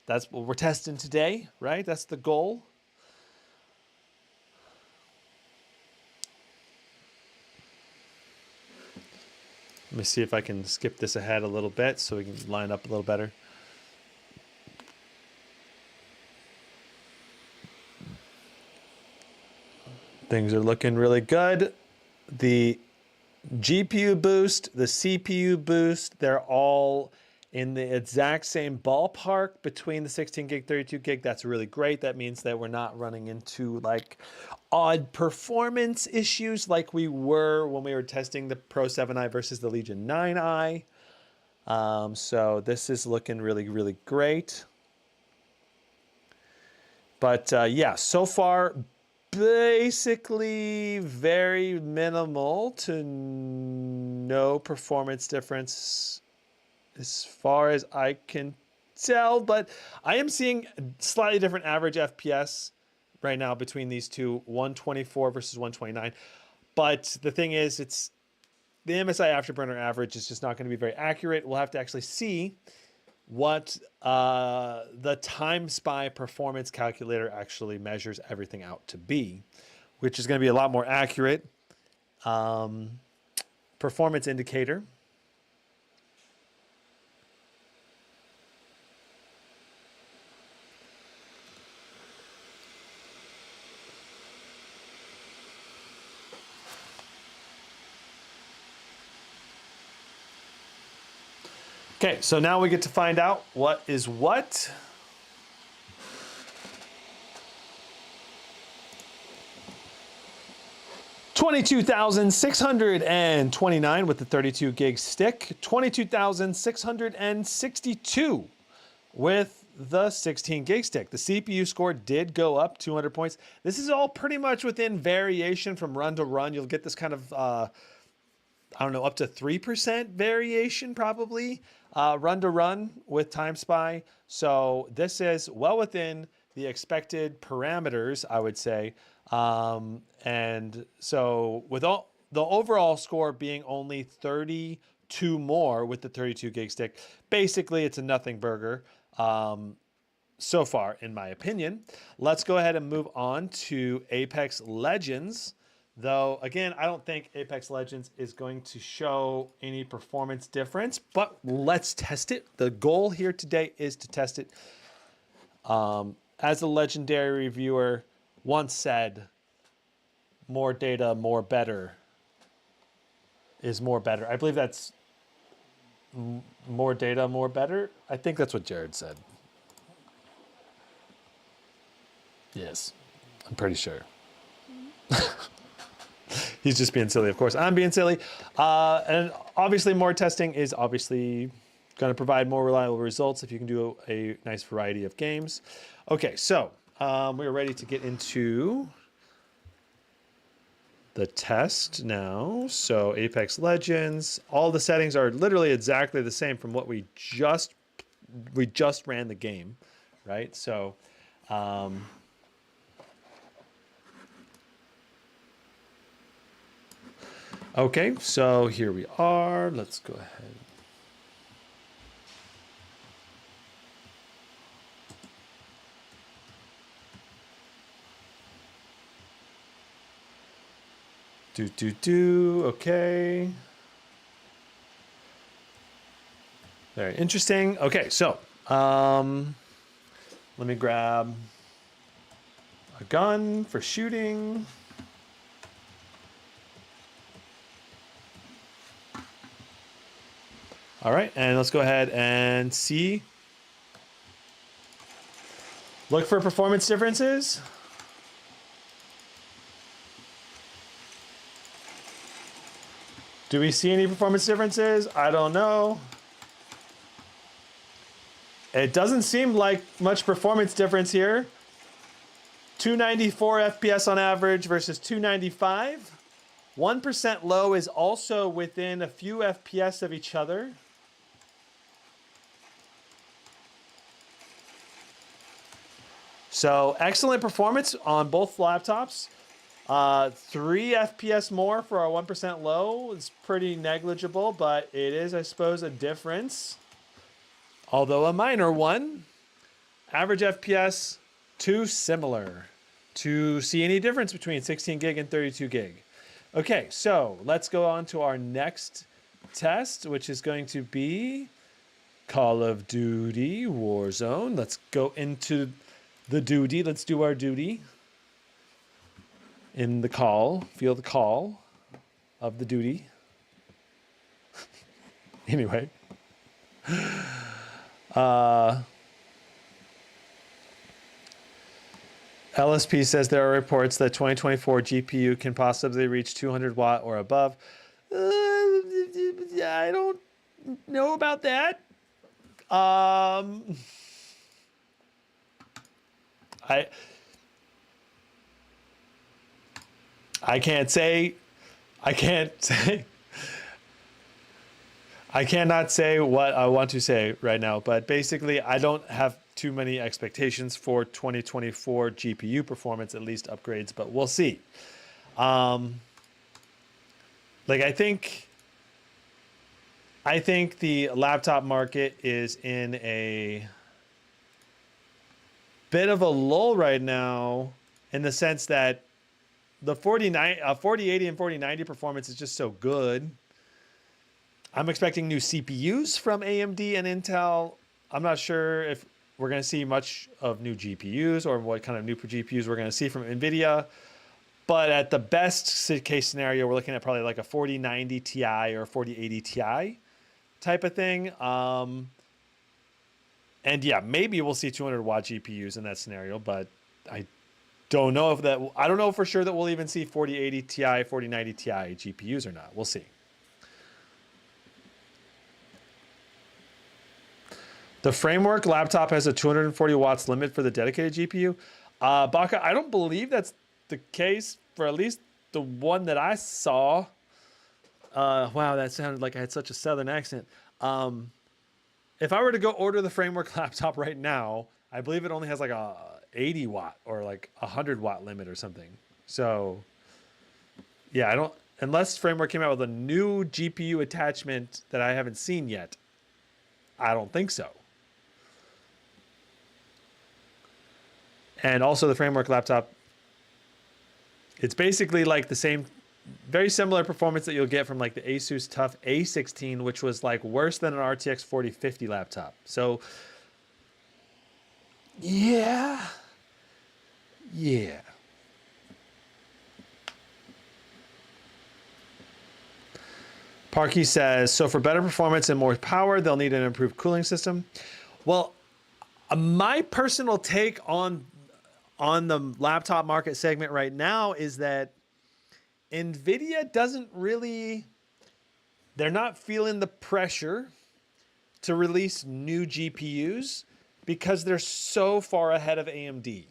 That's what we're testing today, right? That's the goal. Let me see if I can skip this ahead a little bit so we can line up a little better. Things are looking really good. The GPU boost, the CPU boost, they're all in the exact same ballpark between the 16 gig, 32 gig. That's really great. That means that we're not running into like odd performance issues like we were when we were testing the Pro 7i versus the Legion 9i. So this is looking really, really great. But yeah, so far, basically very minimal to no performance difference as far as I can tell, but I am seeing slightly different average FPS right now between these two, 124 versus 129. But the thing is, it's the MSI Afterburner average is just not going to be very accurate. We'll have to actually see what the Timespy performance calculator actually measures everything out to be, which is going to be a lot more accurate performance indicator. Okay, so now we get to find out what is what. $22,629 with the 32 gig stick, 22,662 with the 16 gig stick. The CPU score did go up 200 points. This is all pretty much within variation from run to run. You'll get this kind of, I don't know, up to 3% variation probably run to run with Timespy. So this is well within the expected parameters, I would say. And so with all the overall score being only 32 more with the 32 gig stick, basically it's a nothing burger. So far, in my opinion. Let's go ahead and move on to Apex Legends. Though, again, I don't think Apex Legends is going to show any performance difference, but let's test it. The goal here today is to test it. As a legendary reviewer once said, more data, more better is more better. I believe that's more data, more better. I think that's what Jared said. Yes, I'm pretty sure. He's just being silly, of course. I'm being silly. And obviously more testing is obviously going to provide more reliable results if you can do a nice variety of games. Okay, so we're ready to get into the test now. So Apex Legends, all the settings are literally exactly the same from what we just ran the game, right? So okay, so here we are. Let's go ahead. Okay. Very interesting. Okay, so let me grab a gun for shooting. All right, and let's go ahead and see. Look for performance differences. Do we see any performance differences? I don't know. It doesn't seem like much performance difference here. 294 FPS on average versus 295. 1% low is also within a few FPS of each other. So excellent performance on both laptops. 3 FPS more for our 1% low is pretty negligible, but it is, I suppose, a difference. Although a minor one. Average FPS, too similar to see any difference between 16 gig and 32 gig. Okay, so let's go on to our next test, which is going to be Call of Duty Warzone. Let's go into the duty. Let's do our duty. In the call, feel the call of the duty. Anyway. LSP says there are reports that 2024 GPU can possibly reach 200 watt or above. I don't know about that. I can't say, I cannot say what I want to say right now, but basically I don't have too many expectations for 2024 GPU performance, at least upgrades, but we'll see. Like I think the laptop market is in a bit of a lull right now in the sense that the 4080 and 4090 performance is just so good. I'm expecting new CPUs from AMD and Intel. I'm not sure if we're going to see much of new GPUs or what kind of new GPUs we're going to see from NVIDIA. But at the best case scenario, we're looking at probably like a 4090 Ti or 4080 Ti type of thing. And yeah, maybe we'll see 200 watt GPUs in that scenario, but I don't know if that, I don't know for sure that we'll even see 4080 Ti, 4090 Ti GPUs or not. We'll see. The Framework laptop has a 240 watts limit for the dedicated GPU. Baka, I don't believe that's the case for at least the one that I saw. Wow, that sounded like I had such a southern accent. If I were to go order the Framework laptop right now, I believe it only has like a 80 watt or like 100 watt limit or something. So yeah, I don't, unless Framework came out with a new GPU attachment that I haven't seen yet, I don't think so. And also the Framework laptop, it's basically like the same, very similar performance that you'll get from like the Asus TUF A16, which was like worse than an RTX 4050 laptop. So yeah. Parky says, so for better performance and more power, they'll need an improved cooling system. Well, my personal take on on the laptop market segment right now is that NVIDIA doesn't really, they're not feeling the pressure to release new GPUs because they're so far ahead of AMD,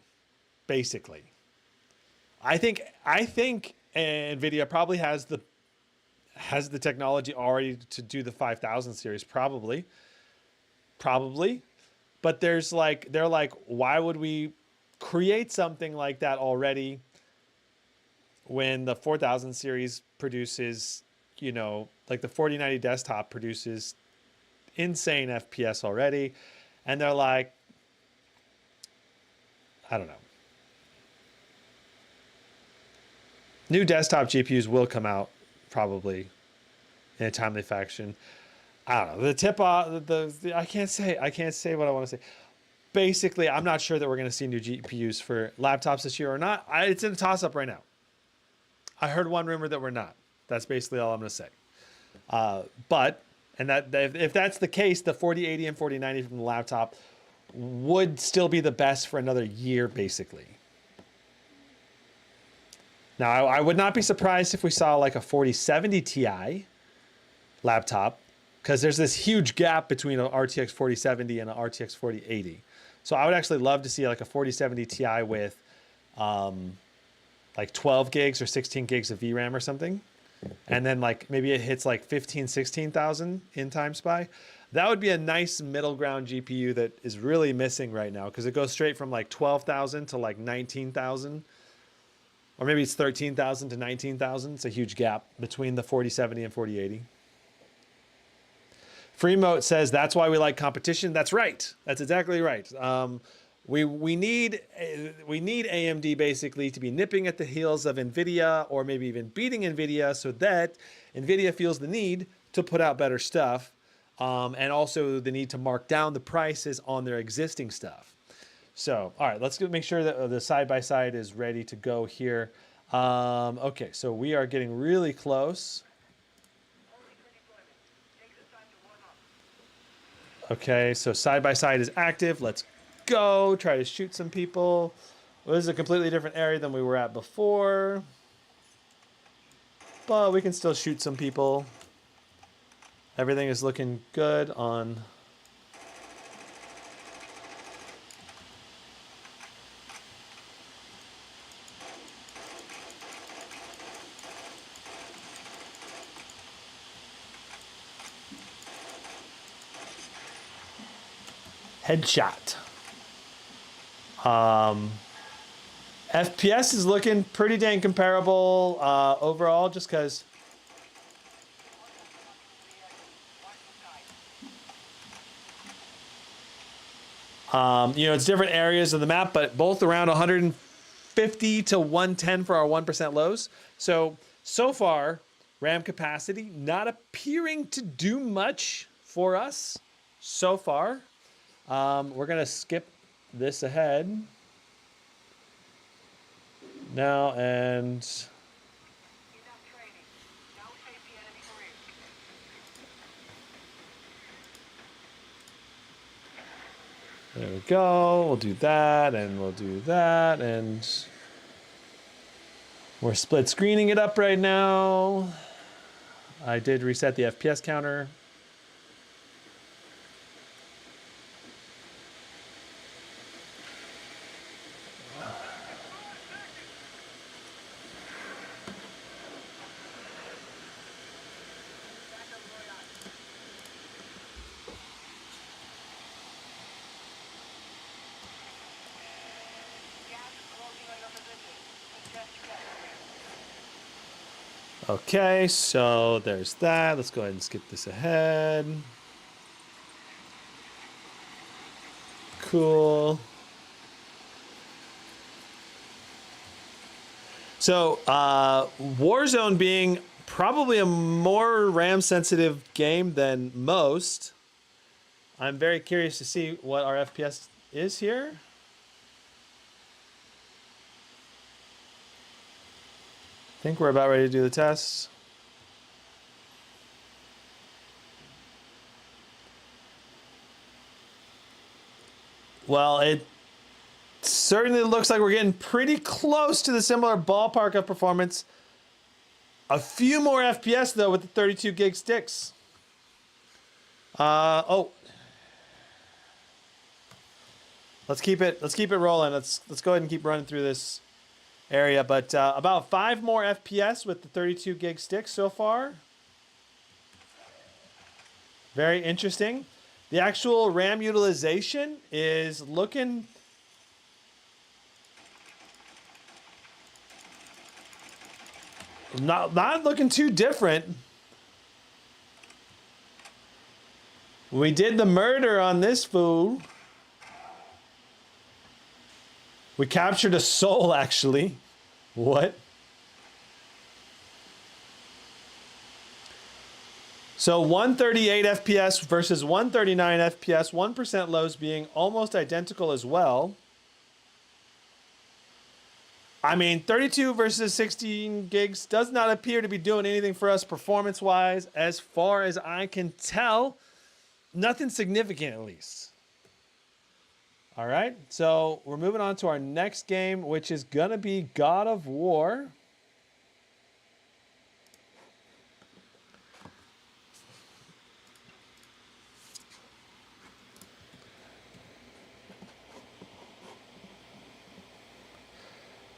basically. I think NVIDIA probably has the technology already to do the 5000 series, probably. But they're like, why would we create something like that already when the 4000 series produces, like the 4090 desktop produces insane FPS already, and they're like, I don't know. New desktop GPUs will come out probably in a timely fashion. I don't know. The tip off, I can't say what I want to say. Basically, I'm not sure that we're going to see new GPUs for laptops this year or not. It's in a toss-up right now. I heard one rumor that we're not. That's basically all I'm going to say. But if that's the case, the 4080 and 4090 from the laptop would still be the best for another year, basically. Now, I would not be surprised if we saw like a 4070 Ti laptop, because there's this huge gap between an RTX 4070 and an RTX 4080. So I would actually love to see like a 4070 Ti with like 12 gigs or 16 gigs of VRAM or something. And then like maybe it hits like 15, 16,000 in Timespy. That would be a nice middle ground GPU that is really missing right now, because it goes straight from like 12,000 to like 19,000. Or maybe it's 13,000 to 19,000. It's a huge gap between the 4070 and 4080. Freemote says that's why we like competition. That's right. That's exactly right. We need AMD basically to be nipping at the heels of NVIDIA, or maybe even beating NVIDIA, so that NVIDIA feels the need to put out better stuff, and also the need to mark down the prices on their existing stuff. So, all right, let's make sure that the side-by-side is ready to go here. Okay, so we are getting really close. Okay, so side-by-side is active. Let's go. Try to shoot some people. Well, this is a completely different area than we were at before, but we can still shoot some people. Everything is looking good on... Headshot. FPS is looking pretty dang comparable overall, just because it's different areas of the map, but both around 150 to 110 for our 1% lows. So far, RAM capacity not appearing to do much for us so far. We're going to skip this ahead now, and there we go. We'll do that, and we'll do that, and we're split screening it up right now. I did reset the FPS counter. Okay, so there's that. Let's go ahead and skip this ahead. Cool. So, Warzone being probably a more RAM sensitive game than most, I'm very curious to see what our FPS is here. I think we're about ready to do the test. Well, certainly looks like we're getting pretty close to the similar ballpark of performance. A few more FPS though with the 32 gig sticks. Oh, let's keep it rolling. Let's go ahead and keep running through this area. But about 5 more FPS with the 32 gig sticks so far. Very interesting. The actual RAM utilization is looking not looking too different. We did the murder on this fool. We captured a soul, actually. What? So 138 FPS versus 139 FPS, 1% lows being almost identical as well. I mean, 32 versus 16 gigs does not appear to be doing anything for us performance-wise. As far as I can tell, nothing significant at least. All right, so we're moving on to our next game, which is gonna be God of War.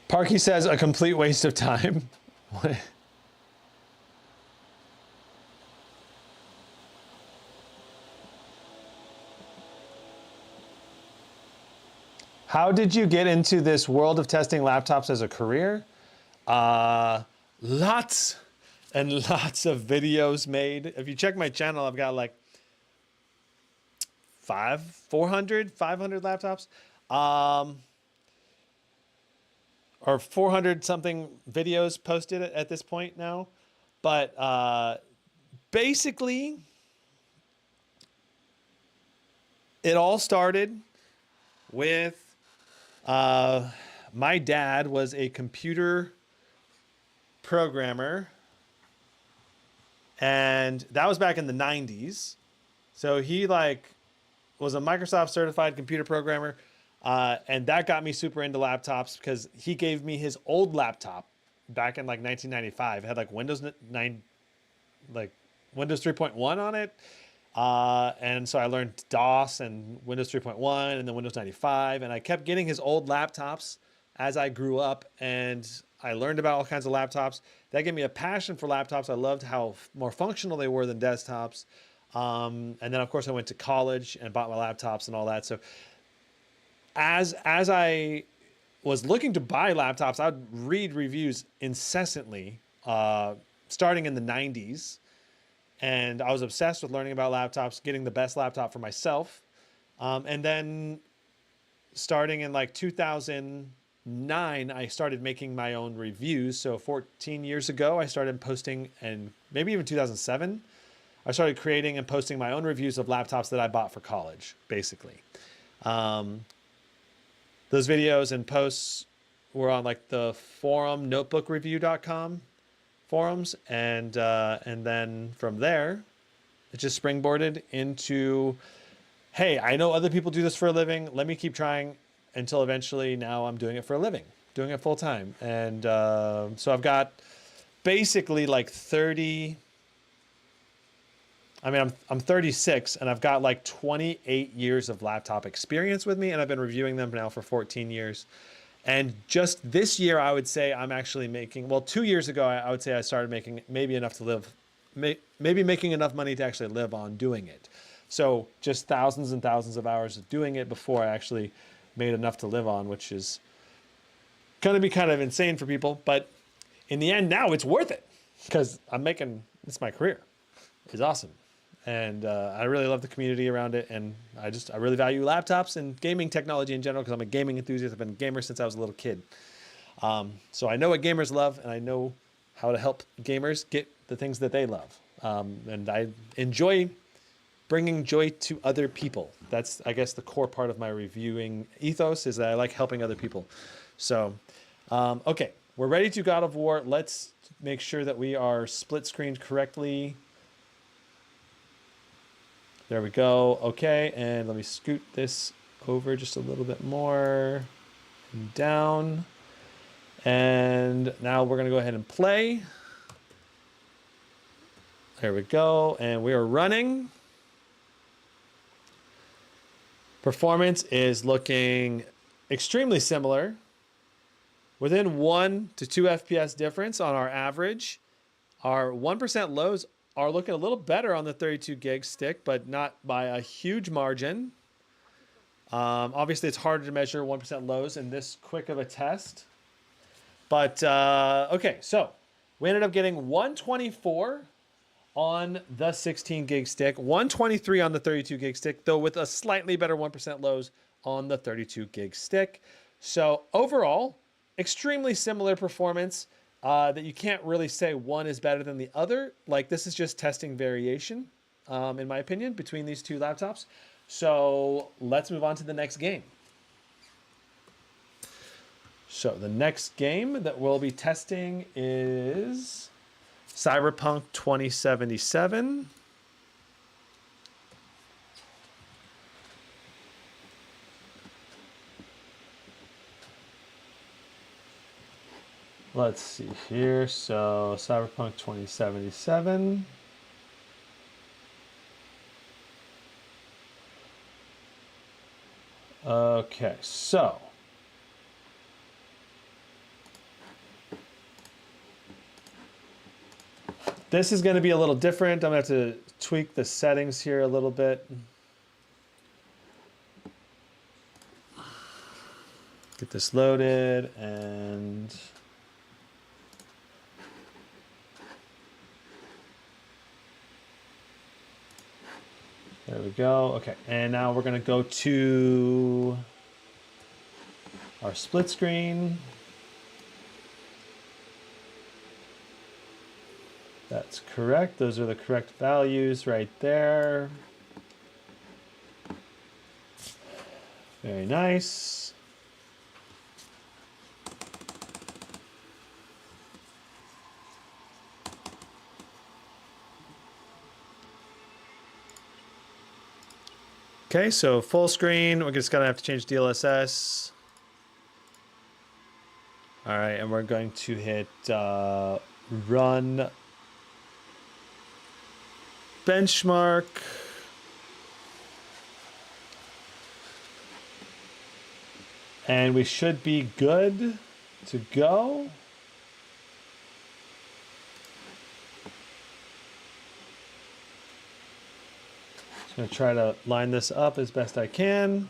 Parky says a complete waste of time. What? How did you get into this world of testing laptops as a career? Lots and lots of videos made. If you check my channel, I've got like 500 laptops. Or 400 something videos posted at this point now. But basically, it all started with my dad was a computer programmer, and that was back in the 90s. So he was a Microsoft certified computer programmer. And that got me super into laptops because he gave me his old laptop back in 1995. It had Windows 9, Windows 3.1 on it. And so I learned DOS and Windows 3.1 and then Windows 95. And I kept getting his old laptops as I grew up, and I learned about all kinds of laptops. That gave me a passion for laptops. I loved how more functional they were than desktops. And then of course I went to college and bought my laptops and all that. So as I was looking to buy laptops, I'd read reviews incessantly, starting in the 90s. And I was obsessed with learning about laptops, getting the best laptop for myself. And then starting in 2009, I started making my own reviews. So 14 years ago, I started posting, and maybe even 2007, I started creating and posting my own reviews of laptops that I bought for college, basically. Those videos and posts were on the forum notebookreview.com forums, and then from there, it just springboarded into, hey, I know other people do this for a living. Let me keep trying until eventually now I'm doing it for a living, doing it full time. And so I've got basically 30. I mean, I'm 36 and I've got 28 years of laptop experience with me, and I've been reviewing them now for 14 years. And just this year, I would say I'm actually making, 2 years ago, I would say I started making maybe enough to live, maybe making enough money to actually live on doing it. So just thousands and thousands of hours of doing it before I actually made enough to live on, which is going to be kind of insane for people. But in the end, now it's worth it because it's my career. It's awesome. And I really love the community around it, and I really value laptops and gaming technology in general because I'm a gaming enthusiast. I've been a gamer since I was a little kid. So I know what gamers love, and I know how to help gamers get the things that they love. And I enjoy bringing joy to other people. That's, I guess, the core part of my reviewing ethos, is that I like helping other people. So, okay, we're ready to God of War. Let's make sure that we are split screened correctly. There we go. Okay, and let me scoot this over just a little bit more. down. And now we're going to go ahead and play. There we go. And we are running. Performance is looking extremely similar. Within 1 to 2 FPS difference on our average. Our 1% lows are looking a little better on the 32 gig stick, but not by a huge margin. Obviously, it's harder to measure 1% lows in this quick of a test. But, okay, so we ended up getting 124 on the 16 gig stick, 123 on the 32 gig stick, though with a slightly better 1% lows on the 32 gig stick. So overall, extremely similar performance that you can't really say one is better than the other. Like, this is just testing variation, in my opinion, between these two laptops. So let's move on to the next game. So the next game that we'll be testing is Cyberpunk 2077. Let's see here. So Cyberpunk 2077. Okay, so this is going to be a little different. I'm going to have to tweak the settings here a little bit. Get this loaded and there we go. Okay, and now we're going to go to our split screen. That's correct. Those are the correct values right there. Very nice. Okay, so full screen. We're just gonna have to change DLSS. All right, and we're going to hit run benchmark. And we should be good to go. Just gonna try to line this up as best I can.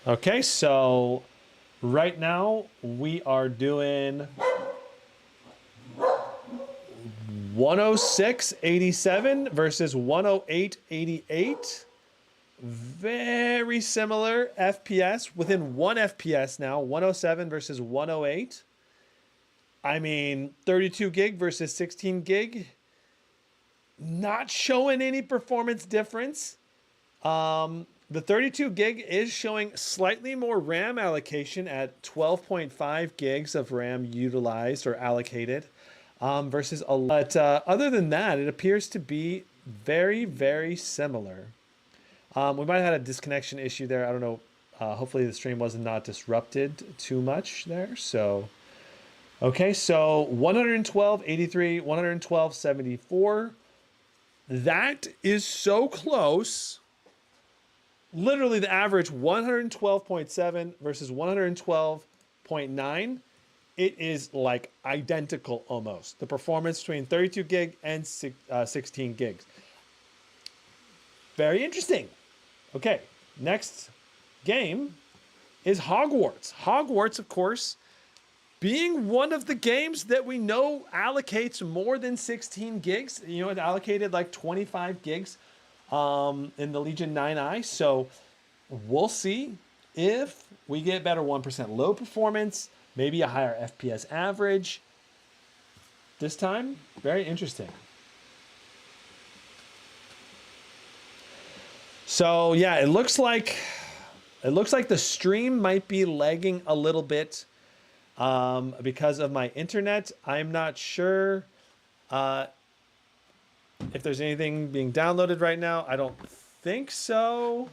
Okay, so right now we are doing 106.87 versus 108.88. Very similar FPS, within 1 FPS now, 107 versus 108. I mean, 32 gig versus 16 gig. Not showing any performance difference. The 32 gig is showing slightly more RAM allocation at 12.5 gigs of RAM utilized or allocated. Versus a lot. But other than that, it appears to be very, very similar. We might have had a disconnection issue there. I don't know. Hopefully the stream was not disrupted too much there. So, okay. So 112.83, 112.74. That is so close. Literally the average 112.7 versus 112.9. It is like identical almost. The performance between 32 gig and 16 gigs. Very interesting. Okay, next game is Hogwarts. Hogwarts, of course, being one of the games that we know allocates more than 16 gigs. You know, it allocated like 25 gigs in the Legion 9i. So we'll see if we get better 1% low performance, maybe a higher FPS average. This time, very interesting. So yeah, it looks like the stream might be lagging a little bit because of my internet. I'm not sure if there's anything being downloaded right now. I don't think so.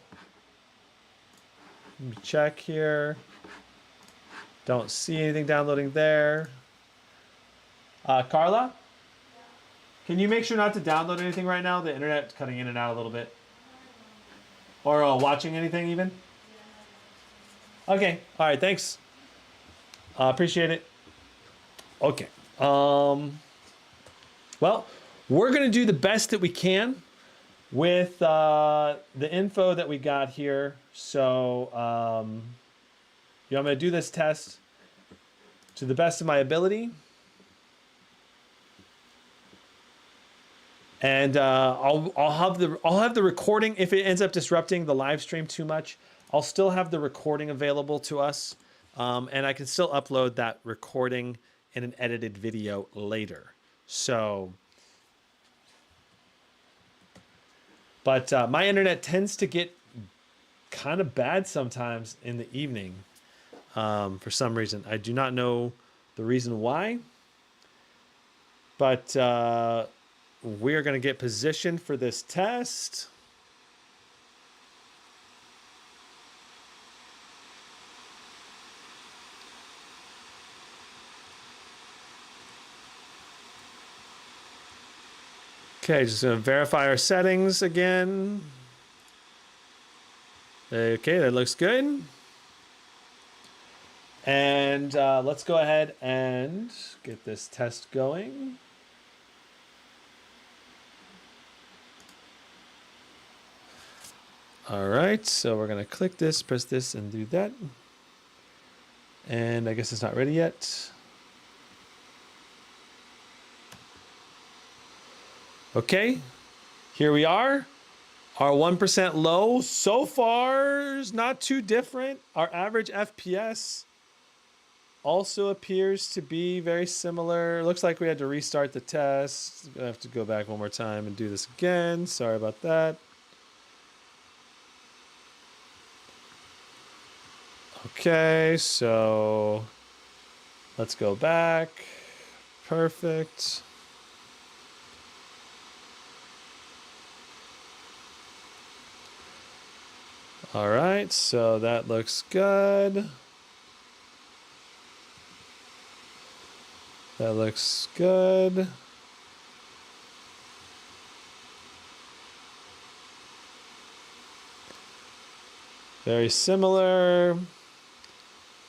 Let me check here. Don't see anything downloading there. Carla? Can you make sure not to download anything right now? The internet's cutting in and out a little bit. Or watching anything even? Okay. All right. Thanks. Appreciate it. Okay. Well, we're going to do the best that we can with the info that we got here. So, I'm going to do this test to the best of my ability. And I'll have the recording. If it ends up disrupting the live stream too much, I'll still have the recording available to us, and I can still upload that recording in an edited video later. So, but my internet tends to get kind of bad sometimes in the evening for some reason. I do not know the reason why, but we're going to get positioned for this test. Okay, just going to verify our settings again. Okay, that looks good. And let's go ahead and get this test going. All right, so we're going to click this, press this, and do that. And I guess it's not ready yet. Okay, here we are. Our 1% low so far is not too different. Our average FPS also appears to be very similar. Looks like we had to restart the test. I have to go back one more time and do this again. Sorry about that. Okay, so let's go back. Perfect. All right, so that looks good. That looks good. Very similar.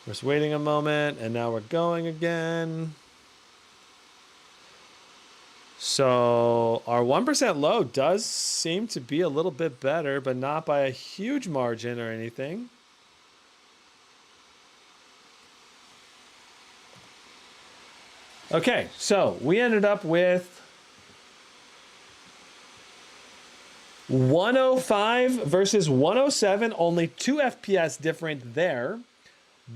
We're just waiting a moment, and now we're going again. So our 1% low does seem to be a little bit better, but not by a huge margin or anything. Okay, so we ended up with 105 versus 107, only 2 FPS different there.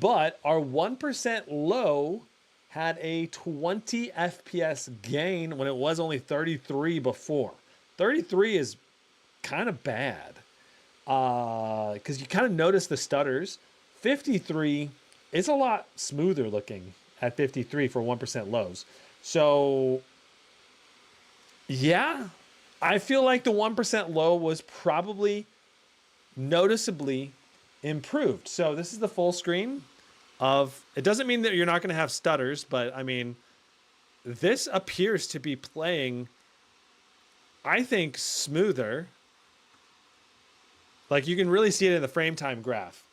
But our 1% low had a 20 FPS gain when it was only 33 before. 33 is kind of bad because you kind of notice the stutters. 53 is a lot smoother looking at 53 for 1% lows. So, yeah, I feel like the 1% low was probably noticeably improved. So this is the full screen of, it doesn't mean that you're not going to have stutters, but I mean, this appears to be playing, I think, smoother. Like you can really see it in the frame time graph,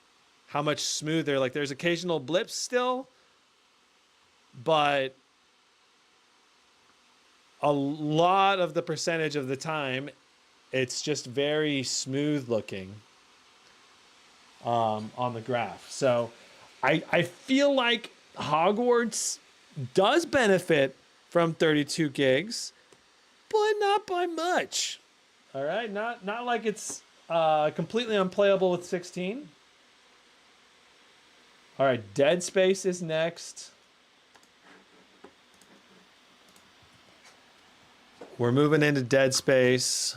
how much smoother, like there's occasional blips still, but a lot of the percentage of the time, it's just very smooth looking on the graph. So I feel like Hogwarts does benefit from 32 gigs, but not by much. All right, not like it's completely unplayable with 16. All right, Dead Space is next. We're moving into Dead Space.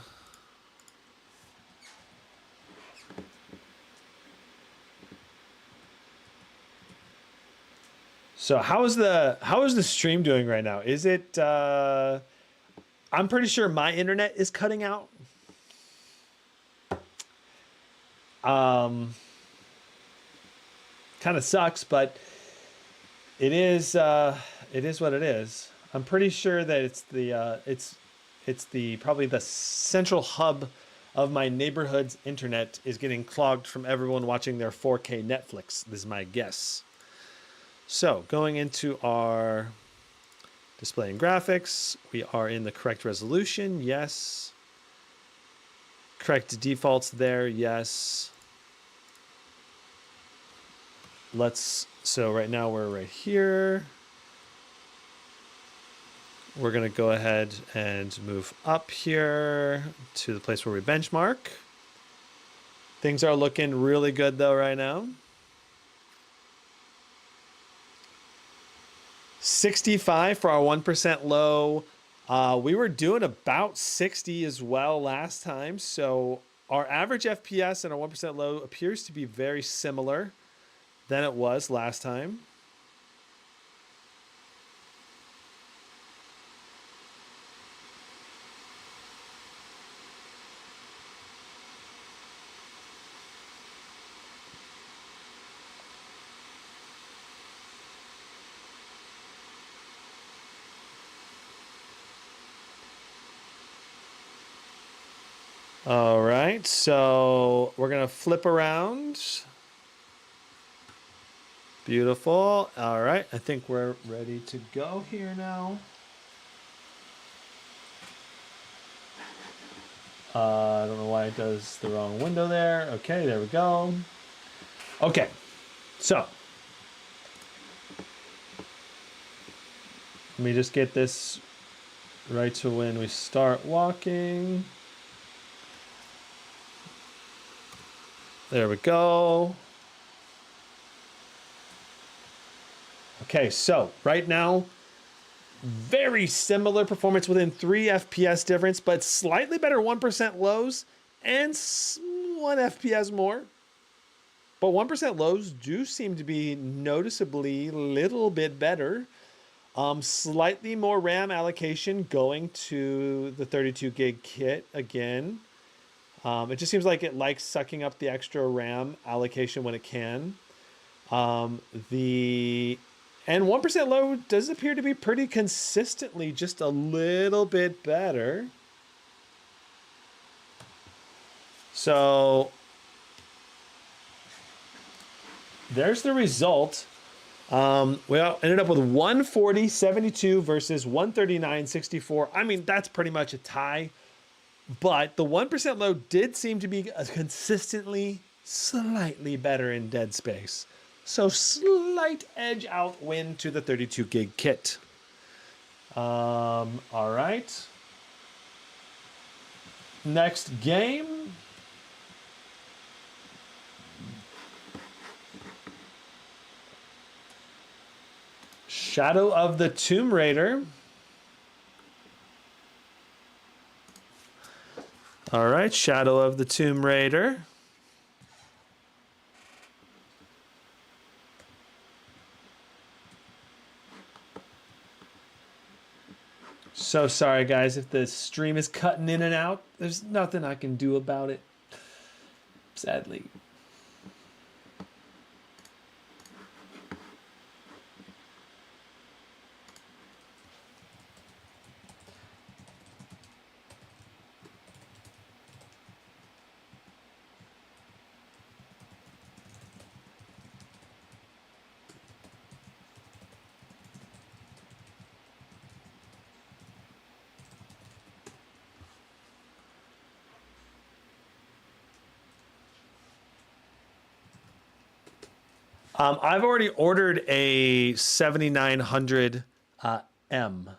So how is the stream doing right now? Is it I'm pretty sure my internet is cutting out. Kind of sucks, but it is what it is. I'm pretty sure that it's the probably the central hub of my neighborhood's internet is getting clogged from everyone watching their 4K Netflix. This is my guess. So going into our display and graphics, we are in the correct resolution. Yes. Correct defaults there. Yes. So right now we're right here. We're going to go ahead and move up here to the place where we benchmark. Things are looking really good though right now. 65 for our 1% low. We were doing about 60 as well last time. So our average FPS and our 1% low appears to be very similar than it was last time. All right, so we're gonna flip around. Beautiful. All right, I think we're ready to go here now. I don't know why it does the wrong window there. Okay, there we go. Okay, so let me just get this right to when we start walking. There we go. Okay, so right now, very similar performance within 3 FPS difference, but slightly better 1% lows and 1 FPS more. But 1% lows do seem to be noticeably a little bit better. Slightly more RAM allocation going to the 32 gig kit again. It just seems like it likes sucking up the extra RAM allocation when it can. And 1% low does appear to be pretty consistently just a little bit better. So there's the result. We ended up with 140.72 versus 139.64. I mean, that's pretty much a tie. But the 1% low did seem to be consistently slightly better in dead space. So slight edge out win to the 32 gig kit. All right. Next game. Shadow of the Tomb Raider. All right, Shadow of the Tomb Raider. So sorry, guys, if the stream is cutting in and out. There's nothing I can do about it, sadly. I've already ordered a 7900 M,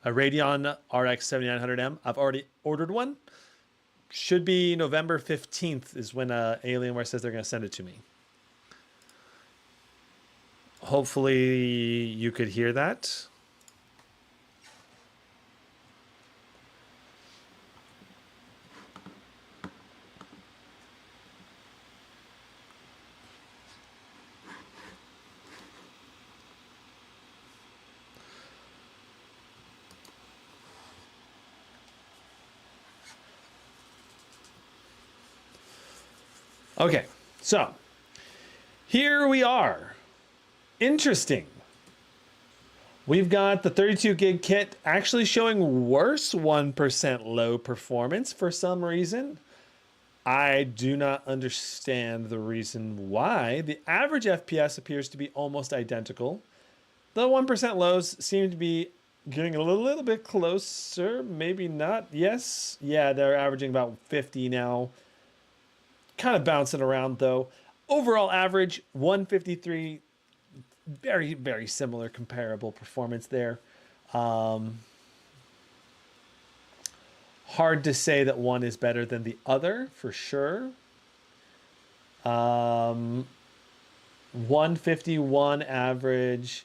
a Radeon RX 7900M. I've already ordered one. Should be November 15th is when Alienware says they're going to send it to me. Hopefully you could hear that. Okay, so here we are. Interesting. We've got the 32 gig kit actually showing worse 1% low performance for some reason. I do not understand the reason why. The average FPS appears to be almost identical. The 1% lows seem to be getting a little bit closer. Maybe not. Yes. Yeah, they're averaging about 50 now. Kind of bouncing around though. Overall average 153. Very, very similar comparable performance there. Hard to say that one is better than the other for sure. 151 average.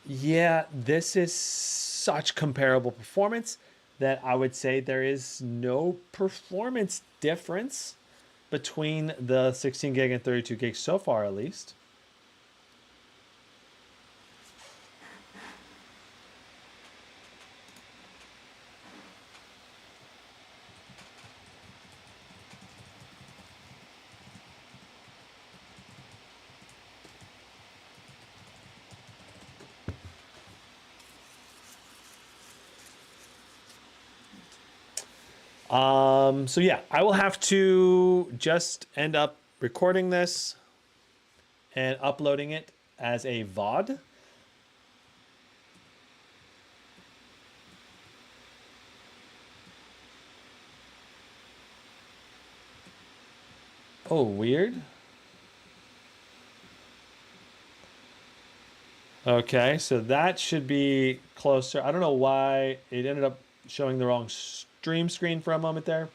Yeah, this is such comparable performance that I would say there is no performance difference between the 16 gig and 32 gig so far, at least. So yeah, I will have to just end up recording this and uploading it as a VOD. Oh, weird. Okay, so that should be closer. I don't know why it ended up showing the wrong stream screen for a moment there.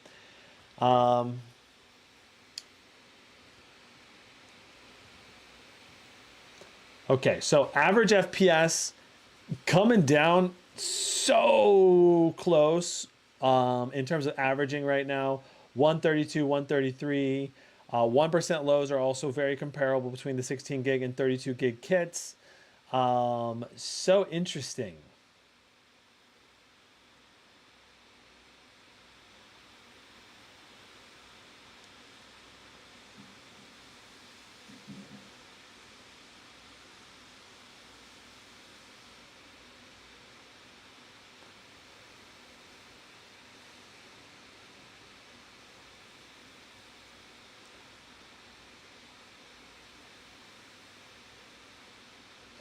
Okay, so average FPS coming down so close in terms of averaging right now. 132, 133. 1% lows are also very comparable between the 16 gig and 32 gig kits. So interesting.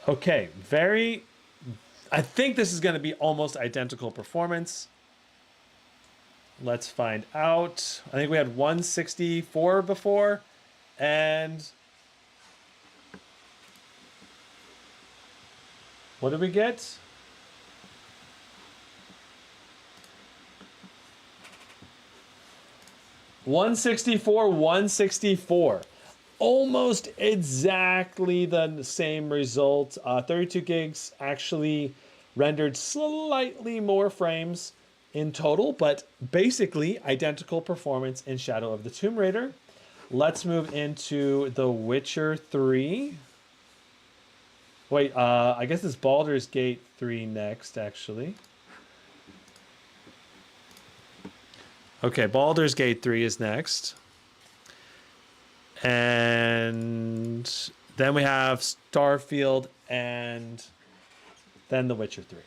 Okay, I think this is going to be almost identical performance. Let's find out. I think we had 164 before, and what did we get? $164, 164. Almost exactly the same result. 32 gigs actually rendered slightly more frames in total, but basically identical performance in Shadow of the Tomb Raider. Let's move into The Witcher 3. Wait, I guess it's Baldur's Gate 3 next, actually. Okay, Baldur's Gate 3 is next. And then we have Starfield and then The Witcher 3.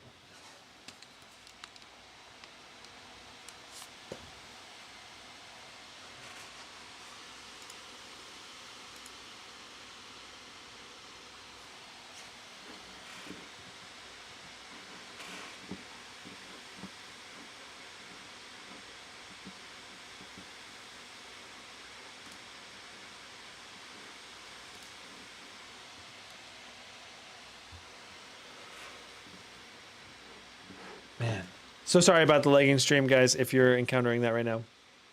Man, so sorry about the lagging stream, guys, if you're encountering that right now.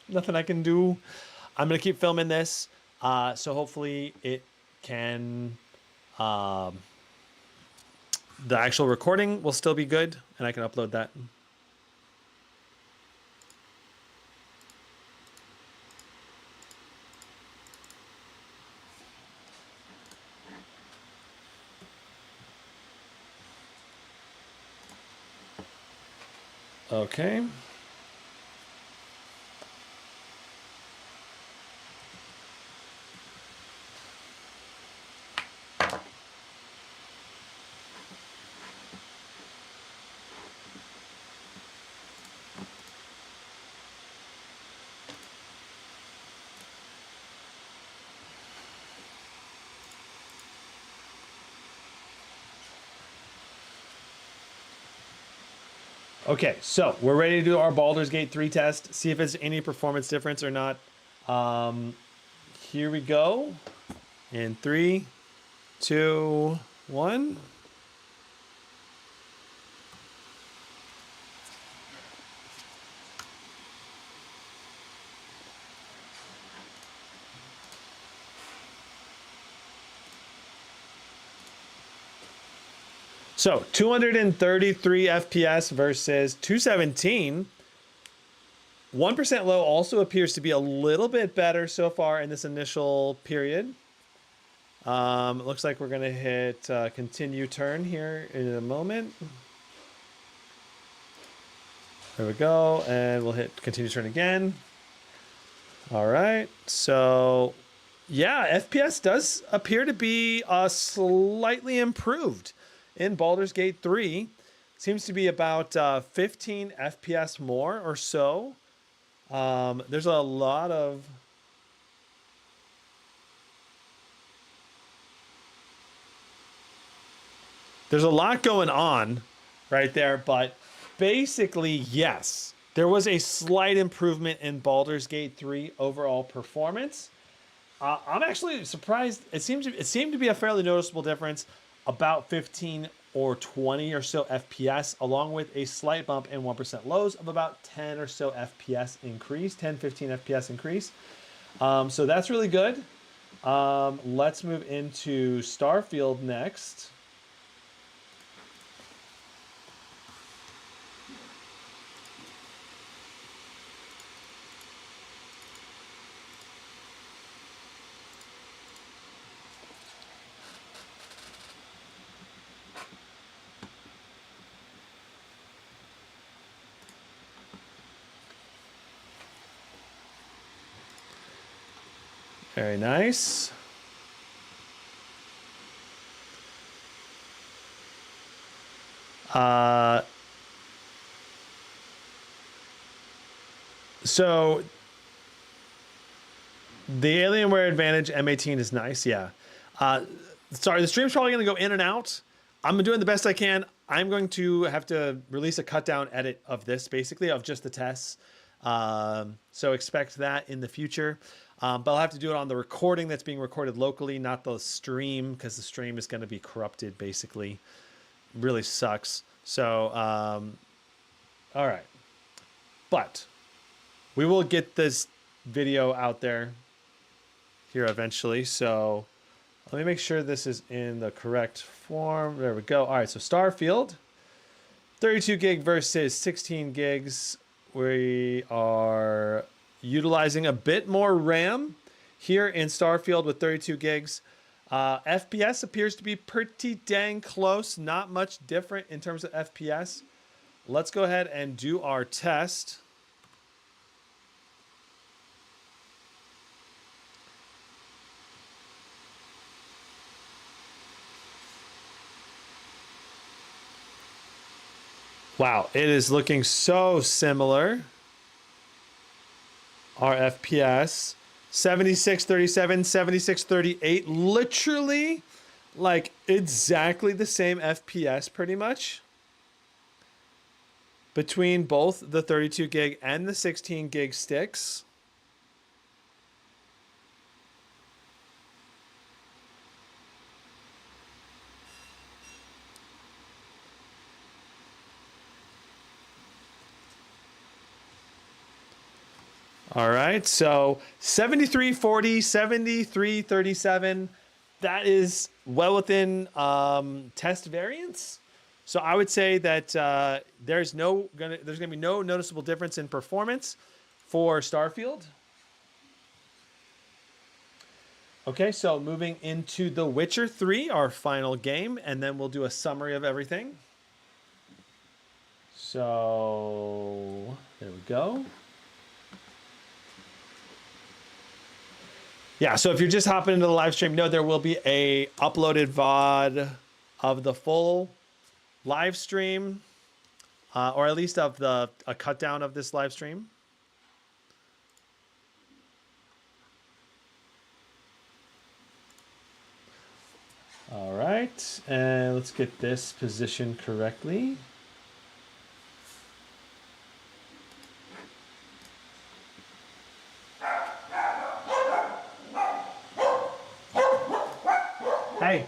Nothing I can do. I'm going to keep filming this, so hopefully it can... the actual recording will still be good, and I can upload that. Okay. Okay, so we're ready to do our Baldur's Gate 3 test, see if it's any performance difference or not. Here we go. In 3, 2, 1. So 233 FPS versus 217. 1% low also appears to be a little bit better so far in this initial period. It looks like we're going to hit continue turn here in a moment. There we go. And we'll hit continue turn again. All right. So, yeah, FPS does appear to be slightly improved in Baldur's Gate 3. Seems to be about 15 FPS more or so. There's a lot of... There's a lot going on right there, but basically, yes, there was a slight improvement in Baldur's Gate 3 overall performance. I'm actually surprised. It seemed to be a fairly noticeable difference, about 15 or 20 or so FPS, along with a slight bump in 1% lows of about 10 or so FPS increase, 10, 15 FPS increase. So that's really good. Let's move into Starfield next. Very nice. So the Alienware Advantage M18 is nice, yeah. Sorry, the stream's probably going to go in and out. I'm doing the best I can. I'm going to have to release a cut down edit of this, basically, of just the tests. So expect that in the future. But I'll have to do it on the recording that's being recorded locally, not the stream, because the stream is going to be corrupted, basically. Really sucks. So, all right. But we will get this video out there here eventually. So let me make sure this is in the correct form. There we go. All right, so Starfield, 32 gig versus 16 gigs. We are utilizing a bit more RAM here in Starfield with 32 gigs. FPS appears to be pretty dang close. Not much different in terms of FPS. Let's go ahead and do our test. Wow, it is looking so similar. Our FPS, 7637, 7638, literally like exactly the same FPS pretty much between both the 32 gig and the 16 gig sticks. All right, so 7340, 7337, that is well within test variance. So I would say that there's gonna be no noticeable difference in performance for Starfield. Okay, so moving into The Witcher 3, our final game, and then we'll do a summary of everything. So there we go. Yeah, so if you're just hopping into the live stream, no, there will be a uploaded VOD of the full live stream, or at least of a cut down of this live stream. All right, and let's get this positioned correctly. Hey.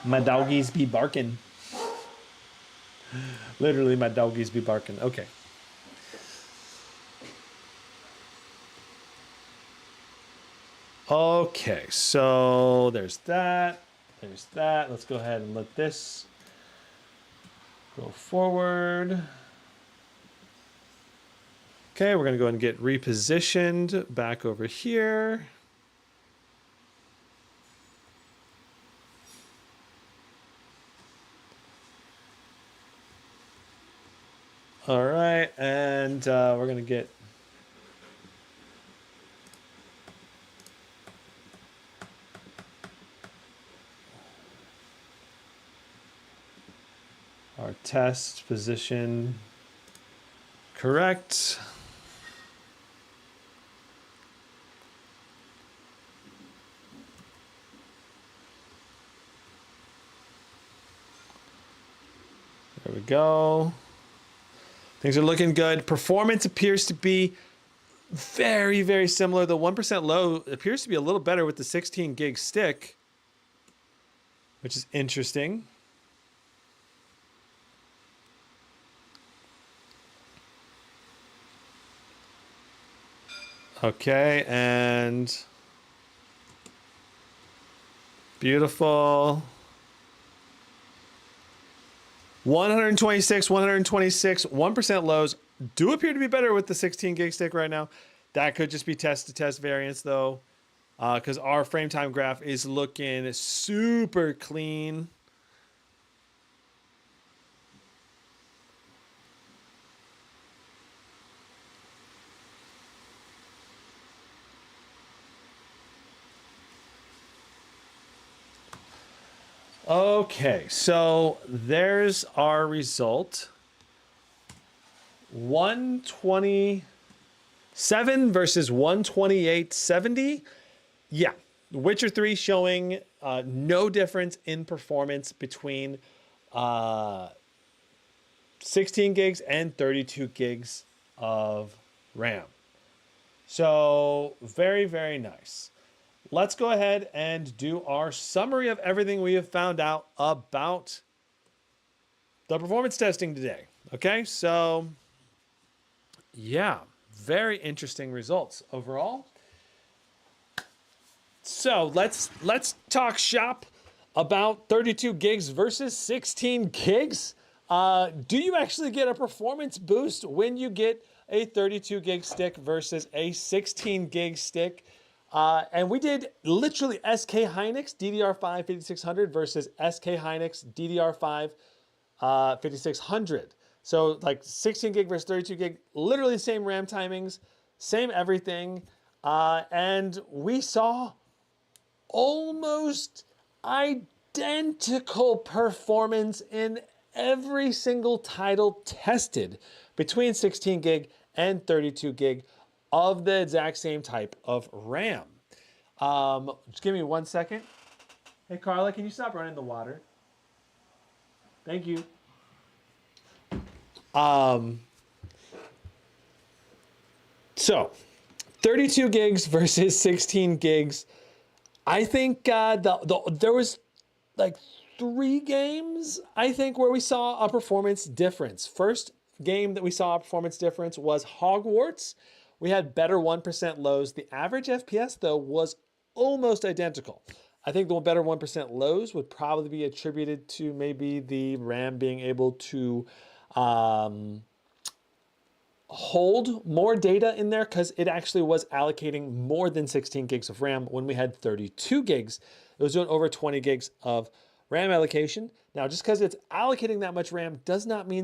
My doggies be barking. Literally, my doggies be barking. Okay. Okay, so there's that. There's that. Let's go ahead and let this go forward. Okay, we're going to go ahead and get repositioned back over here. All right, and we're going to get our test position correct. There we go. Things are looking good. Performance appears to be very, very similar. The 1% low appears to be a little better with the 16 gig stick, which is interesting. Okay, and beautiful. 126, 1% lows do appear to be better with the 16 gig stick right now. That could just be test to test variance though, because our frame time graph is looking super clean. Okay, so there's our result. 127 versus 128.70. Yeah, Witcher 3 showing no difference in performance between 16 gigs and 32 gigs of RAM. So very, very nice. Let's go ahead and do our summary of everything we have found out about the performance testing today. Okay, so yeah, very interesting results overall. So let's talk shop about 32 gigs versus 16 gigs. Do you actually get a performance boost when you get a 32 gig stick versus a 16 gig stick? And we did literally SK Hynix DDR5-5600 versus SK Hynix DDR5-5600. So like 16 gig versus 32 gig, literally same RAM timings, same everything. And we saw almost identical performance in every single title tested between 16 gig and 32 gig of the exact same type of RAM. Just give me 1 second. Hey, Carla, can you stop running the water? Thank you. So 32 gigs versus 16 gigs. I think there was like 3 games, I think, where we saw a performance difference. First game that we saw a performance difference was Hogwarts. We had better 1% lows. The average FPS, though, was almost identical. I think the better 1% lows would probably be attributed to maybe the RAM being able to hold more data in there, because it actually was allocating more than 16 gigs of RAM when we had 32 gigs. It was doing over 20 gigs of RAM allocation. Now, just because it's allocating that much RAM does not mean